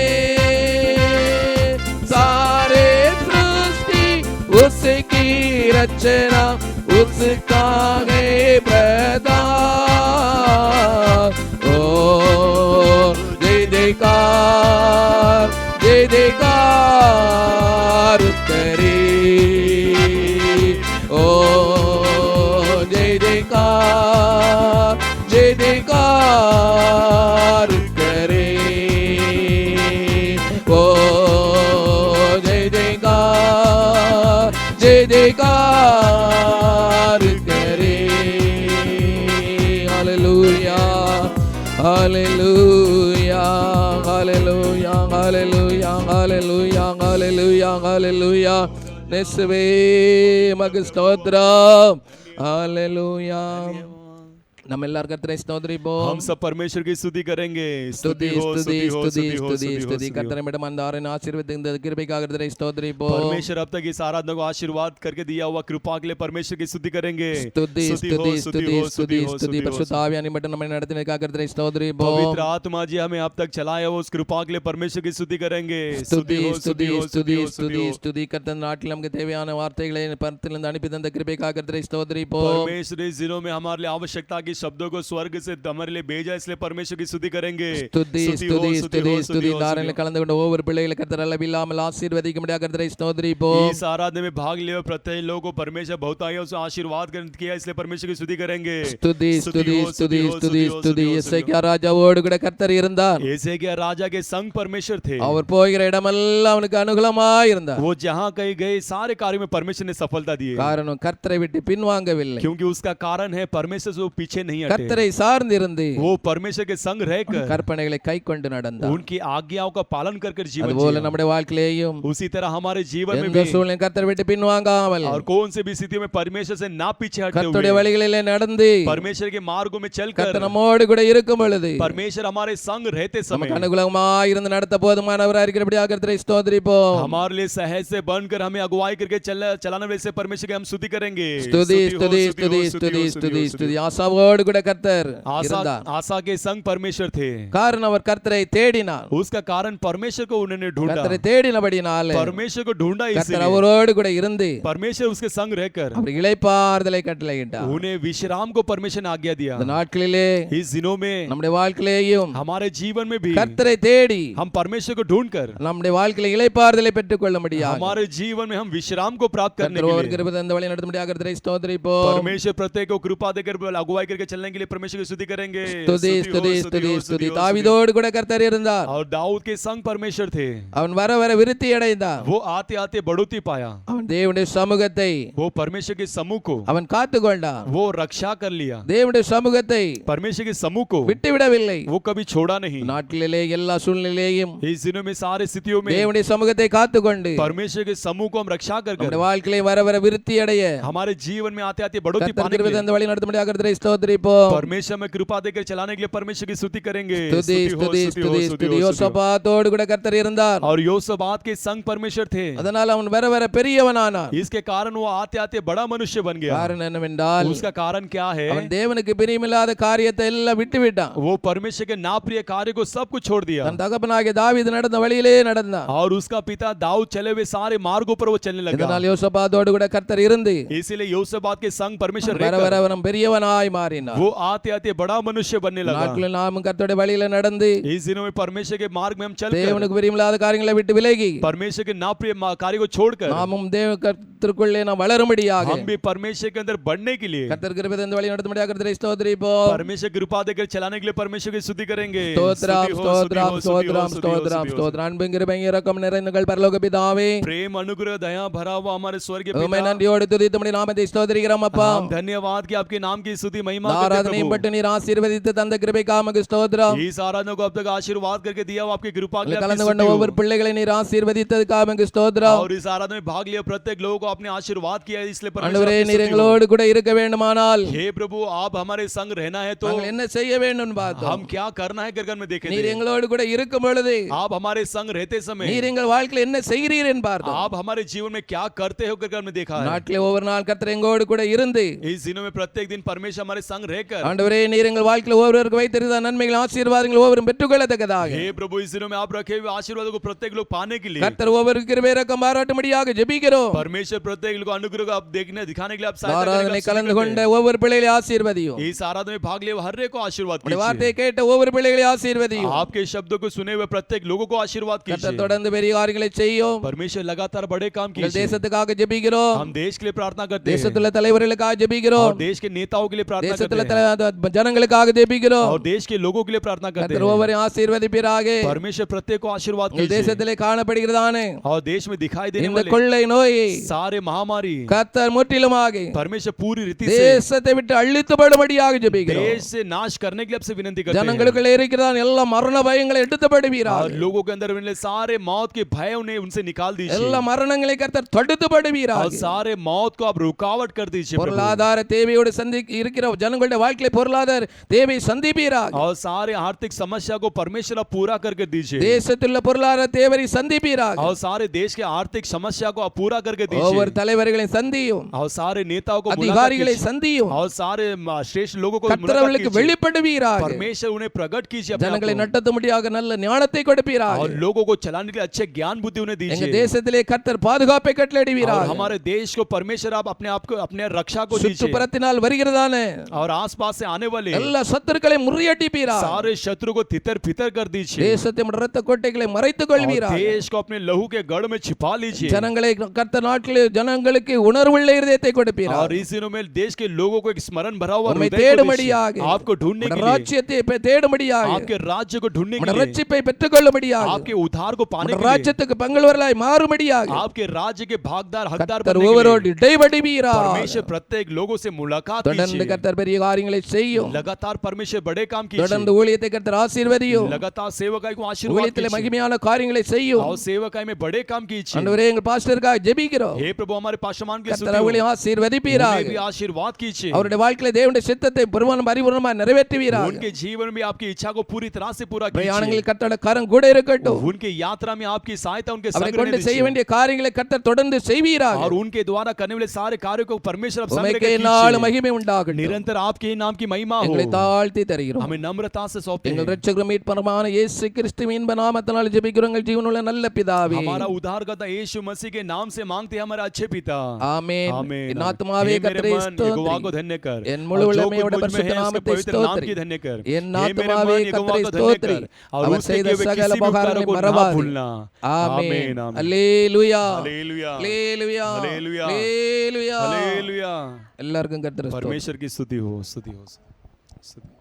सारे सृष्टि उसकी रचना उसका है प्रदान ओ जय जयकार जय जयकार करे ओ जय जयकार करे ओ जय जयकार करे hallelujah hallelujah hallelujah hallelujah hallelujah hallelujah hallelujah निस्वे मग स्तोत्रम हालेलुया நம்ம எல்லாரும் கர்த்தரை ஸ்தோத்திரிப்போம் हम सब परमेश्वर की स्तुति करेंगे स्तुति स्तुति स्तुति स्तुति स्तुति கர்த்தரை மேடம் அந்த ஆராதனை ஆசீர்வதித்த கிருபைக்காக கர்த்தரை ஸ்தோத்திரிப்போம் परमेश्वर अब तक इस आराधना को आशीर्वाद करके दिया हुआ कृपा के लिए परमेश्वर की स्तुति करेंगे स्तुति स्तुति स्तुति स्तुति स्तुति परिशुद्ध आवियानी மட்டும் நம்மை நடத்தினதுக்காக கர்த்தரை ஸ்தோத்திரிப்போம் पवित्र आत्मा जी हमें अब तक चलाया हुआ उस कृपा के लिए परमेश्वर की स्तुति करेंगे स्तुति स्तुति स्तुति स्तुति स्तुति கர்த்தர் நாட்டில் நமக்கு தேவையான வார்த்தைகளை பரத்திலிருந்து அனுப்பி தந்த கிருபைக்காக கர்த்தரை ஸ்தோத்திரிப்போம் परमेश्वर इस दिनों में हमारे लिए आवश्यकता की शब्दों को स्वर्ग से हमारे लिए भेजा इसलिए परमेश्वर की स्तुति करेंगे स्तुति स्तुति स्तुति स्तुति நாரனில் கலந்து கொண்ட ஒவ்வொரு பிள்ளைகளை கர்த்தர் அளவில்லாமல் ஆசீர்வதிக்கும்படியாக கர்த்தரை ஸ்தோத்திரிப்போம் इस आराधना में भाग लिए प्रत्येक लोगों को परमेश्वर बहुतायत से आशीर्वाद किया इसलिए परमेश्वर की स्तुति करेंगे स्तुति स्तुति स्तुति स्तुति स्तुति எசேக்கியா ராஜாவோடு கூட கர்த்தர் இருந்தார் एसेकिया राजा के संग परमेश्वर थे அவர் போகிற இடமெல்லாம் அவனுக்கு அனுகூலமாய் இருந்தார் वो जहां कहीं गए सारे कार्यों में परमेश्वर ने सफलता दी காரணம் கர்த்தரை விட்டு பின்வாங்கவில்லை क्योंकि उसका कारण है परमेश्वर से वो पीछे नहीं हटे, கர்த்தரை சார்ந்து இருந்து वो परमेश्वर के संग रहकर கற்பனைகளை கைக்கொண்டு நடந்தார். उनकी आज्ञाओं का पालन कर जीवन அதுபோல जिया। நம்முடைய வாழ்க்கையிலேயும் उसी तरह हमारे जीवन में எந்த भी சூழ்நிலையும் கர்த்தரை விட்டு பின்வாங்காமல் और कौन से भी स्थितियों में परमेश्वर से ना पीछे हटते கர்த்தருடைய हुए வழிகளிலே நடந்து परमेश्वर के मार्गों में चलकर கர்த்தர் நம்மோடு கூட இருக்கும் பொழுது परमेश्वर हमारे संग रहते समय நமக்கு அனுகூலமாய் இருந்து நடத்த போதுமானவராய் இருக்கிறபடியாக கர்த்தரை ஸ்தோத்திரிப்போம். हमारे लिए सहज से बनकर हमें अगुवाई करके चलाने वाले से परमेश्वर की हम स्तुति करेंगे। ஸ்துதி ஸ்துதி ஸ்துதி ஸ்துதி ஸ்துதி ஸ்துதி. ஆசாவோடு கூட கர்த்தர் இருந்தார். आशा के संग परमेश्वर थे, காரணம் அவர் கர்த்தரை தேடினார். उसका कारण परमेश्वर को उन्होंने ढूंढा, கர்த்தரை தேடினபடினாலே परमेश्वर को ढूंढा, கர்த்தர் इसलिए அவரோடு கூட இருந்து परमेश्वर उसके संग रहकर அவர் இளைப்பாறுதலை கட்டளையிட்டார். उन्हें विश्राम को परमेश्वर ने आज्ञा दिया। இந்த நாட்களிலே इस दिनों में நம்முடைய வாழ்க்கையிலேயும் हमारे जीवन में भी கர்த்தரை தேடி हम परमेश्वर को ढूंढकर நம்முடைய வாழ்க்கையில இளைப்பாறுதலை பெற்றுக்கொள்ள முடியாது. हमारे जीवन में हम विश्राम को प्राप्त करने கர்த்தர் के ஒவ்வொரு लिए கிருபை தந்து வழி நடத்தும்படியாக கர்த்தரை ஸ்தோத்திரிப்போம். परमेश्वर प्रत्येक को कृपा देकर अगुवाई करके चलने के लिए परमेश्वर की स्तुति करेंगे। ஸ்துதி ஸ்துதி ஸ்துதி ஸ்துதி. தாவீதோடு கூட கர்த்தர் இருந்தார். और दाऊद के संग परमेश्वर थे, அவன் வர வர விருத்தி அடைந்தான். वो आते आते बढ़ोतरी पाया, அவன் தேவனுடைய சமூகத்தை वो परमेश्वर के समूह को அவன் காத்துக்கொண்டான். वो रक्षा कर लिया, தேவனுடைய சமூகத்தை परमेश्वर के समूह को விட்டுவிடவில்லை. वो कभी छोड़ा नहीं। நாட்களிலே எல்லா சூழ்நிலையிலும் इस दिनों में सारे स्थितियों में தேவனுடைய சமூகத்தை காத்துக்கொண்டு परमेश्वर के समूह को हम रक्षा कर நம்முடைய வாழ்க்கையிலே வர வர விருத்தி அடைய हमारे जीवन में आते आते बढ़ोतरी கர்த்தர் पाने के கிருபை लिए தந்து வழி நடத்தும்படியாக கர்த்தரை ஸ்தோத்திரிப்போம். परमेश्वर में कृपा देकर चलाने के लिए परमेश्वर की स्तुति करेंगे। ஸ்துதி ஸ்துதி ஸ்துதி ஸ்துதி. யோசபாத்தோடு கூட கர்த்தர் இருந்தார். और योसबात के संग परमेश्वर थे, அதனால அவன் வர வர பெரியவனானான். इसके कारण वो आते आते बड़ा मनुष्य बन गया। காரணம் என்னவென்றால் उसका कारण क्या है? அவன் தேவனுக்கு பிரியமில்லாத காரியத்தை எல்லாம் விட்டு விட்டான். वो परमेश्वर के नाप्रिय कार्य को सब कुछ छोड़ दिया தன் தகப்பனாகிய தாவீது நடந்த வழியிலே நடந்தான். और उसका पिता दाऊद चले हुए सारे मार्गों पर वो चलने लगा। இதனால் யோசபாத்தோடு கூட கர்த்தர் இருந்து इसीलिए योसबात के संग परमेश्वर வர வர रहकर அவன் பெரியவனாய் மாறினான். वो आते आते बड़ा मनुष्य बनने लगा। நாட்களில் நாம் கர்த்தருடைய வழியில நடந்து इस दिनों में परमेश्वर के मार्ग में हम चलकर தேவனுக்கு பிரியமில்லாத காரியங்களை விட்டு விலகி परमेश्वर के नाप्रिय कार्य को छोड़कर நாமும் தேவ கர்த்தருக்குள்ளே நாம் வளரும்படியாக हम भी परमेश्वर के अंदर बढ़ने के लिए கர்த்தர் கிருபை தந்து வழி நடத்தும்படியாக கர்த்தரை ஸ்தோத்திரிப்போம். परमेश्वर कृपा देकर चलाने के लिए परमेश्वर की स्तुति करेंगे। ஸ்தோத்திரம் स्तुति हो, ஸ்தோத்திரம் स्तुति हो, स्तुति ஸ்தோத்திரம் हो, ஸ்தோத்திரம் स्तुति हो। ஸ்தோத்திரம். அன்பும் கிருபையும் இரக்கம் நிறைந்தங்கள் பரலோக பிதாவே, प्रेम अनुग्रह दया भरा हुआ हमारे स्वर्गीय உம்மை पिता, நன்றியோடு துதித்து உம்முடைய நாமத்தை ஸ்தோத்திரிக்கிறோம் அப்பா. हम धन्यवाद कि आपके नाम की स्तुति महिमा करते हैं ஆராதனையும் प्रभु। பட்டு நீர் ஆசீர்வதித்து தந்த கிருபைக்காக உமக்கு ஸ்தோத்திரம். इस आराधना को अब तक आशीर्वाद करके दिया हो, आपकी कृपा के लिए கலந்து आपकी கொண்ட स्तुति ஒவ்வொரு हो। பிள்ளைகளை நீர் ஆசீர்வதித்ததுக்காக உமக்கு ஸ்தோத்திரம். और इस आराधना में भाग लिया प्रत्येक लोगों को आपने आशीर्वाद किया है, इसलिए परमेश्वर ஆண்டவரே आपकी நீர் स्तुति हो। எங்களோடு கூட இருக்க வேண்டுமானால் हे प्रभु, आप हमारे संग रहना है तो நாங்கள் என்ன செய்ய வேண்டும் பார்த்தோம். हम क्या करना है करके में देखे நீர் थे। எங்களோடு கூட இருக்கும் பொழுது आप हमारे संग रहते समय நீர் எங்கள் வாழ்க்கையில் என்ன செய்கிறீர் என்று பார்த்தோம். आप हमारे जीवन में क्या करते हो करके में देखा है। நாட்களில் ஒவ்வொரு நாள் கர்த்தர் எங்களோடு கூட இருந்து इस दिनों में प्रत्येक दिन परमेश्वर हमारे संग रहकर ஆண்டவரே நீர் எங்கள் வாழ்க்கையில் ஒவ்வொருவருக்கு வைத்திருந்த நன்மைகள் ஆசீர்வாதங்கள் ஒவ்வொருவரும் பெற்றுக்கொள்ளத்தக்கதாக हे प्रभु, इस दिनों में आप रखे हुए आशीर्वादों को प्रत्येक लोग पाने के लिए கர்த்தர் ஒவ்வொரு கிருபை இரக்கம் பாராட்டும்படியாக ஜெபிக்கிறோம். परमेश्वर प्रत्येक लोग अनुग्रह को आप देखने दिखाने के लिए आप सहायता ஆராதனை करेंगे, आप கலந்து स्तुति கொண்ட करते ஒவ்வொரு பிள்ளைகளை ஆசீர்வதியும். हैं। इस आराधना में भाग लिए हर एक को आशीर्वाद உம்முடைய कीजिए। வார்த்தையை கேட்ட ஒவ்வொரு பிள்ளைகளை ஆசீர்வதியும். आपके शब्दों को सुने हुए प्रत्येक लोगों को आशीर्वाद கர்த்தர் कीजिए। தொடர்ந்து பெரிய காரியங்களை செய்யும். परमेश्वर लगातार बड़े काम எங்கள் कीजिए। தேசத்துக்காக ஜெபிக்கிறோம். हम देश के लिए प्रार्थना करते हैं தேசத்துள்ள தலைவர்களுக்காக और ஜெபிக்கிறோம். देश के नेताओं के लिए प्रार्थना தேசத்துள்ள करते हैं ஜனங்களுக்காக ஜெபிக்கிறோம். और देश के लोगों के लिए प्रार्थना करते கர்த்தர் हैं। ஒவ்வொரு ஆசீர்வதிப்பீராக. परमेश्वर प्रत्येक को आशीर्वाद எங்கள் कीजिए। தேசத்திலே காணப்படுகிறதானே और देश में दिखाई देने இந்த वाले கொள்ளை நோயை सारे महामारी கர்த்தர் முற்றிலுமாக परमेश्वर पूरी रीति से தேசத்தை விட்டு அழித்துப்படும்படியாக ஜெபிக்கிறோம். देश से नाश करने के लिए आपसे विनती करते हैं। ஜனங்களுக்குள்ளே இருக்கிறதான எல்லா மரண பயங்களை எடுத்துப்படுவீராக. और लोगों के अंदर मिले सारे मौत के भय उन्हें उनसे निकाल दीजिए எல்லா மரணங்களை கர்த்தர் தடுத்துப்படுவீராக. और सारे मौत को आप रुकावट कर दीजिए प्रभु। பொருளாதார தேவையோடு இருக்கிற ஜனங்களுடைய வாழ்க்கையில பொருளாதார தேவை சந்திப்பீராக. और सारे आर्थिक समस्या को परमेश्वर आप पूरा करके दीजिए தேசத்துள்ள பொருளாதார தேவை சந்திப்பீராக. और सारे देश के आर्थिक समस्या को आप पूरा करके ஒவ்வொரு दीजिए தலைவர்களை சந்தியும். और सारे नेताओं को मुलाकात அதிகாரிகளை कीजिए சந்தியும். और सारे श्रेष्ठ लोगों को கர்த்தர் मुलाकात அவர்களுக்கு कीजिए। வெளிப்படுவீராக. परमेश्वर उन्हें प्रकट कीजिए अपने ஜனங்களை आप को। நடத்தும்படியாக நல்ல ஞானத்தை கொடுப்பீராக. और लोगों को चलाने के लिए अच्छे ज्ञान बुद्धि उन्हें எங்க दीजिए தேசத்திலே கர்த்தர் பாதுகாப்பை और கட்டளையிடுவீராக. हमारे देश को परमेश्वर आप अपने आप को अपने रक्षा को दीजिए சுற்றுப்புறத்தினால் வருகிறதானே और आसपास से आने वाले எல்லா சத்துருக்களை முறியடிப்பீராக. सारे शत्रु को तितर फितर कर दीजिए தேசத்தை இரத்த கோட்டைகளை மறைத்துக் और கொள்வீராக. देश को अपने लहू के गढ़ में छिपा लीजिए ஜனங்களை கர்த்தர் நாட்டிலே ஜனங்களுக்கு உணர்வுள்ள இருதயத்தை கொடுப்பீராக. और इस दिनों में देश के लोगों को एक स्मरण भरा हुआ உம்மை हृदय को தேடும்படியாக, दीजिए। आपको ढूंढने के लिए ராஜ்யத்தை தேடும்படியாக, आपके राज्य को ढूंढने के लिए ரட்சிப்பை பெற்றுக்கொள்ளும்படியாக, आपके उद्धार को पाने के लिए ராஜ்யத்துக்கு பங்குள்ளவர்களாய் மாறும்படியாக आपके राज्य के भागदार हकदार கர்த்தர் बनने के ஒவ்வொருவரோடு लिए இடைவடிவீராக. परमेश्वर प्रत्येक लोगों से मुलाकात தொடர்ந்து कीजिए கர்த்தர் பெரிய பெரிய காரியங்களை செய்யும். लगातार परमेश्वर बड़े काम कीजिए, தொடர்ந்து ஊழியத்தை கர்த்தர் ஆசீர்வதியும். लगातार सेवकाई को आशीर्वाद ஊழியத்திலே कीजिए, மகிமையான காரியங்களை செய்யும். और सेवकाई में बड़े काम कीजिए। ஆண்டவரே எங்கள் பாஸ்டருக்காக ஜெபிக்கிறோம். हे प्रभु हमारे पास्टरमान के கர்த்தர் அவர்களை ஆசீர்வதிப்பீராக. भी आशीर्वाद कीजिए, அவருடைய வாழ்க்கையிலே தேவனுடைய சித்தத்தை பூர்ணமாய் பரிபூர்ணமாய் நிறைவேற்றுவீராக. उनके जीवन में आपकी इच्छा को पूरी तरह से पूरा कीजिए, பிரயாணங்களில் கர்த்தருடைய கரம் கூட இருக்கட்டும். उनके यात्रा में आपकी सहायता उनके அவரை संग கொண்டு रहने செய்ய दीजिए, வேண்டிய காரியங்களை கர்த்தர் தொடர்ந்து செய்வீராக. और उनके द्वारा करने वाले सारे कार्यों को परमेश्वर आप संग உமக்கே रहकर நாள் कीजिए। மகிமை உண்டாகட்டும். निरंतर आपके ही नाम की महिमा हो, எங்களை தாழ்த்தி தருகிறோம். हमें नम्रता से सौंपते எங்கள் हैं। இரட்சகரும் மீட்பருமான இயேசு கிறிஸ்துவின் இன்ப நாமத்தினால் ஜெபிக்கிறோம் எங்கள் ஜீவனுள்ள நல்ல பிதாவே. हमारा उद्धारकर्ता यीशु मसीह के नाम से मांगते हैं हमारे अच्छे पिता, ஆமென். आमीन। என் ஆத்துமாவே हे मेरे கர்த்தரை मन यहोवा को ஸ்தோத்திரி. धन्य कर, என் முழு और जो உள்ளமே कुछ அவருடைய मुझ में பரிசுத்த है उसके நாமத்தை पवित्र नाम ஸ்தோத்திரி. की धन्य कर। என் हे मेरे ஆத்துமாவே मन यहोवा கர்த்தரை को धन्य ஸ்தோத்திரி. कर, और அவர் उसके செய்த किए हुए சகல किसी भी उपकारों உபகாரங்களை को ना மறவாதே. भूलना। ஆமென். आमीन, आमीन। அல்லேலூயா, हालेलुया, அல்லேலூயா, हालेलुया, அல்லேலூயா. हालेलुया। எல்லாருக்கும் கர்த்தரை ஸ்தோத்திரி. परमेश्वर की स्तुति हो, स्तुति हो, स्तुति।